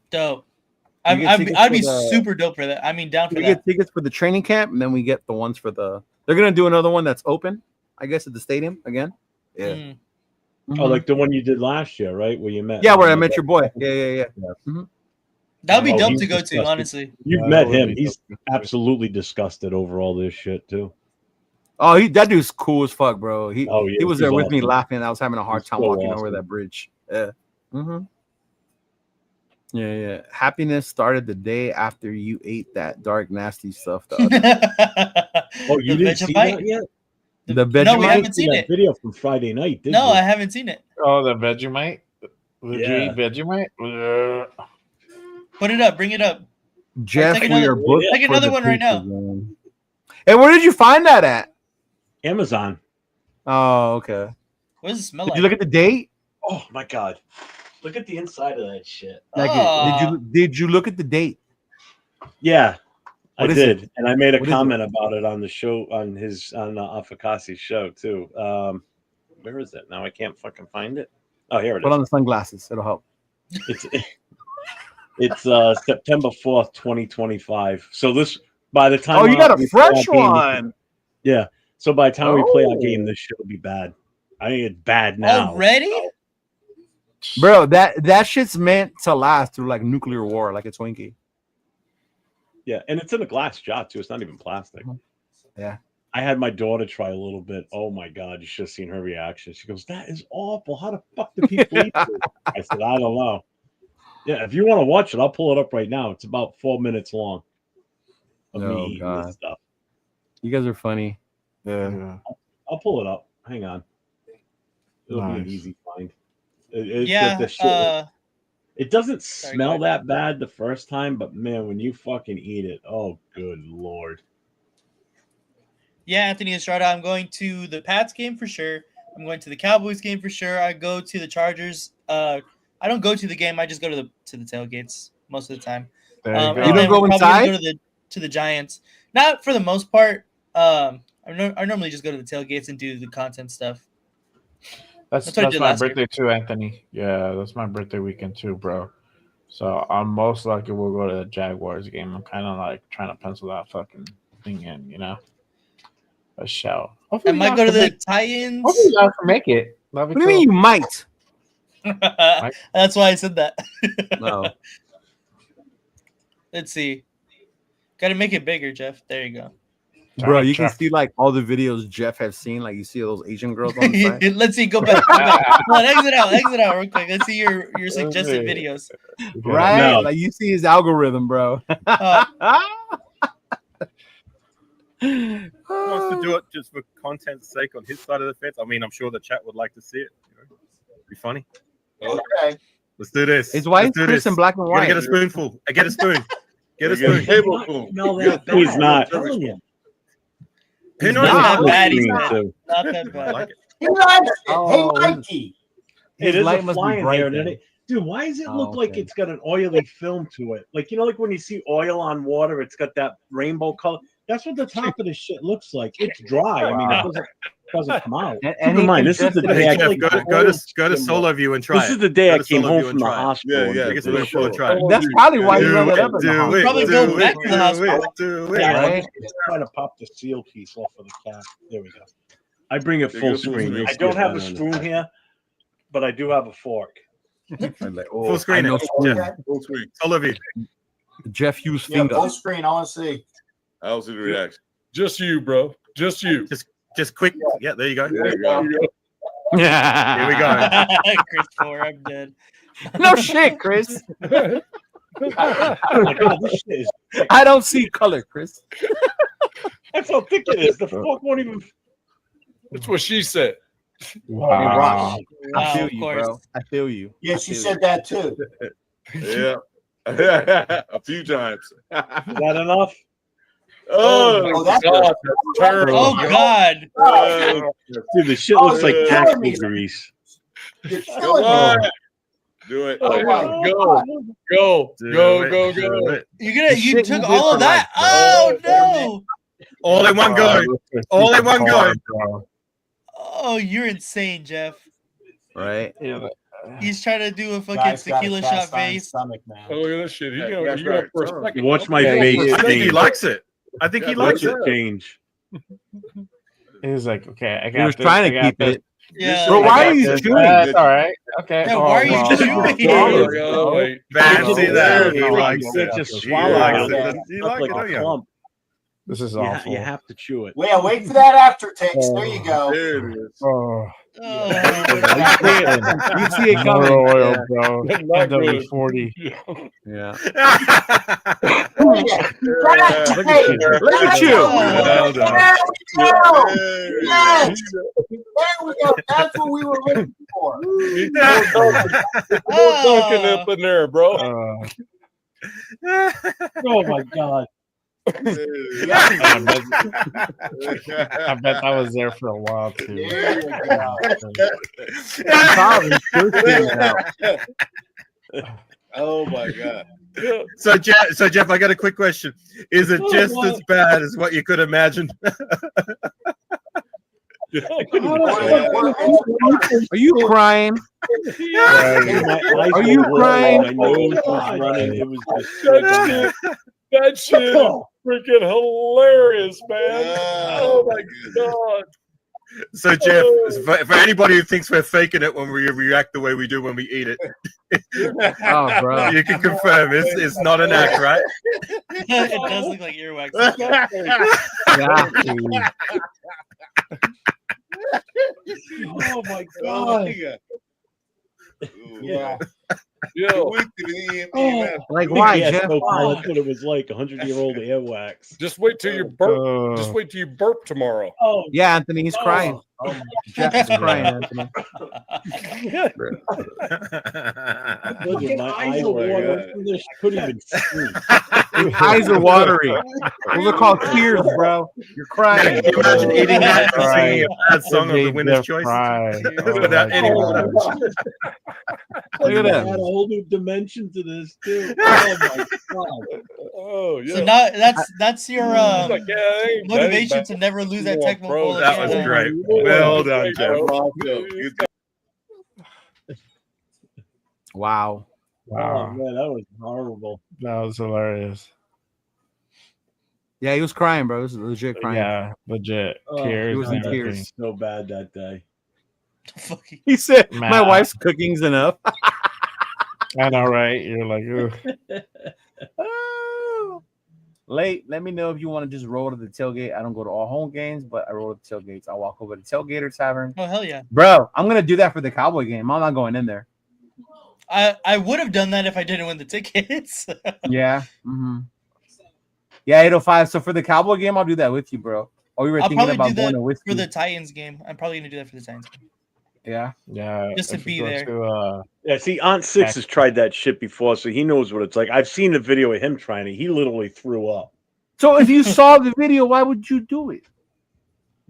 Dope. You get I'd tickets be for the- super dope for that. I mean, down for We that. get tickets for the training camp, and then we get the ones for the. They're gonna do another one that's open, I guess, at the stadium again. Yeah. Mm. Oh, like the one you did last year, right? Where you met? Yeah, where I met your boy. Yeah. That would be Oh, dope he's to go to, disgusting. honestly. You've Yeah, met that would him. be He's dope. absolutely disgusted over all this shit too. Oh, that dude's cool as fuck, bro. He Oh, yeah, he was he's there with me awesome. laughing. I was having a hard He's time so walking over awesome. that bridge. Yeah. Yeah. Happiness started the day after you ate that dark, nasty stuff. The other day. Oh, you The didn't see Vegemite? that yet? The No, we Vegemite? haven't seen that it. video from Friday night, did No, you? I haven't seen it. Oh, the Vegemite? Did you Yeah. eat Vegemite? Put it up. Bring it up. Jeff, Take we another- are booked take for another the one right now. pictures, man. Hey, where did you find that at? Amazon. Oh, okay. What does it smell Did like? you look at the date? Oh my god. Look at the inside of that shit. Like, did you look at the date? Yeah. What I is did. it? And I made a What is comment about it on the show on Afakasi's show too. Where is it? Now I can't fucking find it. Oh, here it Put is. on the sunglasses. It'll help. It's September 4th, 2025. So this by the time Oh, you got we a play our fresh game, one. Yeah. So by the time we play our Oh. game, this shit will be bad. I think it's bad now. Already? Bro, that shit's meant to last through like nuclear war, like a Twinkie. Yeah, and it's in a glass jar too. It's not even plastic. Yeah. I had my daughter try a little bit. Oh my god, you should have seen her reaction. She goes, "That is awful. How the fuck do people eat this?" I said, "I don't know." Yeah, if you want to watch it, I'll pull it up right now. It's about 4 minutes long of me eating God. this stuff. You guys are funny. Yeah. I'll pull it up. Hang on. It'll be an Nice. easy find. It's Yeah. the shit. It doesn't Sorry, smell go ahead. that bad the first time, but man, when you fucking eat it, oh good lord. Yeah, Anthony Estrada. I'm going to the Pats game for sure. I'm going to the Cowboys game for sure. I go to the Chargers. I don't go to the game. I just go to the tailgates most of the time. There you And go. You don't then go we're probably gonna inside? Go to the Giants. Not for the most part. I normally just go to the tailgates and do the content stuff. That's That's what I did my last year. birthday too, Anthony. Yeah, that's my birthday weekend too, bro. So I'm most likely we'll go to the Jaguars game. I'm kind of like trying to pencil that fucking thing in, a show. I Hopefully might y'all go to can the make- Titans. Hopefully y'all can make it. That'd What be do you mean you might? That's why I said that. No. Let's see. Got to make it bigger, Jeff. There you go. Bro, you can Jeff. see like all the videos Jeff has seen. Like you see those Asian girls on the side. Let's see. Go back. Come on, exit out real quick. Let's see your suggested videos. Right? No. Like you see his algorithm, bro. He wants to do it just for content's sake on his side of the fence. I mean, I'm sure the chat would like to see it. Be funny. Okay. Let's do this. It's white, Let's do Chris, this. and black and You gotta white. get a spoonful. Get a spoon. Get a spoon. Tablespoon. He's not. Who knows? Not that Full bad. He's screen, not, too. not that I bad. like it. He likes it. Oh, Hey, Mikey. It His is a light must be fly in bright here, then. and dude, why does it look Oh, like okay. it's got an oily film to it? Like like when you see oil on water, it's got that rainbow color. That's what the top of this shit looks like. It's dry. I mean, it doesn't come out. And Keep in mind, this is the day Hey, I Jeff, came go to Solo View and try This it. is the day Go I to came Solo home View from and the try it. hospital. Take a spoonful and try it. That's probably why you Do learned it, it up in the do hospital. it, Probably do go it, back to the do hospital. it, do it. Yeah, Right. I'm just trying to pop the seal piece off of the cap. There we go. I bring it There full you go, full screen. screen. I don't have a spoon here, but I do have a fork. I'm like, Full screen I know it. spoon. Jeff. Full screen. Solo View. Jeff Hughes Yeah, finger. full screen. I want to see. I'll see the reaction. Just you, bro. Just you. Just quick. Yeah, there you go. There you go. Here we go. Chris Fuller, I'm dead. No shit, Chris. Oh my God, this shit is thick. I don't see color, Chris. That's how thick it is. The fork won't even. That's what she said. Wow. I Wow, feel of you, course. bro. I feel you. Yeah, she said that too. Yeah. A few times. Is that enough? Oh, that's God, that's terrible. Oh God! Dude, the shit Oh, looks like you're acne killing me. grease. You're Come killing me. on. Do it. Oh, Oh, my go. Go. Do Go, it, go, do go. it. You The shit took you all did of that? for Oh no! All in one go. All in one go. Oh, you're insane, Jeff. Right? He's trying to do a fucking Guy's got a tequila cast shot iron face. stomach, man. Oh, look at this shit. He Yeah, got that's for a right. second. Watch my Yeah, face I think he change. likes it. I think he likes Watch it. it change. He was like, okay, I got He was this, trying I to got keep this. it. Yeah. Bro, why are you That's chewing? all right. Okay. Yeah, why are you well, chewing? Oh, my God, wait. Fancy that. He You likes can't it. just He swallow likes it. it. You Up like like it, a don't you? clump. This is You, awful. you have to chew it. Yeah, wait for that aftertaste. There you go. There it is. Oh, Oh. You see it no coming. oil, Yeah. bro. Not good. W40. Yeah. Hey, Look at you. Well done. there we go. Yes. There we go. That's what we were looking for. Need more Dunkin' up in there, bro. Oh my God. I bet that was there for a while too. There you go. Probably still seeing it out. Oh my God. So Jeff, I got a quick question. Is it just as bad as what you could imagine? Are you crying? Are you crying? My nose was running. It was just That shit, that shit is freaking hilarious, man. Oh my God. So Jeff, for anybody who thinks we're faking it when we react the way we do when we eat it, Oh, bro. you can confirm it's not an act, right? It does look like earwax. Yeah. Oh my God. Yeah. Yo, Like, why, Yeah, Jeff? so Paul, that's what it was like. 100-year-old earwax. just wait till you burp. Just wait till you burp tomorrow. Oh, Yeah, Anthony, he's crying. Jeff is crying, Anthony. look, my eyes are watering from this. Couldn't even see. Your eyes are watery. Those are called tears, bro. You're crying. Can you imagine eating that and Right. singing a bad song of the winner's choice without any words? Look at Add a that. whole new dimension to this too. Oh my God. Oh yeah. So now that's your He's like, yeah, that ain't motivation bad. to never lose You that want Tecmo pros. Bowl That again. was great. Well done, Jeff. Wow. Oh Wow, man, that was horrible. that was hilarious. Yeah, he was crying, bro. He was legit crying. Yeah, legit. Tears. he was in and everything. tears. So bad that day. He said, Man. "My wife's cooking's enough." I know, right? You're like, ugh. Oh. Late. Let me know if you want to just roll to the tailgate. I don't go to all home games, but I roll to the tailgates. I walk over to Tailgater Tavern. Oh hell yeah, Bro, I'm gonna do that for the Cowboy game. I'm not going in there. I would have done that if I didn't win the tickets. Yeah. Mm-hmm. Yeah, 805. So for the Cowboy game, I'll do that with you, bro. Or we were I'll thinking probably about do going that to whiskey. for the Titans game. I'm probably gonna do that for the Titans game. Yeah. Yeah. Just to if we be go there. to, Yeah, see, Aunt Six has tried that shit before, so he knows what it's like. I've seen the video of him trying it. He literally threw up. So if you saw the video, why would you do it?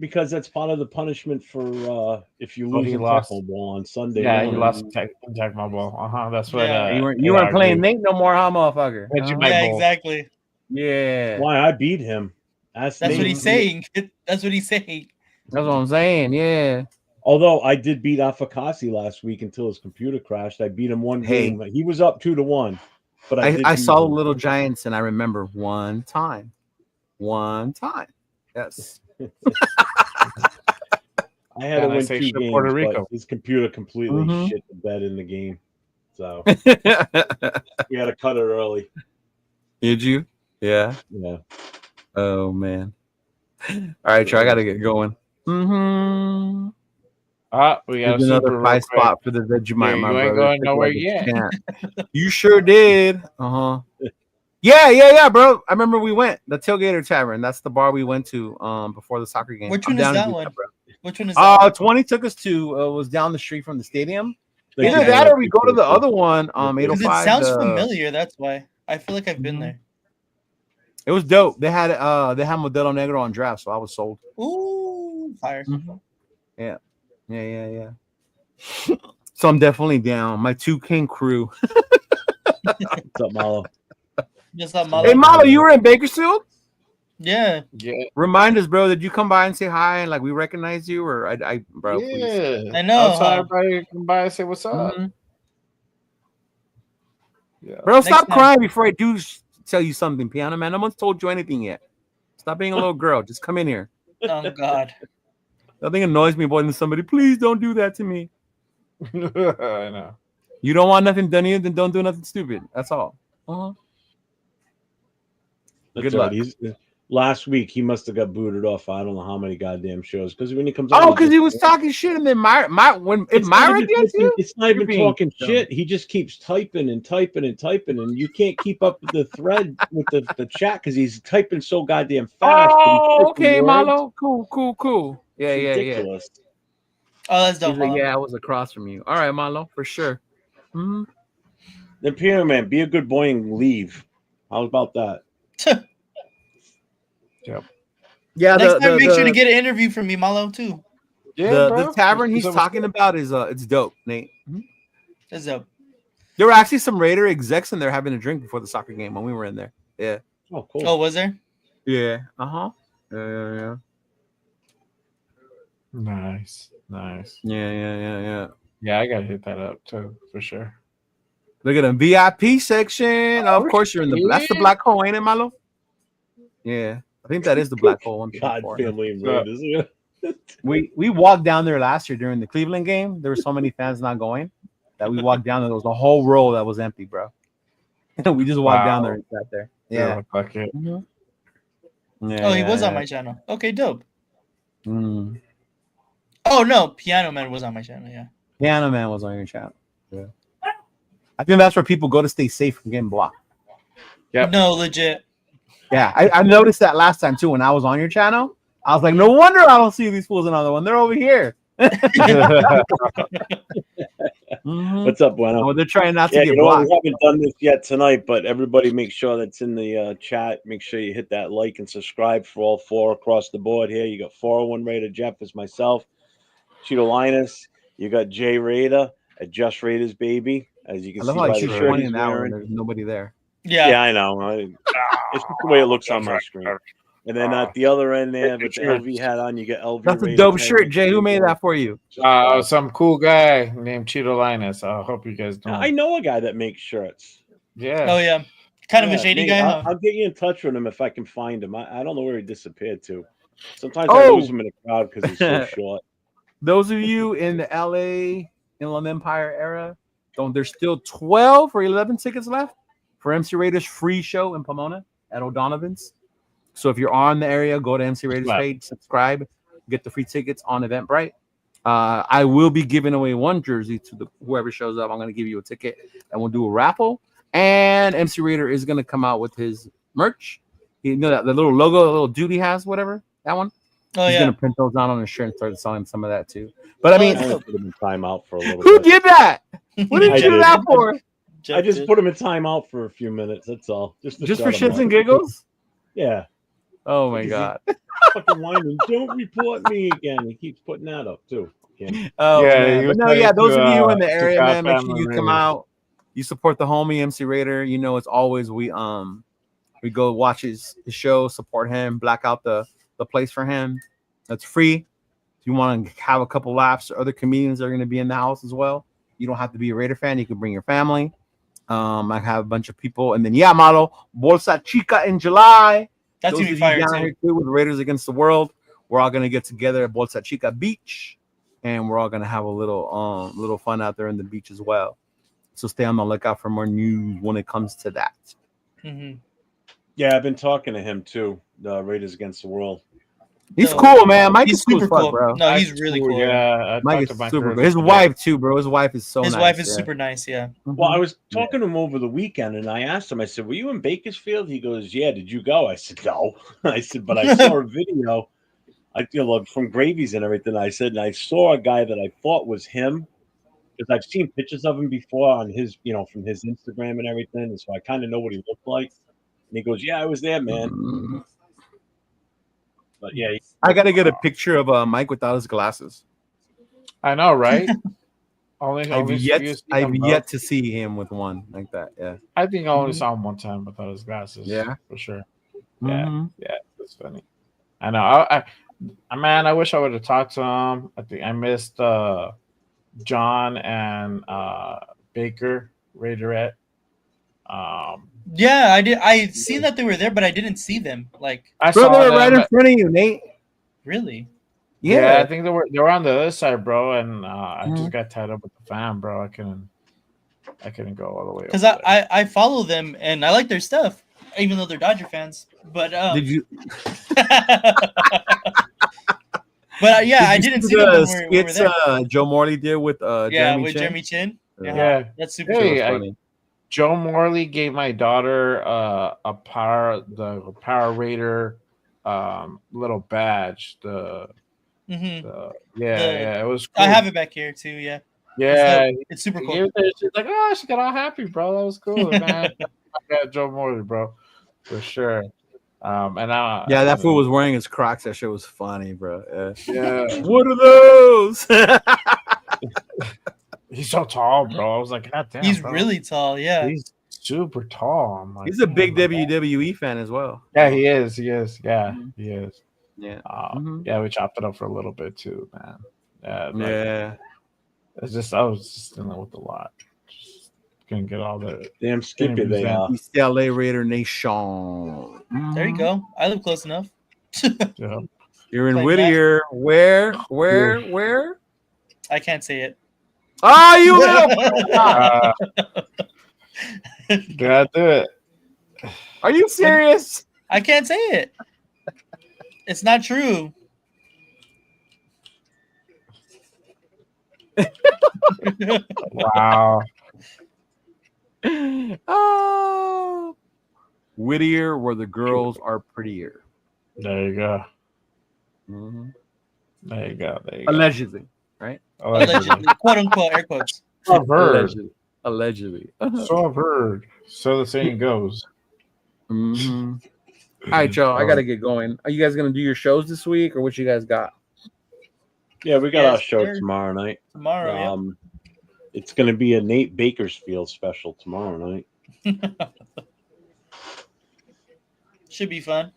Because that's part of the punishment for if you Oh, lose he in lost. tackle ball on Sunday. yeah, he morning. lost tech my ball. That's what. Yeah. You weren't playing Nate no more, huh, motherfucker? Reggie Huh? Mike Yeah, Bowl. exactly. Yeah. Why I beat him? That's what he's saying. That's what he's saying. That's what I'm saying. Yeah. Although I did beat Afakasi last week until his computer crashed. I beat him one Hey. game. He was up 2-1, but I did I beat saw him. Little Giants and I remember one time. Yes. I had to win 2 games, Puerto but Rico. his computer completely Mhm. shit the bed in the game. So we had to cut it early. Did you? Yeah. Yeah. Oh man. All right, Trey, I gotta get going. Mm-hmm. We got There's a super another real pie quick. spot for the Vegemite, You my ain't brother. going Pick nowhere like a yet. champ. You sure did. Yeah, bro. I remember we went the Tailgater Tavern. That's the bar we went to before the soccer game. Which I'm one is down to that do one? bro. Which one is that? 20 took us to was down the street from the stadium. They Either just that had or we go to the other one. Because 805. it sounds familiar. That's why I feel like I've been Mhm. there. It was dope. They had Modelo Negro on draft, so I was sold. Ooh, fire! Yeah. So I'm definitely down. My 2 King crew. What's up, Malo? Just that Hey, Malo, you were in Bakersfield? Yeah. Yeah. Remind us, bro. Did you come by and say hi and like we recognize you, or bro? Please. Yeah. I know, I'll tell huh? everybody to come by and say what's up. Mhm. Yeah. Bro, Next stop time. crying before I do tell you something, Piano Man. No one's told you anything yet. Stop being a little girl. Just come in here. Oh God. Nothing annoys me more than somebody. Please don't do that to me. I know. You don't want nothing done to you, then don't do nothing stupid. That's all. That's Good right. luck. Last week he must have got booted off. I don't know how many goddamn shows. Because when he comes out, Oh, because he was talking shit, and then Myra gets you. It's not even being talking dumb. shit. He just keeps typing, and you can't keep up with the thread with the chat because he's typing so goddamn fast. Oh, okay, Malo. Cool. Yeah. Ridiculous. Oh, that's dope. He's like, yeah, I was across from you. All right, Malo, for sure. Mm-hmm. Then Pierre, man, be a good boy and leave. How about that? Yep. Yeah. Next time, make sure to get an interview from me, Malo, too. Yeah, the tavern he's talking about is it's dope, Nate. That's dope. There were actually some Raider execs in there having a drink before the soccer game when we were in there. Yeah. Oh, cool. Oh, was there? Yeah. Yeah. Nice. Yeah. Yeah, I gotta hit that up too for sure. Look at the VIP section. Of course, you're in the. That's the black hole, ain't it, Malo? Yeah, I think that is the black hole. God, family and Raiders. We walked down there last year during the Cleveland game. There were so many fans not going that we walked down there. There was a whole row that was empty, bro. We just walked down there and sat there. Yeah. Fuck it. Oh, he was on my channel. Okay, dope. Mm. Oh no, Piano Man was on my channel. Yeah. Piano Man was on your channel. Yeah. I think that's where people go to stay safe from getting blocked. Yep. No, legit. Yeah, I noticed that last time too when I was on your channel. I was like, no wonder I don't see these fools another one. They're over here. What's up, Bueno? Oh, they're trying not to get We blocked. haven't done this yet tonight, but everybody make sure that's in the chat. Make sure you hit that like and subscribe for all 4 across the board here. You got 401 Raider Jeff is myself, Cheeto Linus. You got Jay Raider at Just Raiders Baby. As you can I see love how by you the shoot shirt 20 he's an hour wearing. and there's nobody there. Yeah, I know. It's just the way it looks on my screen. And then at the other end there, with the LV hat on, you got LV. That's a Raider dope tag. shirt, Jay. Who made that for you? Some cool guy named Cheeto Linus. I hope you guys know. I know a guy that makes shirts. Yeah. Oh yeah, Kind of a shady Nate, guy, I'll, huh? I'll get you in touch with him if I can find him. I don't know where he disappeared to. Sometimes I Oh! lose him in a crowd because he's so short. Those of you in the LA Inland Empire era, there's still 12 or 11 tickets left for MC Raiders free show in Pomona at O'Donovan's. So if you're on the area, go to MC Raiders page, subscribe, get the free tickets on Eventbrite. I will be giving away one jersey to whoever shows up. I'm going to give you a ticket and we'll do a raffle. And MC Raider is going to come out with his merch. You know that the little logo, the little dude he has, whatever, that one. Oh, He's yeah. going to print those out on his shirt and start selling some of that too. But I mean, I only put him in timeout for a little who bit. did that? What did I you do did. that for? I just put him in timeout for a few minutes. That's all. Just For shut him shits up. and giggles? Yeah. Oh my Because god. Fucking whining. Don't report me again. He keeps putting that up too. Oh Yeah, man. he But was no, saying yeah, those to, of you in the to area, God man, make sure Family you come Raiders. out. You support the homie MC Raider. You know, it's always we go watch his show, support him, black out the place for him. That's free. If you want to have a couple laughs, other comedians are going to be in the house as well. You don't have to be a Raider fan. You can bring your family. I have a bunch of people. And then, yeah, model, Bolsa Chica in July. That's Those going to of be you fire, down too. here too with Raiders Against the World, we're all going to get together at Bolsa Chica Beach. And we're all going to have a little fun out there in the beach as well. So stay on the lookout for more news when it comes to that. Mm-hmm. Yeah, I've been talking to him too. The Raiders Against the World. He's cool, man. Mike He's is cool super as fuck, cool. bro. No, he's really cool. Yeah, I Mike talked is to Mike super earlier cool. His today. wife too, bro. His wife is so His nice. wife is yeah. super nice, yeah. Well, I was talking to him over the weekend, and I asked him. I said, "Were you in Bakersfield?" He goes, "Yeah." Did you go? I said, "No." I said, "But I saw a video. From Gravies and everything." I said, and I saw a guy that I thought was him because I've seen pictures of him before on his, from his Instagram and everything, and so I kind of know what he looked like. And he goes, "Yeah, I was there, man." But yeah, I gotta get a picture of Mike without his glasses. I know, right? only I've few yet seen him, bro. to see him with one like that. Yeah. I think I only saw him one time without his glasses. Yeah. For sure. Yeah, Mhm. yeah, that's funny. I know. Man, I wish I would have talked to him. I think I missed John and Baker Raiderette. Yeah, I did. I seen that they were there, but I didn't see them. Like, I Bro, saw they were them. right in front of you, Nate. really? Yeah, Yeah. I think they were on the other side, bro. And I Mhm. just got tied up with the fam, bro. I couldn't go all the way. Because over there. I follow them and I like their stuff, even though they're Dodger fans. But Did you? But yeah, I Did you didn't see see them the when we were there. skits Joe Morley did with Yeah, Jeremy with Chin? Jeremy Chin. Yeah. That's super Hey, cool. funny. Joe Morley gave my daughter the Power Raider little badge. Mhm. It was cool. I have it back here too. Yeah. Yeah, It's super he cool. gave it there. She's like, oh, she got all happy, bro. That was cool, man. I got Joe Morley, bro, for sure. Yeah, that fool was wearing his Crocs. That shit was funny, bro. Yeah. What are those? He's so tall, bro. I was like, God damn, He's bro. really tall. Yeah. He's super tall. I'm like, He's a big oh my God. WWE fan as well. Yeah, he is. He is. Yeah, he is. Yeah. Yeah, we chopped it up for a little bit too, man. Yeah. Yeah. It's just I was just dealing with a lot. Just couldn't get all the damn Skippy they are. East LA Raider Nation. There you go. I live close enough. Yeah. You're in Like Whittier. Where? I can't say it. Oh, you little. Gotta do it. Are you serious? I can't say it. It's not true. Wow. Oh. Whittier, where the girls are prettier. There you go. Mhm. There you go. There you go. Allegedly, right? Allegedly, quote unquote, air quotes. So I've heard. Allegedly. So I've heard. So the saying goes. Mm-hmm. All right, y'all. I gotta get going. Are you guys gonna do your shows this week, or what you guys got? Yeah, we got Yes, our show sir. tomorrow night. Tomorrow, yeah. It's going to be a Nate Bakersfield special tomorrow night. Should be fun.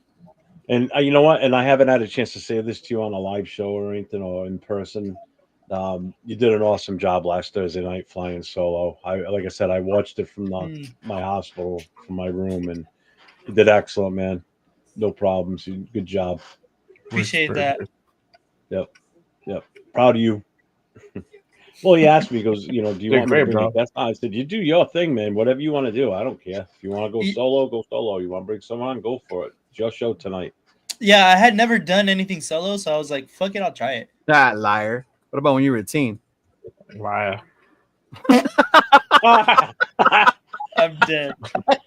And you know what? And I haven't had a chance to say this to you on a live show or anything or in person. You did an awesome job last Thursday night flying solo. Like I said, I watched it from my hospital, from my room, and you did excellent, man. No problems. Good job. Appreciate that. Yep. Proud of you. Well, he asked me, he goes, do you You're want me to great, bring a bro. guest on? I said, you do your thing, man. Whatever you want to do. I don't care. If you want to go solo, go solo. You want to bring someone on, go for it. It's your show tonight. Yeah, I had never done anything solo, so I was like, fuck it, I'll try it. That liar. What about when you were a teen? Liar. I'm dead.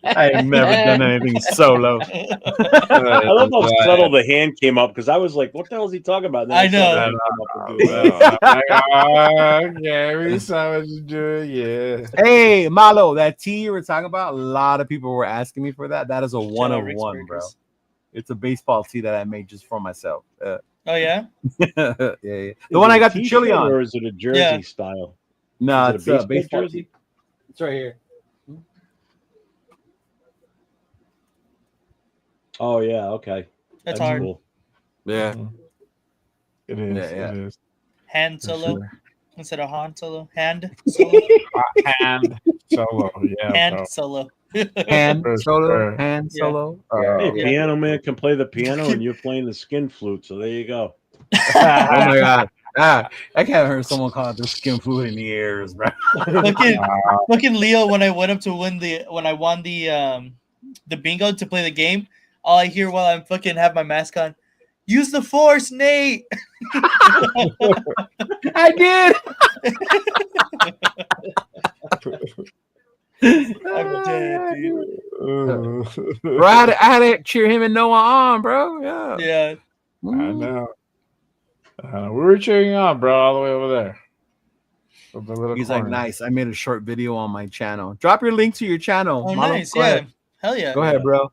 I have never done anything solo. I love how subtle the hand came up because I was like, what the hell is he talking about? And then I saw the know. hand come up and do it. Gary, so much to do. Yeah. Hey, Malo, that tea you were talking about, a lot of people were asking me for that. That is a one of Rick's one, bro. Burgers. It's a baseball tee that I made just for myself. Oh yeah? yeah. The Is one it I a got the chili t-shirt on. or is it a jersey Yeah. style? No, Is it's it a a baseball jersey? tee. It's right here. Oh yeah, okay. That's hard. Cool. Yeah. It is. Yeah. It is. Hand For solo sure. instead of Han solo. Hand solo. Hand solo. Yeah. Hand bro. solo. Hand For solo. sure. Hand Yeah. solo. Hey, Yeah. piano man can play the piano and you're playing the skin flute, so there you go. Oh my god. I can't heard someone call it the skin fluid in the ears, bro. Fucking Leo, when I went up to won the bingo to play the game, all I hear while I'm fucking have my mask on, use the force, Nate. I did. I'm dead, dude. Bro, I had to cheer him and Noah on, bro. Yeah. Yeah. I know. We were cheering you on, bro, all the way over there. With the little He's corner. like, nice. I made a short video on my channel. Drop your link to your channel. Oh, Malo. nice. Go Yeah. ahead. Hell yeah. Go ahead, bro.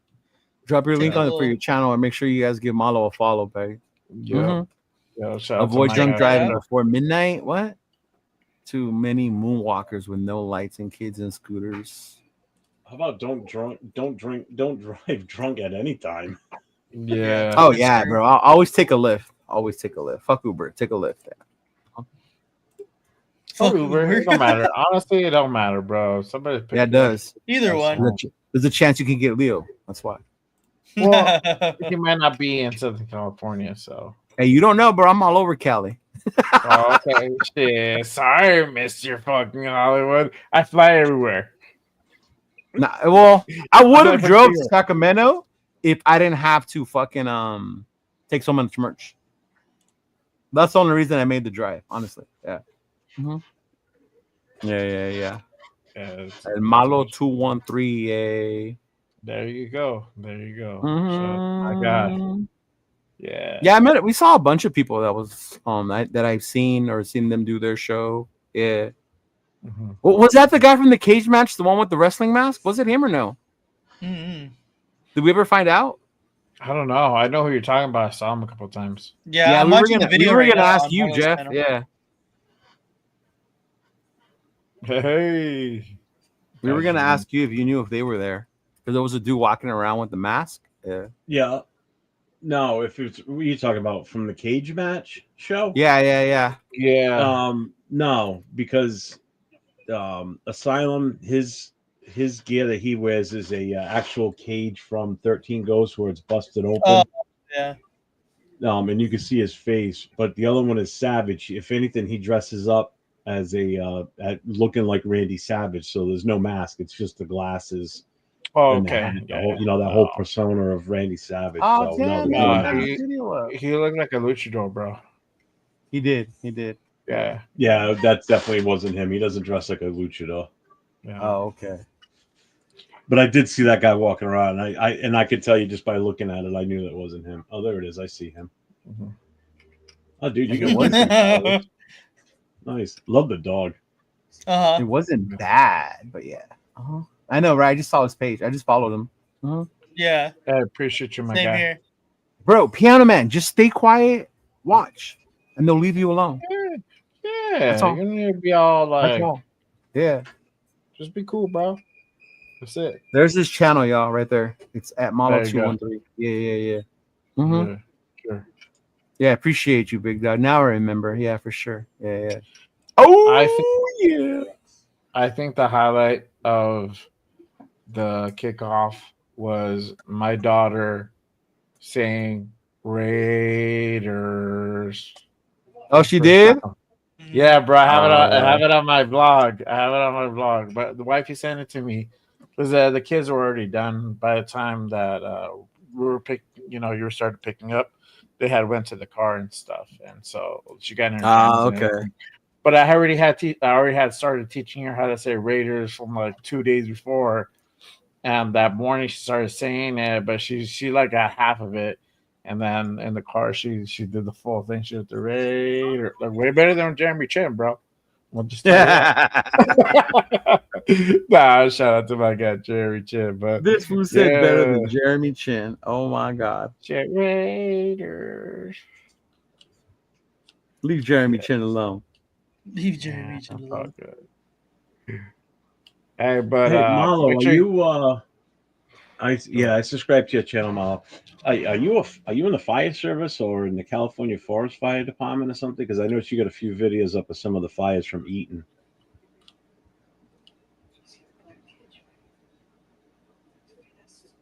Drop your Take link a on little- for your channel and make sure you guys give Malo a follow, babe. Yeah. Mhm. Yo, shout out to Avoid my drunk guy. driving Yeah. before midnight. What? Too many moonwalkers with no lights and kids and scooters. How about don't drive drunk at any time? Yeah. Oh That's yeah, true. bro. I'll always take a lift. Always take a lift. Fuck Uber. Take a lift. Fuck Uber. It don't matter. Honestly, it don't matter, bro. Somebody pick Yeah, it does. Either one. There's a chance you can get Leo. That's why. Well, he might not be in Southern California, so. Hey, you don't know, bro. I'm all over Cali. Oh, okay, shit. Sorry, Mr. Fucking Hollywood. I fly everywhere. Nah, well, I would have never drove seen to it. Sacramento if I didn't have to fucking take so much merch. That's the only reason I made the drive, honestly. Yeah. Yeah. Yeah, it's- And Malo 213. Yay. there you go. There you go. Mhm. So, my God. Yeah. Yeah, I met it. We saw a bunch of people that was that I've seen or seen them do their show. Yeah. Mhm. Well, was that the guy from the cage match, the one with the wrestling mask? Was it him or no? Mm-hmm. Did we ever find out? I don't know. I know who you're talking about. I saw him a couple times. Yeah, I'm we were watching gonna, the video we were right gonna now ask on you, Malo's Jeff. channel. Yeah, Hey. we were gonna ask you if you knew if they were there because there was a dude walking around with the mask. Yeah, Yeah. No, if it's what you talking about from the cage match show? yeah. Yeah. No, because Asylum, his gear that he wears is a actual cage from 13 Ghosts where it's busted open. Oh, yeah. And you can see his face. But the other one is Savage. If anything, he dresses up as looking like Randy Savage. So there's no mask. It's just the glasses. Oh, and the okay. hat, the Yeah. whole, that whole persona of Randy Savage. Oh, so damn, no, no, there's no he- mask. He looked like a luchador, bro. He did. Yeah. Yeah, that definitely wasn't him. He doesn't dress like a luchador. Yeah. Oh, okay. But I did see that guy walking around. And I could tell you just by looking at it, I knew that wasn't him. Oh, there it is. I see him. Mhm. Oh, dude, you can watch it. Nice. Love the dog. It wasn't bad, but yeah. I know, right? I just saw his page. I just followed him. Yeah. I appreciate you, my Same guy. here. Bro, Piano Man, just stay quiet, watch, and they'll leave you alone. Yeah. That's all. You don't need to be all That's like, all. Yeah. just be cool, bro. That's it. There's this channel, y'all, right there. It's at There you go. Malo213. Yeah. Mhm. Yeah, sure. Yeah, appreciate you, big dog. Now I remember. Yeah, for sure. Yeah. Oh, yeah. I think the highlight of the kickoff was my daughter saying Raiders. Oh, she did? Yeah, bro. I have Oh. it on my vlog. I have it on my vlog. But the wifey sent it to me because the kids were already done by the time that we were you were started picking up. They had went to the car and stuff, and so she got in her games. And Okay. everything. But I already had started teaching her how to say Raiders from like 2 days before, and that morning she started saying it, but she like got half of it, and then in the car she did the full thing. She was the Raider, like way better than Jeremy Chin, bro. I'll just tell you that. Nah, shout out to my guy Jeremy Chin, but This fool said better than Jeremy Chin. Oh my God. Raiders. Leave Jeremy Chin alone. Leave Jeremy Chin alone. Hey, but Hey, Marlo, make are sure you? I subscribed to your channel, Marlo. Are you in the fire service or in the California Forest Fire Department or something? Because I noticed you got a few videos up of some of the fires from Eaton.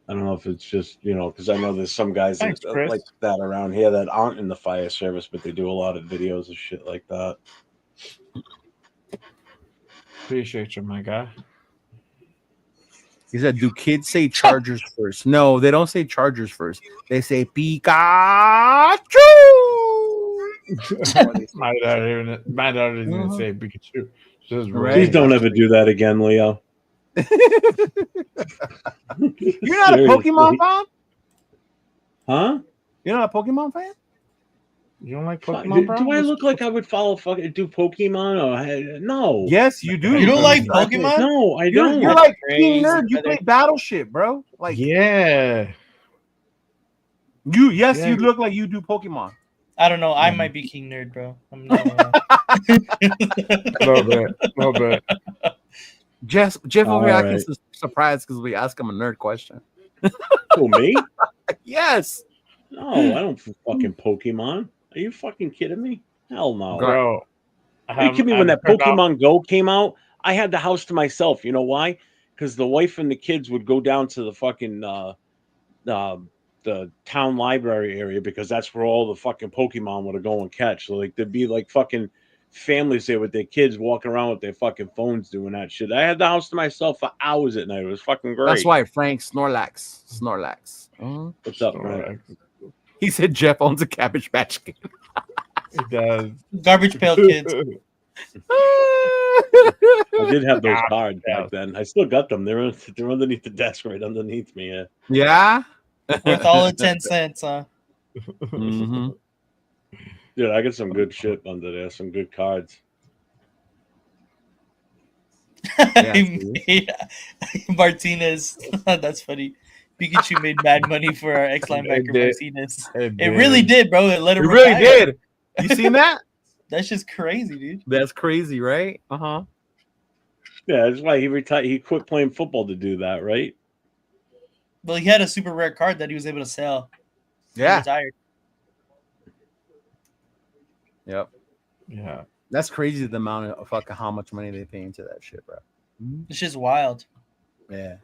I don't know if it's just because I know there's some guys Thanks, Chris. like that around here that aren't in the fire service, but they do a lot of videos and shit like that. Appreciate you, my guy. He said, "Do kids say Chargers first?" No, they don't say Chargers first. They say Pikachu. My daughter didn't say Pikachu. Please don't ever do that again, Leo. You're not a Pokemon fan? Huh? You're not a Pokemon fan? You don't like Pokemon, bro? Do I look like I would do Pokemon or no? Yes, you do. You don't like Pokemon? No, I don't. You're like Crazy, King Nerd. You brother. play Battleship, bro. Like Yeah. you look like you do Pokemon. I don't know. I might be King Nerd, bro. I'm not. Little bit. Jeff over here acting right. surprised because we asked him a nerd question. Who, me? Yes. No, I don't fucking Pokemon. Are you fucking kidding me? Hell no. Bro. Are you kidding me? When that Pokemon Go came out, I had the house to myself. You know why? Because the wife and the kids would go down to the fucking the town library area because that's where all the fucking Pokemon would go and catch. So like there'd be like fucking families there with their kids walking around with their fucking phones doing that shit. I had the house to myself for hours at night. It was fucking great. That's why Frank Snorlax. What's up, Frank? He said Jeff owns a Cabbage Patch Kid. It does. Garbage Pail Kids. I did have those cards back then. I still got them. They're underneath the desk, right underneath me. Yeah. Yeah. With all the 10 cents, huh? Mm-hmm. Dude, I got some good shit under there. Some good cards. Martinez. That's funny. Pikachu made mad money for our ex-linebacker Martinez. It really did, bro. It let him really did. You seen that? That's just crazy, dude. That's crazy, right? Uh-huh. Yeah, that's why he retired. He quit playing football to do that, right? Well, he had a super rare card that he was able to sell. Yeah. He retired. Yep. Yeah. That's crazy the amount of fucking how much money they pay into that shit, bro. It's just wild. Yeah.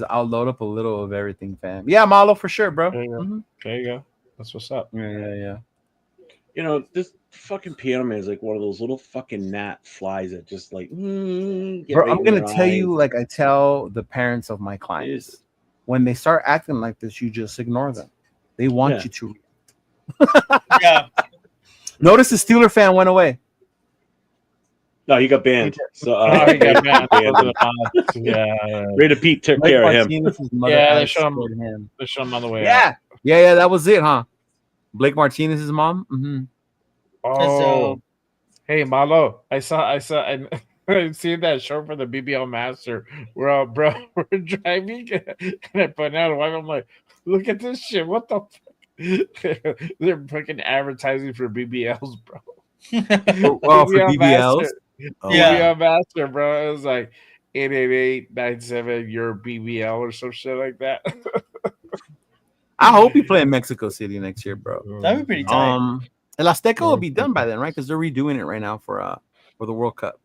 I'll load up a little of everything, fam. Yeah, Malo for sure, bro. There you go. Mm-hmm. There you go. That's what's up. Yeah. You know, this fucking piano man is like one of those little fucking gnat flies that just like. Bro, I'm gonna tell you, like I tell the parents of my clients, when they start acting like this, you just ignore them. They want you to. Yeah. Notice the Steeler fan went away. No, he got banned. So He got banned. Yeah. Raider Pete took care of him. Yeah, they showed him on the way out. Yeah, that was it, huh? Blake Martinez's mom. Mm-hmm. Oh, hey Malo, I seen that show for the BBL Master. We're driving and I put out a wife. I'm like, look at this shit. What the fuck? They're fucking advertising for BBLs, bro. For BBLs? BBL Master, bro. It was like 888-97 your BBL or some shit like that. I hope you play in Mexico City next year, bro. That'd be pretty tight. El Azteca will be done by then, right? Because they're redoing it right now for the World Cup.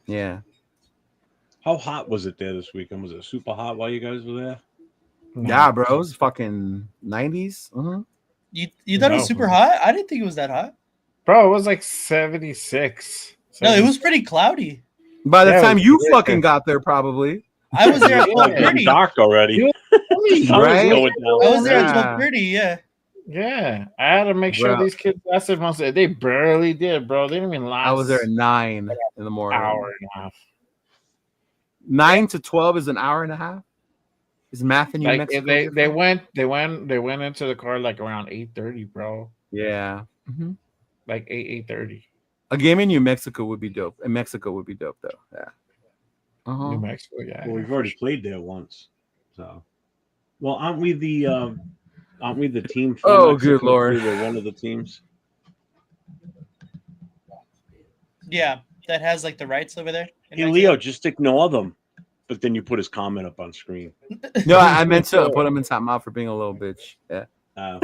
Yeah. How hot was it there this weekend? Was it super hot while you guys were there? Yeah, bro. It was fucking 90s. You thought it was super hot? I didn't think it was that hot. Bro, it was like 76. No, it was pretty cloudy. By the time you fucking got there, probably. I was there at 12:30. Dark already. Right? I was there at 12:30. Yeah. Yeah, I had to make sure these kids lasted months. They barely did, bro. They didn't even last. I was there at 9 in the morning. Hour and a half. 9 to 12 is an hour and a half. Is math in New Like, Mexico? they went into the car like around 8:30, bro. Yeah. Like 8:30. A game in New Mexico would be dope. In Mexico would be dope, though. Yeah. New Mexico, yeah. Well, we've already played there once, so. Well, aren't we the team? From Oh, Mexico good Lord. too? We're one of the teams. Yeah, that has like the rights over there. Hey, Leo, just ignore them. But then you put his comment up on screen. No, I meant to put him in timeout for being a little bitch. Yeah. Yeah.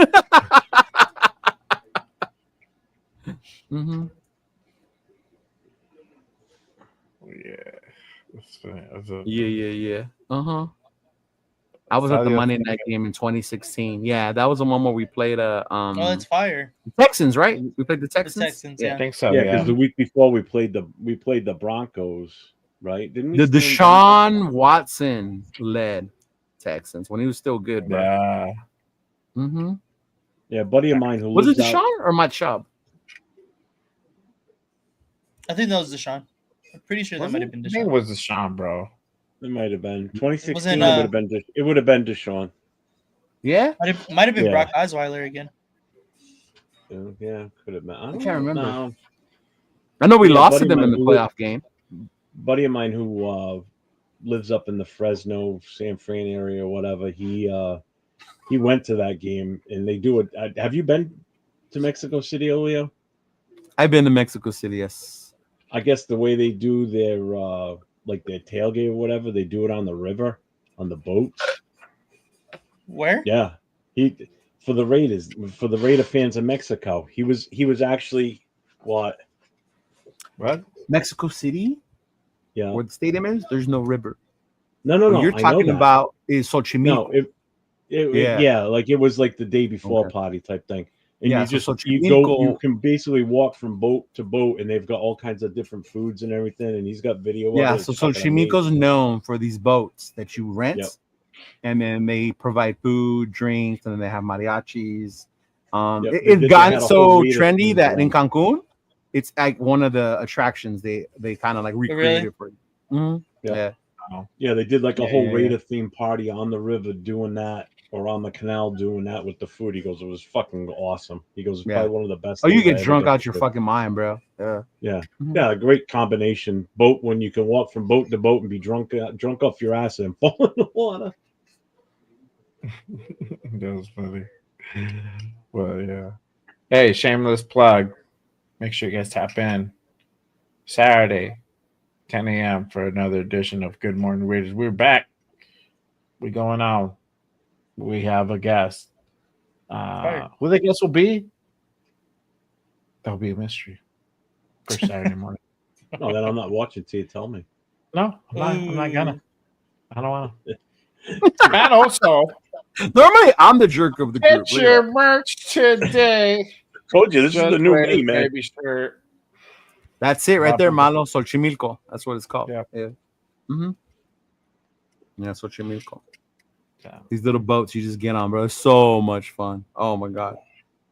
I was at the Monday night game in 2016. Yeah, that was the one where we played oh, it's fire. Texans, right? We played the Texans. The Texans, yeah. I think so. Yeah, because the week before we played the Broncos, right? Didn't we? The Deshaun Watson led Texans when he was still good, bro. Yeah. Yeah, a buddy of mine who was it lives Deshaun or Mike Chubb? I think that was Deshaun. I'm pretty sure that might have been I think Deshaun. it was Deshaun, bro. It might have been 2016. Wasn't, it would have been Deshaun. Yeah, might have been Yeah. Brock Osweiler again. Yeah, could have been. I can't remember. know. I know we Yeah, lost to buddy them of in mine the who playoff game. Buddy of mine who lives up in the Fresno, San Fran area or whatever, he went to that game and they do it. Have you been to Mexico City, Leo? I've been to Mexico City, yes. I guess the way they do their like their tailgate or whatever, they do it on the river, on the boat. Where? Yeah, for the Raider fans in Mexico. He was actually what? Mexico City? Yeah. Where the stadium is, there's no river. No. What you're talking about is Xochimilco. No, yeah, like it was like the day before party type thing. And Yeah, you just so you can basically walk from boat to boat, and they've got all kinds of different foods and everything. And he's got video. Yeah, of it. so It's fucking Xochimilco's amazing. known for these boats that you rent, Yep. and then they provide food, drinks, and then they have mariachis. Yep, they It's had gotten a so whole Raider trendy theme that in going. Cancun, it's like one of the attractions they kind of like recreated for you. Yeah. Yeah, they did like a Yeah, whole yeah, Raider theme party on the river doing that, or on the canal doing that with the food. He goes, it was fucking awesome. He goes, it's Yeah. probably one of the best. Oh, you things I get ever drunk got out to your do. fucking mind, bro. Yeah. Yeah, Mhm. yeah, a great combination. Boat when you can walk from boat to boat and be drunk off your ass and fall in the water. That was funny. Well, yeah. Hey, shameless plug. Make sure you guys tap in Saturday, 10 a.m. for another edition of Good Morning Raiders. We're back. We're going on. We have a guest. Who the guest will be? That'll be a mystery for Saturday morning. No, then I'm not watching till you tell me. No, I'm not gonna. I don't want to. And also, Normally, I'm the jerk of the group. get your merch today. Told you this is the new Raiders name, man. baby shirt. That's it right there, Malo. Xochimilco. That's what it's called. Yeah. Mm-hmm. Yeah, Xochimilco. Yeah. These little boats you just get on, bro. It's so much fun. Oh my god.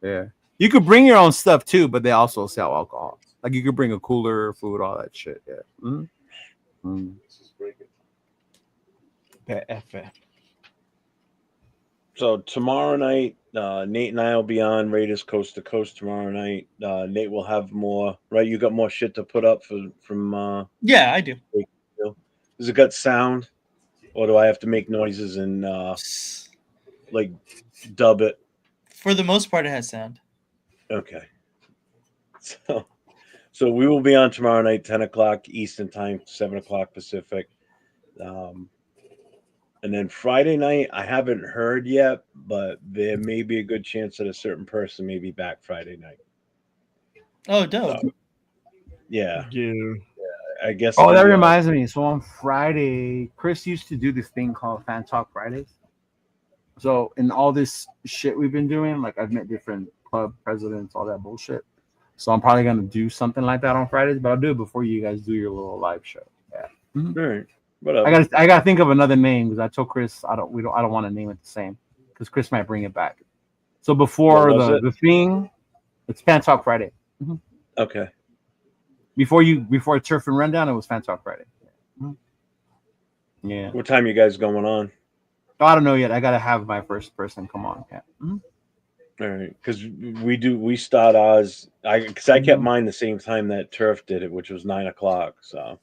Yeah. You could bring your own stuff too, but they also sell alcohol. Like you could bring a cooler, food, all that shit. Yeah. Mm-hmm. The FF. So tomorrow night, Nate and I will be on Raiders Coast to Coast tomorrow night. Nate will have more. Right, you got more shit to put up from. Yeah, I do. Does it got sound, or do I have to make noises and like dub it? For the most part, it has sound. Okay. So we will be on tomorrow night, 10 o'clock Eastern time, 7 o'clock Pacific. And then Friday night, I haven't heard yet, but there may be a good chance that a certain person may be back Friday night. Oh, dope. So, yeah, Yeah. I guess. Oh, that reminds me. So on Friday, Chris used to do this thing called Fan Talk Fridays. So in all this shit we've been doing, like I've met different club presidents, all that bullshit. So I'm probably gonna do something like that on Fridays, but I'll do it before you guys do your little live show. Yeah. All right. Whatever. I gotta think of another name because I told Chris I don't want to name it the same because Chris might bring it back. So before the thing, it's Fan Talk Friday. Mm-hmm. Okay. Before Turf and Rundown, it was Fan Talk Friday. Yeah. What time you guys going on? Oh, I don't know yet. I gotta have my first person come on. Yeah. Mm-hmm. All right, because we start ours. I kept mine the same time that Turf did it, which was 9:00. So.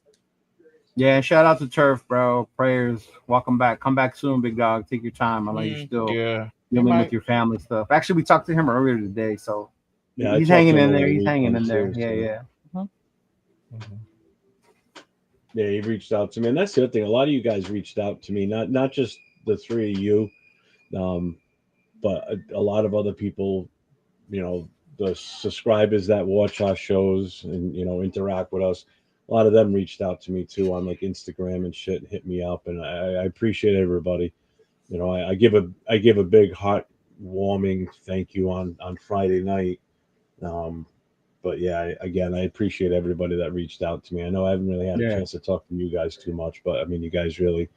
Yeah, shout out to Turf, bro. Prayers. Welcome back. Come back soon, big dog. Take your time. I know you're still dealing with your family stuff. Actually, we talked to him earlier today, so yeah, he's hanging in there. He's hanging in there. Yeah. Yeah, he reached out to me, and that's the other thing. A lot of you guys reached out to me, not just the three of you, but a lot of other people. You know, the subscribers that watch our shows and interact with us. A lot of them reached out to me too on like Instagram and shit, and hit me up, and I appreciate everybody. You know, I give a big heartwarming thank you on Friday night. But yeah, I appreciate everybody that reached out to me. I know I haven't really had a chance to talk to you guys too much, but I mean, you guys really,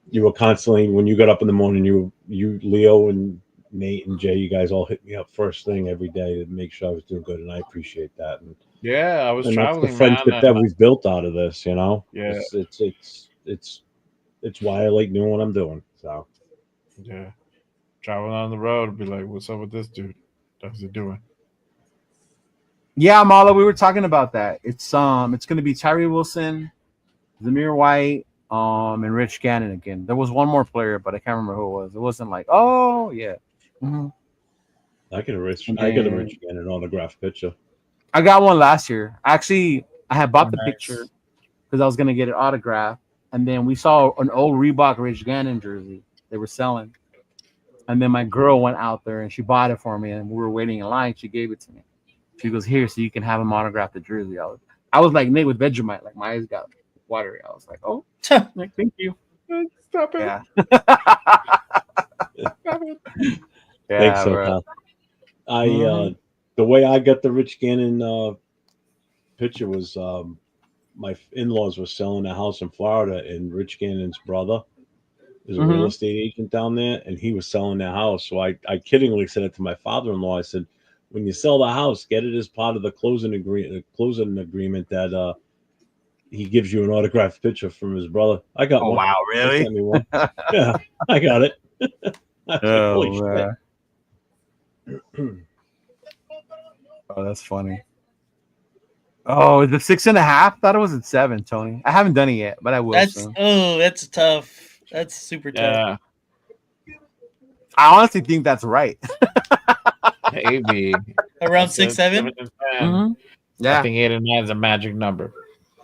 you were constantly, when you got up in the morning, you Leo and Nate and Jay, you guys all hit me up first thing every day to make sure I was doing good, and I appreciate that. And yeah, I was traveling, that's the friendship that we've built out of this, you know. Yeah, it's why I like doing what I'm doing. So yeah, traveling on the road, be like, what's up with this dude? How's he doing? Yeah, Mala, we were talking about that. It's going to be Tyree Wilson, Zamir White, and Rich Gannon again. There was one more player, but I can't remember who it was. It wasn't like, oh yeah. Mm-hmm. I get a Rich Gannon autograph picture. I got one last year. Actually, I had bought the picture because I was gonna get it autographed, and then we saw an old Reebok Rich Gannon jersey they were selling, and then my girl went out there and she bought it for me, and we were waiting in line. She gave it to me. She goes, "Here, so you can have him autograph the jersey." I was like Nate with Vegemite, like my eyes got watery. I was like, "Oh, like, thank you." Stop it. Yeah. Stop it. Thanks, so pal. The way I got the Rich Gannon picture was my in-laws were selling a house in Florida, and Rich Gannon's brother is a real estate agent down there, and he was selling their house. So I kiddingly said it to my father-in-law. I said, when you sell the house, get it as part of the closing agreement that he gives you an autographed picture from his brother. I got one. Wow, really? He sent me one. Yeah, I got it. Holy shit. Oh, that's funny. Oh, is it 6.5? Thought it was at 7, Tony. I haven't done it yet, but I will. That's tough. That's super tough. I honestly think that's right. Maybe around 6, 7. Yeah, I think 8 or 9 is a magic number.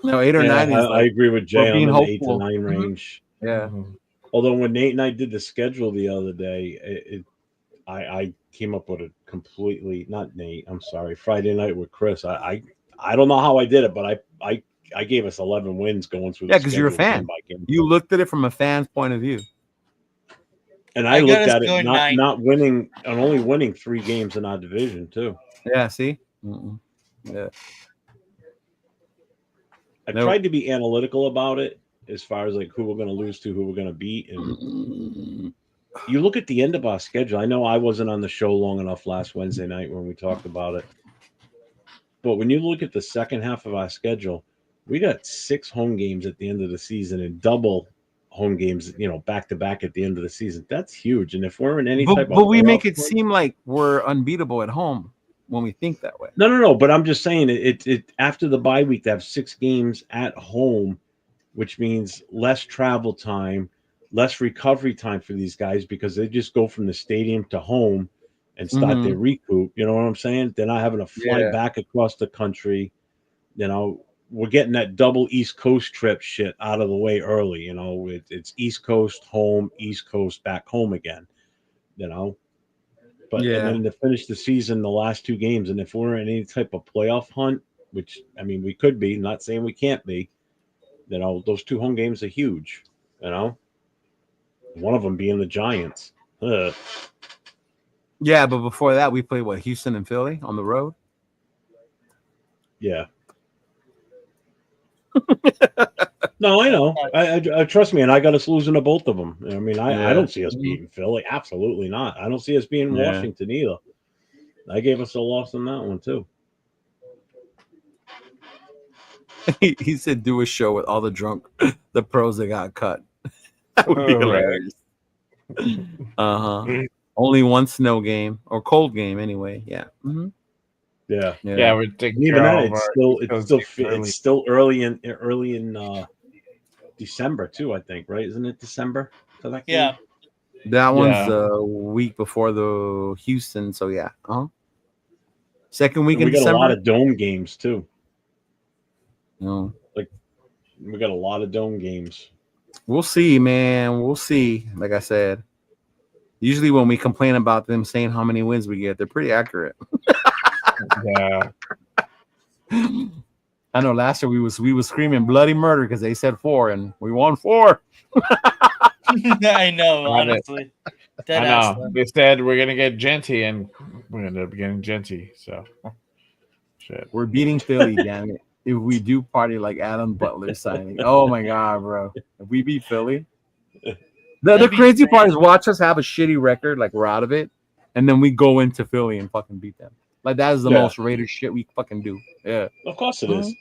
No, 8 or 9 is. I agree with Jay. I'm in the 8 to 9 range. Yeah. Although when Nate and I did the schedule the other day, I came up with a completely not Nate. I'm sorry, Friday night with Chris. I don't know how I did it, but I gave us 11 wins going through. Yeah, because you're a fan. You looked at it from a fan's point of view. And I looked at it not winning and only winning 3 games in our division too. Yeah, see? Yeah. I tried to be analytical about it as far as like who we're going to lose to, who we're going to beat. And you look at the end of our schedule. I know I wasn't on the show long enough last Wednesday night when we talked about it. But when you look at the second half of our schedule, we got 6 home games at the end of the season and double home games, back to back at the end of the season. That's huge. And if we're in any type of, but we make it seem like we're unbeatable at home when we think that way. No. But I'm just saying it after the bye week, they have 6 games at home, which means less travel time, less recovery time for these guys because they just go from the stadium to home and start their recoup. You know what I'm saying? They're not having to fly back across the country. we're getting that double East Coast trip shit out of the way early. You know, it's East Coast home, East Coast back home again. You know, but and Yeah. then to finish the season, the last 2 games, and if we're in any type of playoff hunt, which I mean we could be, not saying we can't be. You know, those 2 home games are huge. You know, one of them being the Giants. Ugh. Yeah, but before that, we played what, Houston and Philly on the road. Yeah. No, I know. I trust me, and I got us losing to both of them. I mean, I don't see us beating Philly. Absolutely not. I don't see us beating Washington either. I gave us a loss on that one too. He said, "Do a show with all the pros that got cut." That would be hilarious. Only one snow game or cold game, anyway. Yeah. Yeah. We're taking Even care then, of it's still early in December too. I think, right? Isn't it December for that game? Yeah. That one's a week before the Houston, so yeah. Second week And in we got December. a lot of dome games too. No. Like we got a lot of dome games. We'll see, man. We'll see. Like I said, usually when we complain about them saying how many wins we get, they're pretty accurate. Yeah. I know last year we was screaming bloody murder because they said 4 and we won 4. I know, honestly. I know. They said we're gonna get Genty, and we ended up getting Genty. So, shit. We're beating Philly, damn it. If we do party like Adam Butler signing, oh my god, bro! If we beat Philly, the crazy part is watch us have a shitty record, like we're out of it, and then we go into Philly and fucking beat them. Like that is the most Raiders shit we fucking do. Yeah, of course it is.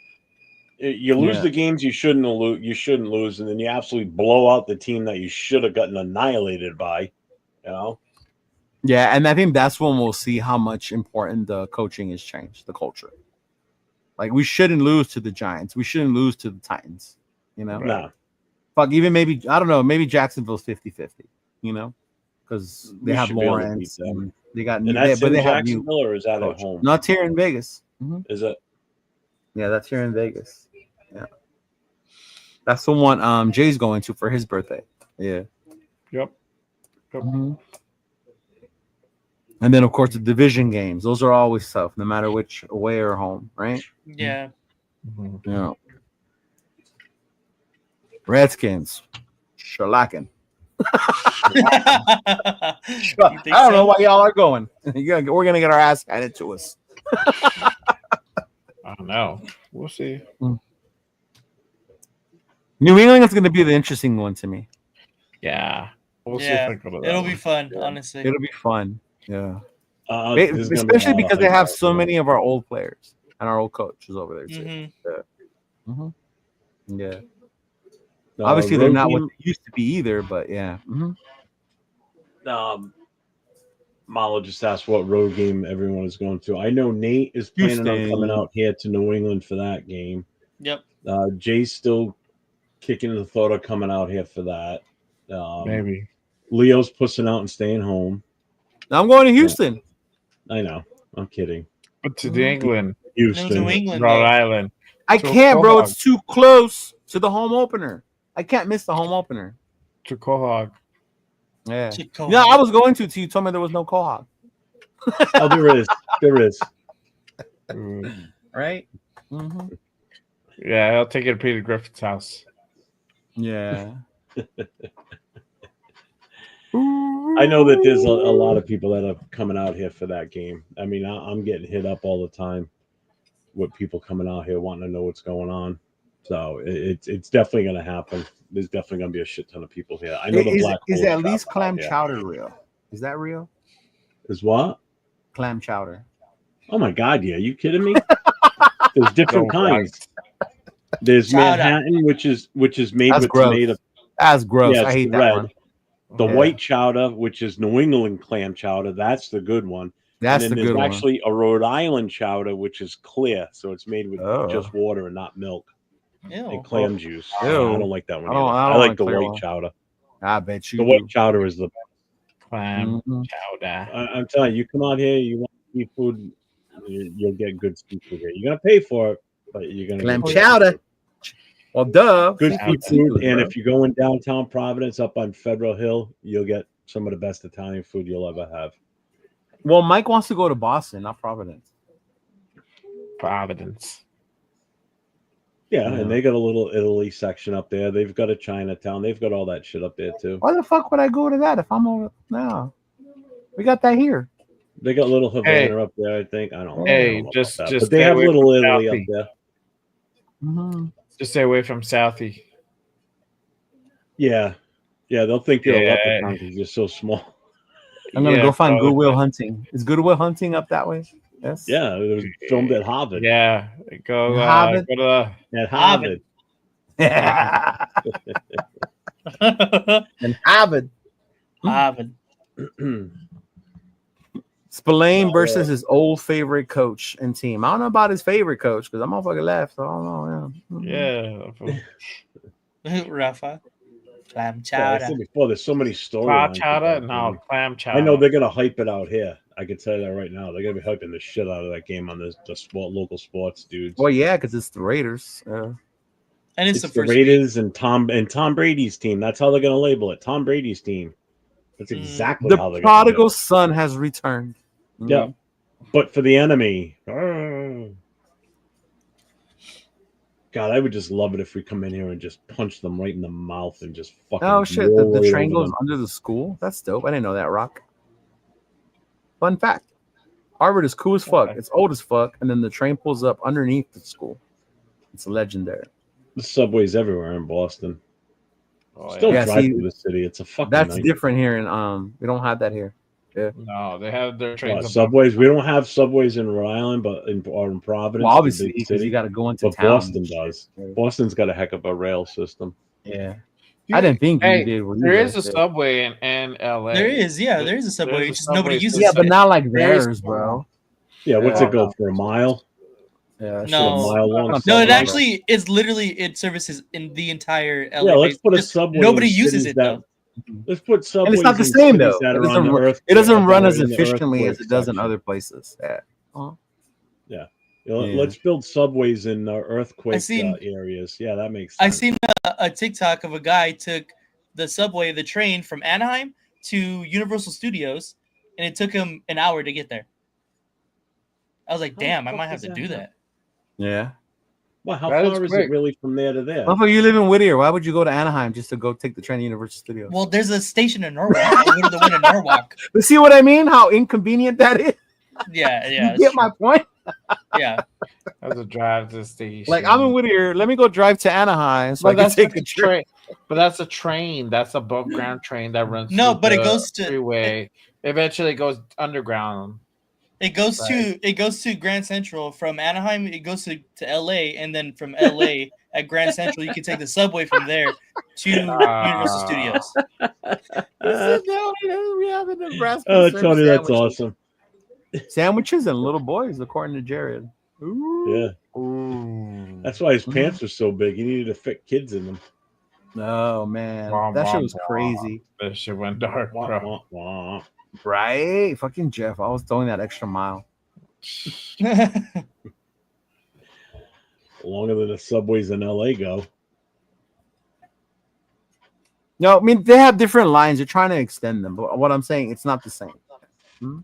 You lose the games you shouldn't lose, and then you absolutely blow out the team that you should have gotten annihilated by. You know. Yeah, and I think that's when we'll see how much important the coaching has changed, the culture. Like we shouldn't lose to the Giants. We shouldn't lose to the Titans. You know? No. Fuck, even maybe, I don't know, maybe Jacksonville's 50-50, you know? Because they have Lawrence. And they got and that's in they have Jacksonville, or is that at home? No, it's here in Vegas. Is it? Yeah, that's here in Vegas. Yeah. That's the one Jay's going to for his birthday. Yeah. Yep. And then, of course, the division games. Those are always tough, no matter which away or home, right? Yeah. Yeah. Redskins. Shellacking. I don't know why y'all are going. We're going to get our ass handed to us. I don't know. We'll see. New England's going to be the interesting one to me. Yeah. We'll see Yeah. if I go to that It'll one. be fun, honestly. It'll be fun. Yeah. Especially because they have so many of our old players and our old coaches over there too. Yeah. Obviously, they're not what they used to be either, but yeah. Malo just asked what road game everyone is going to. I know Nate is planning on coming out here to New England for that game. Yep. Jay's still kicking the thought of coming out here for that. Maybe. Leo's pussing out and staying home. I'm going to Houston. I know. I'm kidding. But to New England. Houston. New England, Rhode Island. I can't, bro. It's too close to the home opener. I can't miss the home opener. To Quahog. Yeah. Yeah, I was going to. You told me there was no Quahog. Oh, there is. There is. Right? Yeah, I'll take it to Peter Griffith's house. Yeah. I know that there's a lot of people that are coming out here for that game. I mean, I'm getting hit up all the time with people coming out here wanting to know what's going on. So it's definitely going to happen. There's definitely going to be a shit ton of people here. I know the Black is Hole at least shop clam out here. chowder real? Is that real? Is what? Clam chowder. Oh my God! Yeah, you kidding me? There's different kinds. There's Chowder. Manhattan, which is made That's with gross. tomato. That's gross. Yeah, I hate that red. one. The white chowder, which is New England clam chowder, that's the good one. That's and then the good there's one. actually a Rhode Island chowder, which is clear, so it's made with just water and not milk and clam juice. I don't like that one. I like the white chowder. I bet you. The white chowder is the Clam chowder. I'm telling you, you come out here, you want seafood, you'll get good seafood here. You're gonna pay for it, but you're gonna Clam get chowder. Well, duh. good Seafood, seafood. And bro. if you go in downtown Providence up on Federal Hill, you'll get some of the best Italian food you'll ever have. Well, Mike wants to go to Boston, not Providence. Providence. Yeah, and they got a little Italy section up there. They've got a Chinatown. They've got all that shit up there too. Why the fuck would I go to that if I'm over? No, we got that here. They got little Havana up there, I think. I don't know. Hey, I don't know just about that. just But they stay have away little from Italy up Southie. there. Mm-hmm. Just stay away from Southie. Yeah, they'll think you're a Yeah. leprechaun because you're so small. I'm gonna go find probably. Goodwill Hunting. Is Goodwill Hunting up that way? Yes. Yeah, it was filmed at Harvard. Yeah, go Harvard? go to At Harvard. And Harvard. Harvard. Spillane versus his old favorite coach and team. I don't know about his favorite coach because I'm motherfucking left. So I don't know. yeah. Rafa. Clam Yeah, I chowder. said before, there's so many Clam storylines. chowder? No, clam chowder. I know they're gonna hype it out here. I can tell you that right now. They're gonna be hyping the shit out of that game on the local sports dudes. Well, yeah, because it's the Raiders. And it's the the first Raiders and Tom Brady's team. That's how they're gonna label it. Tom Brady's team. That's exactly how The they're prodigal gonna son has returned. do it. Yeah, but for the enemy. God, I would just love it if we come in here and just punch them right in the mouth and just fucking. Oh shit! roll The right train over goes them. under the school. That's dope. I didn't know that. Rock. Fun fact: Harvard is cool as fuck. It's old as fuck, and then the train pulls up underneath the school. It's legendary. The subways everywhere in Boston. Oh, Still yeah. drive See, through the city. It's a fucking. That's nightmare. different here, and we don't have that here. Yeah. No, they have their trains. above- Subways. We don't have subways in Rhode Island, but in Providence, Well, the obviously, big because city. you got to go into But town. Boston does. Boston's got a heck of a rail system. Yeah. I didn't think Hey, you did. What you there guys is a did. subway in LA. There is, yeah, there is a subway. There's a Just nobody subway uses Yeah, it. but not like Very theirs, bro. Yeah, what's Yeah. it go for a mile? Yeah, that No. shit A is- mile long. No, it subway? actually is literally it services in the entire LA. Yeah, let's base. put a Just subway. nobody in uses cities it that- though. Let's put subways. And it's not the in same cities though. that It are on doesn't, the earth. it doesn't that run are as in the efficiently as earthquake it does in section. other places. Yeah. Yeah. Yeah. Let's build subways in earthquake seen- areas. Yeah, that makes I sense. seen a TikTok of a guy took the train from Anaheim to Universal Studios, and it took him an hour to get there. I was like, damn, I might have to do that. Yeah. Well, how That is far is quick. it really from there to there? Well, if you live in Whittier, why would you go to Anaheim just to go take the train to Universal Studios? Well, there's a station in Norwalk. I go to the one in Norwalk. But see what I mean? How inconvenient that is? Yeah, You yeah, get my point? yeah. That's a drive to the station. Like, I'm in Whittier. Let me go drive to Anaheim so I can take a train. But that's a train. That's a above ground train that runs. No, through but it the goes to- freeway. Eventually, it goes underground. It goes to Grand Central from Anaheim. It goes to LA, and then from LA at Grand Central, you can take the subway from there to Universal Studios. We have in Nebraska. Oh, serve Tony, that's sandwiches. awesome. Sandwiches and little boys, according to Jared. Ooh. Yeah. Ooh. That's why his pants were so big. He needed to fit kids in them. Oh man, Wah, that wah, shit was wah. crazy, That shit went dark, Wah, bro. wah, wah. right? Fucking Jeff, I was throwing that extra mile. Longer than the subways in LA go. No, I mean they have different lines. They're trying to extend them, but what I'm saying, it's not the same.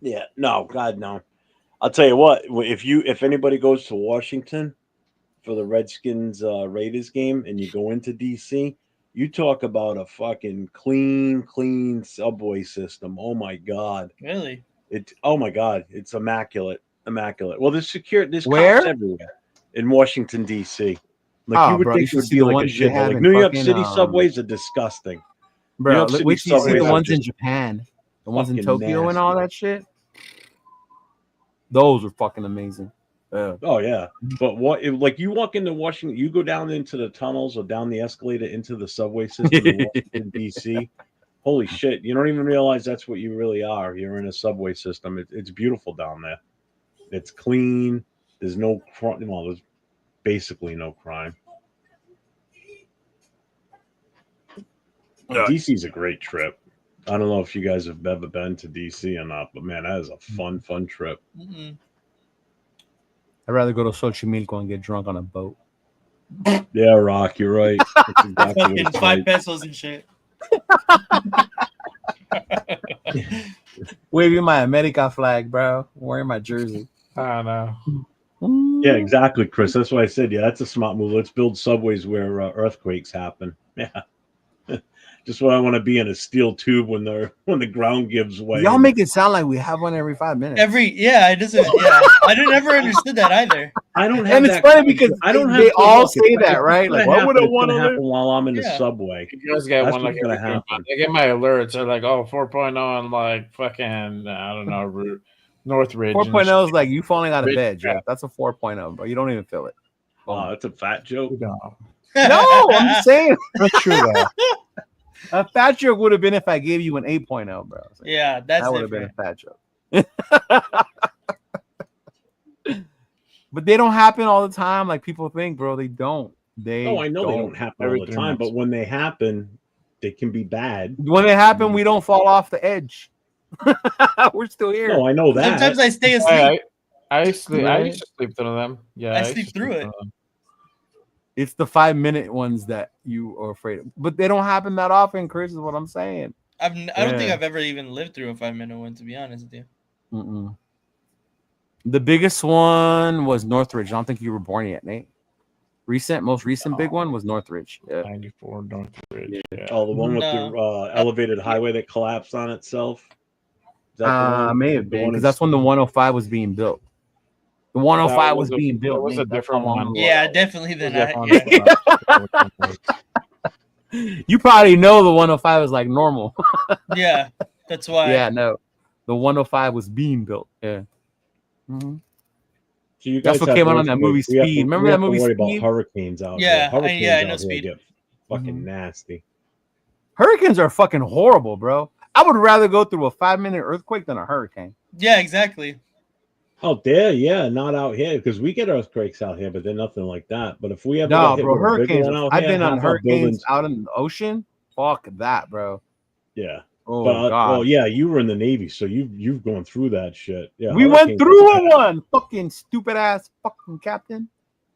Yeah, no, God, no. I'll tell you what. If anybody goes to Washington for the Redskins Raiders game, and you go into DC, you talk about a fucking clean subway system. Oh my God, Really? oh my God, it's immaculate. Well, there's Where? cops everywhere in Washington DC. Like Oh, you would bro, you think it should would see be the like a ones they shit. have Like in New York fucking, City subways are disgusting. New Bro, York City wait till you see subways the are ones in just Japan, the ones in fucking Tokyo and all that shit. Those were fucking amazing. Yeah. Oh yeah, but like you walk into Washington, you go down into the tunnels or down the escalator into the subway system in Washington D.C. Holy shit! You don't even realize that's what you really are. You're in a subway system. It's beautiful down there. It's clean. There's no crime. Well, there's basically no crime. DC's a great trip. I don't know if you guys have ever been to DC or not, but man, that is a fun trip. Mm-mm. I'd rather go to Xochimilco and get drunk on a boat. Yeah, Rock, you're right. That's exactly what Fucking it's 5 like. pesos and shit. Waving my America flag, bro. Wearing my jersey. I don't know. Yeah, exactly, Chris. That's why I said, yeah, that's a smart move. Let's build subways where earthquakes happen. Yeah. Just what I want to be in a steel tube when the ground gives way. Y'all make it sound like we have one every 5 minutes. I didn't ever understood that either. I don't have And it's that funny kind of- because I don't have they to all look. say It's that, right? gonna Like, why would I happen. It's want gonna to happen while I'm in the Yeah. subway. You guys get That's one like what's gonna every 3 happen. months. I get my alerts. They're like, oh, 4.0 and like fucking, I don't know, Northridge. 4.0 is like you falling out of Big bed, crap. Jeff. That's a 4.0, bro. You don't even feel it. Oh, that's a fat joke. No, No, I'm just saying. that's true though. A fat joke would have been if I gave you an 8.0, bro. So Yeah, that's that would have been different. a fat joke. But they don't happen all the time like people think, bro. They don't. Oh, I know they don't happen Every all the 3 time, months. but when they happen, they can be bad. When they happen, we don't fall off the edge. We're still here. No, I know that. Sometimes I stay asleep. I used to Right. sleep through them. Yeah, I used sleep to through it. them. It's the 5-minute ones that you are afraid of. But they don't happen that often, Chris, is what I'm saying. I don't think Yeah. I've ever even lived through a 5-minute one, to be honest with you. Mm-mm. The biggest one was Northridge. I don't think you were born yet, Nate. Most recent big one was Northridge. Yeah. 94 Northridge. Yeah. Oh, the one with No. the elevated highway that collapsed on itself. Is that the one? May have The been one because in- that's when the 105 was being built. The 105 was being built. It was a Nate. That's different how long one. ago. Yeah, definitely then. You probably know the 105 is like normal. Yeah, that's why. Yeah, no. The 105 was being built. Yeah. Mhm. So you That's guys what have came out on that movie earthquakes. We have to- Speed. Remember we that have to movie worry Speed? about hurricanes out Yeah, here. Hurricanes I know out here Speed. get fucking nasty. Hurricanes are fucking horrible, bro. I would rather go through a 5-minute earthquake than a hurricane. Yeah, exactly. Out there, yeah, not out here because we get earthquakes out here, but they're nothing like that. But if we ever No, get hit bro, with a bigger hurricanes. one out I've here, been on half our hurricanes buildings- out in the ocean. Fuck that, bro. Yeah. Oh But god. well, yeah, you were in the Navy, so you've gone through that shit. Yeah, We went hurricanes- through one. Fucking stupid ass fucking captain.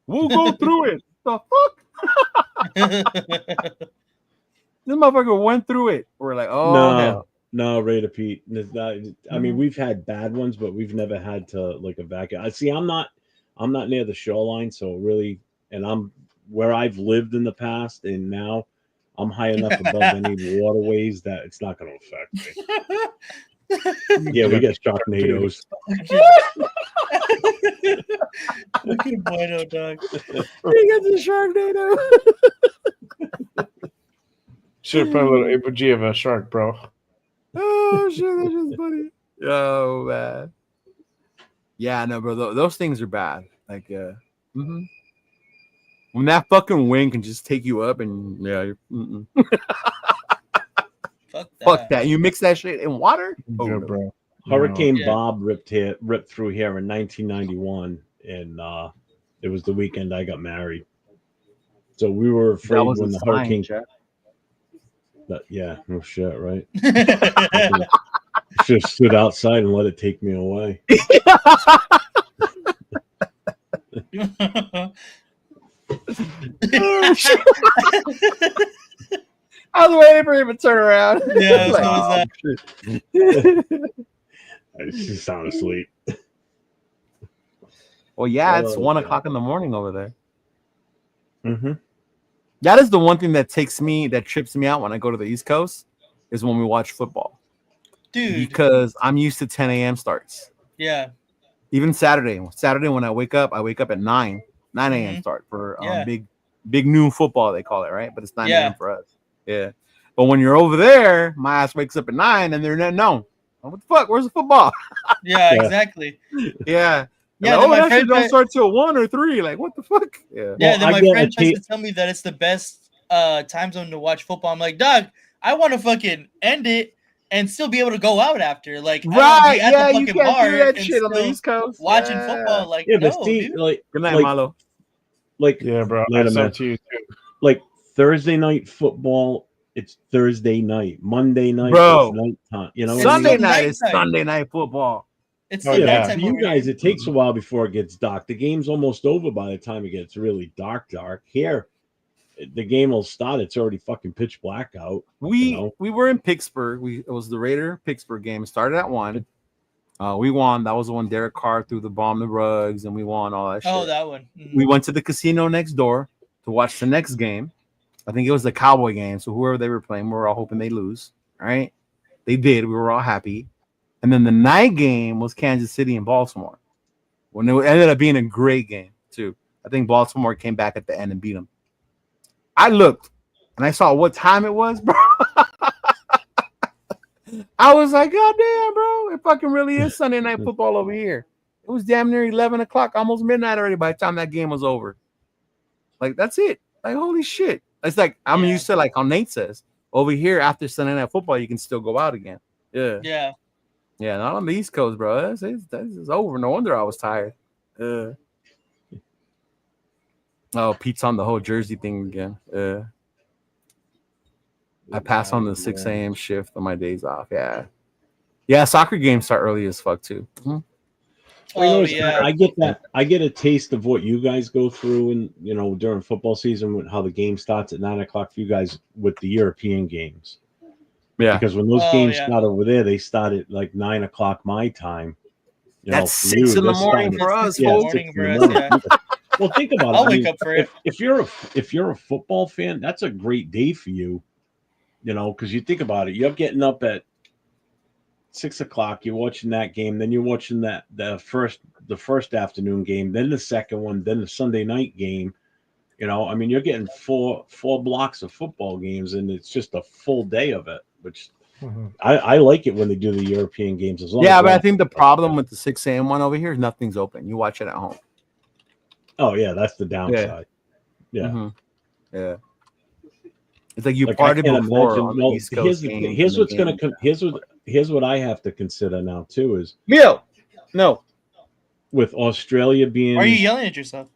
We'll go through it. The fuck? This motherfucker went through it. We're like, oh hell. No, Raider Pete. It's not- I mean, Mhm. we've had bad ones, but we've never had to like evacuate. I see. I'm not near the shoreline, so really, and I'm where I've lived in the past, and now I'm high enough above any waterways that it's not going to affect me. Yeah, we get sharknadoes. Look at Bueno, dog. He got the Sharknado. Should have put a little emoji of a shark, bro. Oh shit, that's just funny. Oh man. Yeah, no, bro. Those things are bad. Like, when that fucking wind can just take you up, and yeah, Fuck that. fuck that. You mix that shit in water. Oh, Yeah, no. bro. Hurricane Yeah. Bob ripped through here in 1991, and it was the weekend I got married. So we were That afraid was when a the sign, hurricane. Jeff. Yeah, no shit, right? Should have stood outside and let it take me away. I was waiting for him to turn around. Yeah, Like, so was that. I just sound asleep. well, yeah, it's Oh, 1 God. o'clock in the morning over there. Mm-hmm. That is the one thing that trips me out when I go to the East Coast is when we watch football. Dude. Because I'm used to 10 a.m. starts. Yeah. Even Saturday when I wake up at 9 a.m. Mhm. start for Yeah. big noon football, they call it, right? But it's 9 Yeah. a.m. for us. Yeah. But when you're over there, my ass wakes up at 9 and they're not known. What the fuck? Where's the football? Yeah, Yeah. exactly. Yeah. Yeah, Like, then my that shit friend don't tried- start till 1 or 3. Like, what the fuck? Yeah. Yeah, Well, then I my get friend a tries tape- to tell me that it's the best time zone to watch football. I'm like, dog, I want to fucking end it and still be able to go out after. Like, I wanna Right. be at Yeah, the you fucking can't bar do that and shit on the still East Coast. watching Yeah. football. Like, Yeah, no, but see, dude. like, Good night, like, Malo. Yeah, bro. Later, I man. said to you too. like Thursday night football. It's Thursday night. Monday night. Bro. It's nighttime. You know, It's what I mean? Sunday still night is nighttime. Sunday night football. It's Oh, the yeah. For nighttime you over guys, here. it takes a while before it gets dark. The game's almost over by the time it gets really dark. Here, the game will start. It's already fucking pitch black out. We were in Pittsburgh. It was the Raider Pittsburgh game. It started at 1. We won. That was the one Derek Carr threw the bomb the rugs, and we won all that shit. Oh, that one. Mhm. We went to the casino next door to watch the next game. I think it was the Cowboy game. So whoever they were playing, we were all hoping they lose. All right. They did. We were all happy. And then the night game was Kansas City and Baltimore. When it ended up being a great game, too. I think Baltimore came back at the end and beat them. I looked and I saw what time it was, bro. I was like, God damn, bro. It fucking really is Sunday night football over here. It was damn near 11 o'clock, almost midnight already by the time that game was over. Like, that's it. Like, holy shit. It's like, I'm used to, like how Nate says, over here after Sunday night football, you can still go out again. Yeah. Yeah. Yeah, not on the East Coast, bro. That's over. No wonder I was tired. Oh, Pete's on the whole Jersey thing again. I pass on the 6 a.m. shift on my days off. Yeah, soccer games start early as fuck too. Well, I get that. I get a taste of what you guys go through, and during football season, how the game starts at 9 o'clock for you guys with the European games. Yeah, because when those games start over there, they start at like 9 o'clock my time. That's 6 in the morning for us. Yeah, morning for us. Yeah. Well, think about it. I'll wake up for it. If you're a football fan, that's a great day for you. Because you think about it, you're getting up at 6 o'clock. You're watching that game, then you're watching the first afternoon game, then the second one, then the Sunday night game. You're getting four blocks of football games, and it's just a full day of it. Which I like it when they do the European games as long. Yeah, but I think the problem with the 6 a.m. one over here is nothing's open. You watch it at home. Oh yeah, that's the downside. Yeah. Mm-hmm. Yeah. It's like you partied before on the East Coast. Here's what I have to consider now too is No. With Australia being. Why are you yelling at yourself?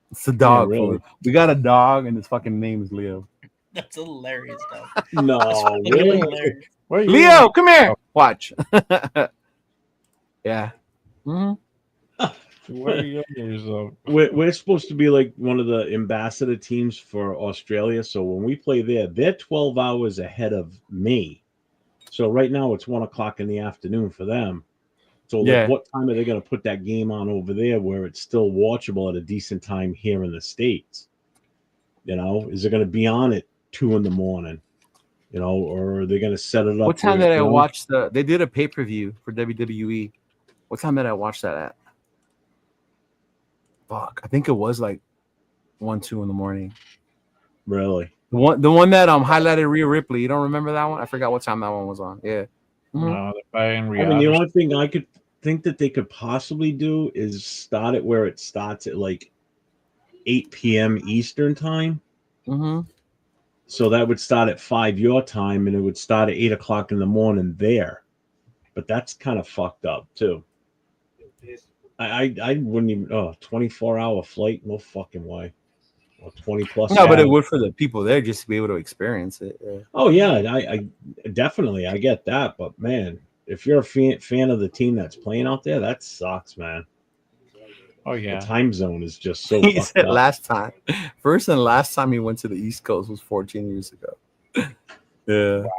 It's the dog. Yeah, really. We got a dog, and his fucking name is Leo. That's hilarious, dog. No, really? really. Leo, come here. Watch. Yeah. Mm-hmm. We're supposed to be like one of the ambassador teams for Australia. So when we play there, they're 12 hours ahead of me. So right now it's 1 o'clock in the afternoon for them. So what time are they going to put that game on over there where it's still watchable at a decent time here in the States? Is it going to be on at 2 a.m? Or are they going to set it up? What time did I watch they did a pay-per-view for WWE. What time did I watch that at? Fuck. I think it was like 1, 2 in the morning. Really? The one that highlighted Rhea Ripley. You don't remember that one? I forgot what time that one was on. Yeah. Mm-hmm. The only thing I could think that they could possibly do is start it where it starts at like 8 p.m. Eastern time. Mm-hmm. So that would start at 5 your time, and it would start at 8 o'clock in the morning there. But that's kind of fucked up too. I wouldn't even 24-hour flight, no fucking way. Or 20 plus. No, but it would for the people there just to be able to experience it. Yeah. Oh yeah, I definitely I get that, but man, if you're a fan of the team that's playing out there, that sucks, man. Oh yeah, the time zone is just so. He said first and last time he went to the East Coast was 14 years ago. Yeah, wow.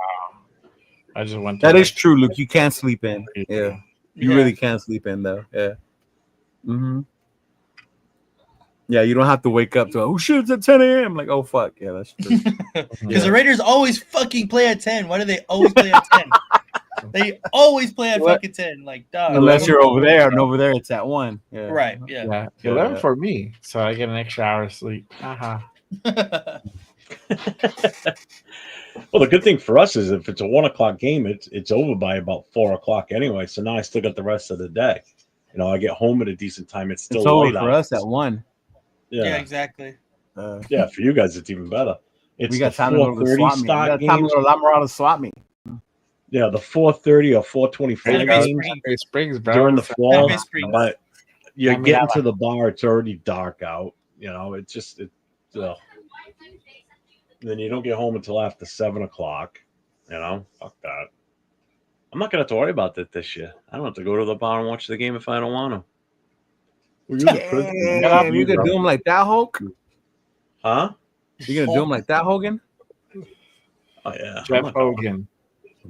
I just went. That is true, Luke. You can't sleep in. Yeah, you really can't sleep in though. Yeah. Mm-hmm. Yeah, you don't have to wake up to shit, it's at 10 a.m. Like, oh fuck, yeah, that's true. Because the Raiders always fucking play at 10. Why do they always play at 10? They always play at fucking 10. Like, dog. Unless you're over there, and over there it's at 1. Yeah. Right. Yeah. 11 for me, so I get an extra hour of sleep. Well, the good thing for us is if it's a 1 o'clock game, it's over by about 4 o'clock anyway. So now I still got the rest of the day. I get home at a decent time. It's still over light for out. us at 1. Yeah, exactly. Yeah, for you guys, it's even better. It's we got time to go to the swap meet. We got time to go to Lamarada swap meet. Yeah, the 4:30 or 4:25 games Springs, during the fall. But you're getting to the bar; it's already dark out. It's just then you don't get home until after 7 o'clock. Fuck that. I'm not gonna have to worry about that this year. I don't have to go to the bar and watch the game if I don't want to. Well, you're the president. Damn, you gonna do him like that, Hulk? Huh? You gonna do him like that, Hogan? Oh yeah, Jeff Hogan.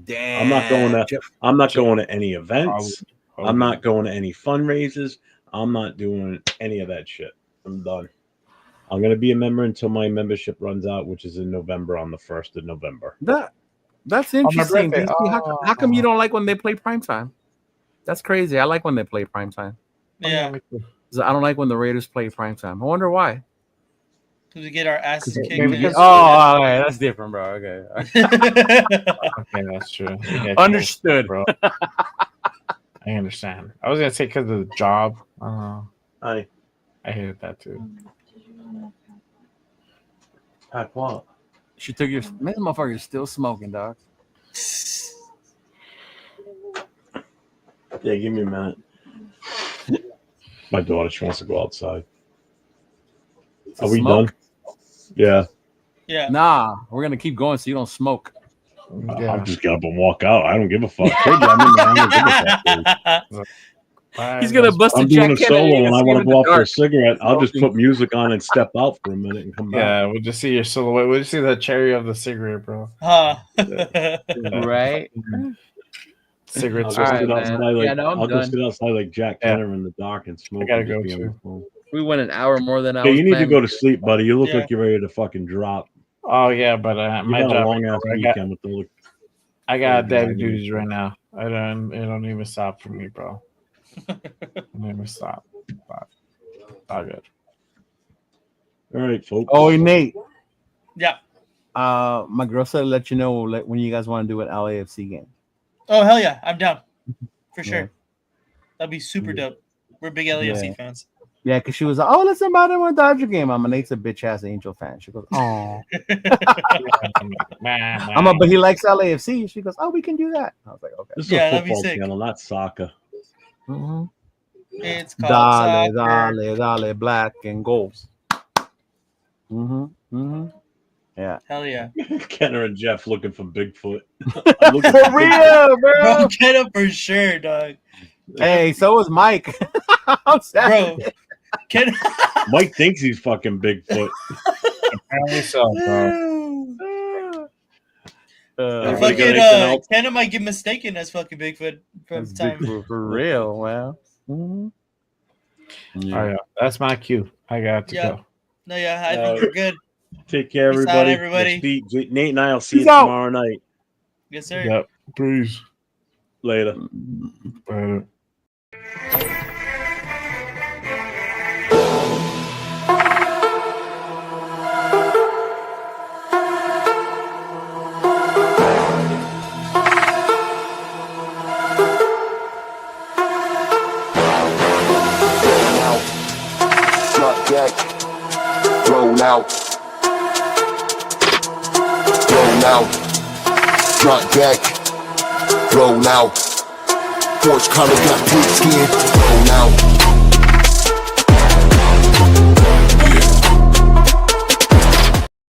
Damn. I'm not going to. I'm not going to any events. Hogan. I'm not going to any fundraisers. I'm not doing any of that shit. I'm done. I'm gonna be a member until my membership runs out, which is in November, on the 1st of November. That's interesting. birthday. DC. How come you don't like when they play primetime? That's crazy. I like when they play primetime. Yeah, I don't like when the Raiders play primetime. I wonder why. because we get our asses kicked. because- Oh, okay, that's different, bro. Okay, Okay, that's true. Yeah, understood. bro. I understand. I was gonna say because of the job. I hated that too. Pack what? She took your. Man, this motherfucker's still smoking, dog. Yeah, give me a minute. My daughter, she wants to go outside. Are we Smoke? done? Yeah. Yeah. Nah, we're gonna keep going so you don't smoke. I'll just get up and walk out. I don't give a fuck. I don't give a fuck, dude. He's gonna bust a I'm doing a Jack solo Kennedy and I and want to see go in the out for a dark. cigarette. I'll just put music on and step out for a minute and come back. Yeah, we'll just see your silhouette. We'll just see the cherry of the cigarette, bro. Huh. Right? Cigarettes. I'll are just sit man. outside like Yeah, no, I'm I'll done. just sit outside like Jack Yeah. Kenner in the dark and smoke. I gotta and just go be on too. the phone. We went an hour more than I Okay, was you need to planning. go to sleep, buddy. You look Yeah. like you're ready to fucking drop. Oh yeah, but You my got a job. long ass I got, weekend with the I got Yeah, daddy yeah. duties right now. It don't even stop for me, bro. It don't even stop. But all good. All right, folks. Oh, Nate. Yeah. My girl said to let you know when you guys want to do an LAFC game. Oh hell yeah, I'm down for sure. Yeah. That'd be super dope. We're big LAFC Yeah. fans. Yeah, because she was like, oh, let's invite him to a Dodger game. I'm a Nate's a bitch ass Angel fan. She goes, oh. But he likes LAFC. She goes, oh, we can do that. I was like, okay. This is Yeah, a that'd be football sick. channel, not soccer. Mm-hmm. It's called soccer. Dale, black and gold. Yeah. Hell yeah. Kenner and Jeff looking for Bigfoot. For real, Bro, bro. get up for sure, dog. Hey, so was Mike. I'm sad. Bro, get Mike thinks he's fucking Bigfoot. Apparently so, bro. Everybody got anything fucking else? Kenna might get mistaken as fucking Bigfoot from That's time. Bigfoot for real. Well. Oh yeah, that's my cue. I got to Yeah. go. No, yeah, I think you're good. Take care, Peace out, everybody. everybody. We'll see- Nate and I will see Peace you out. tomorrow night. Yes, sir. Yep. Peace. Later. Later. Drop back, roll out, roll out, drop back, roll out. Porch collar got pig skin, roll out.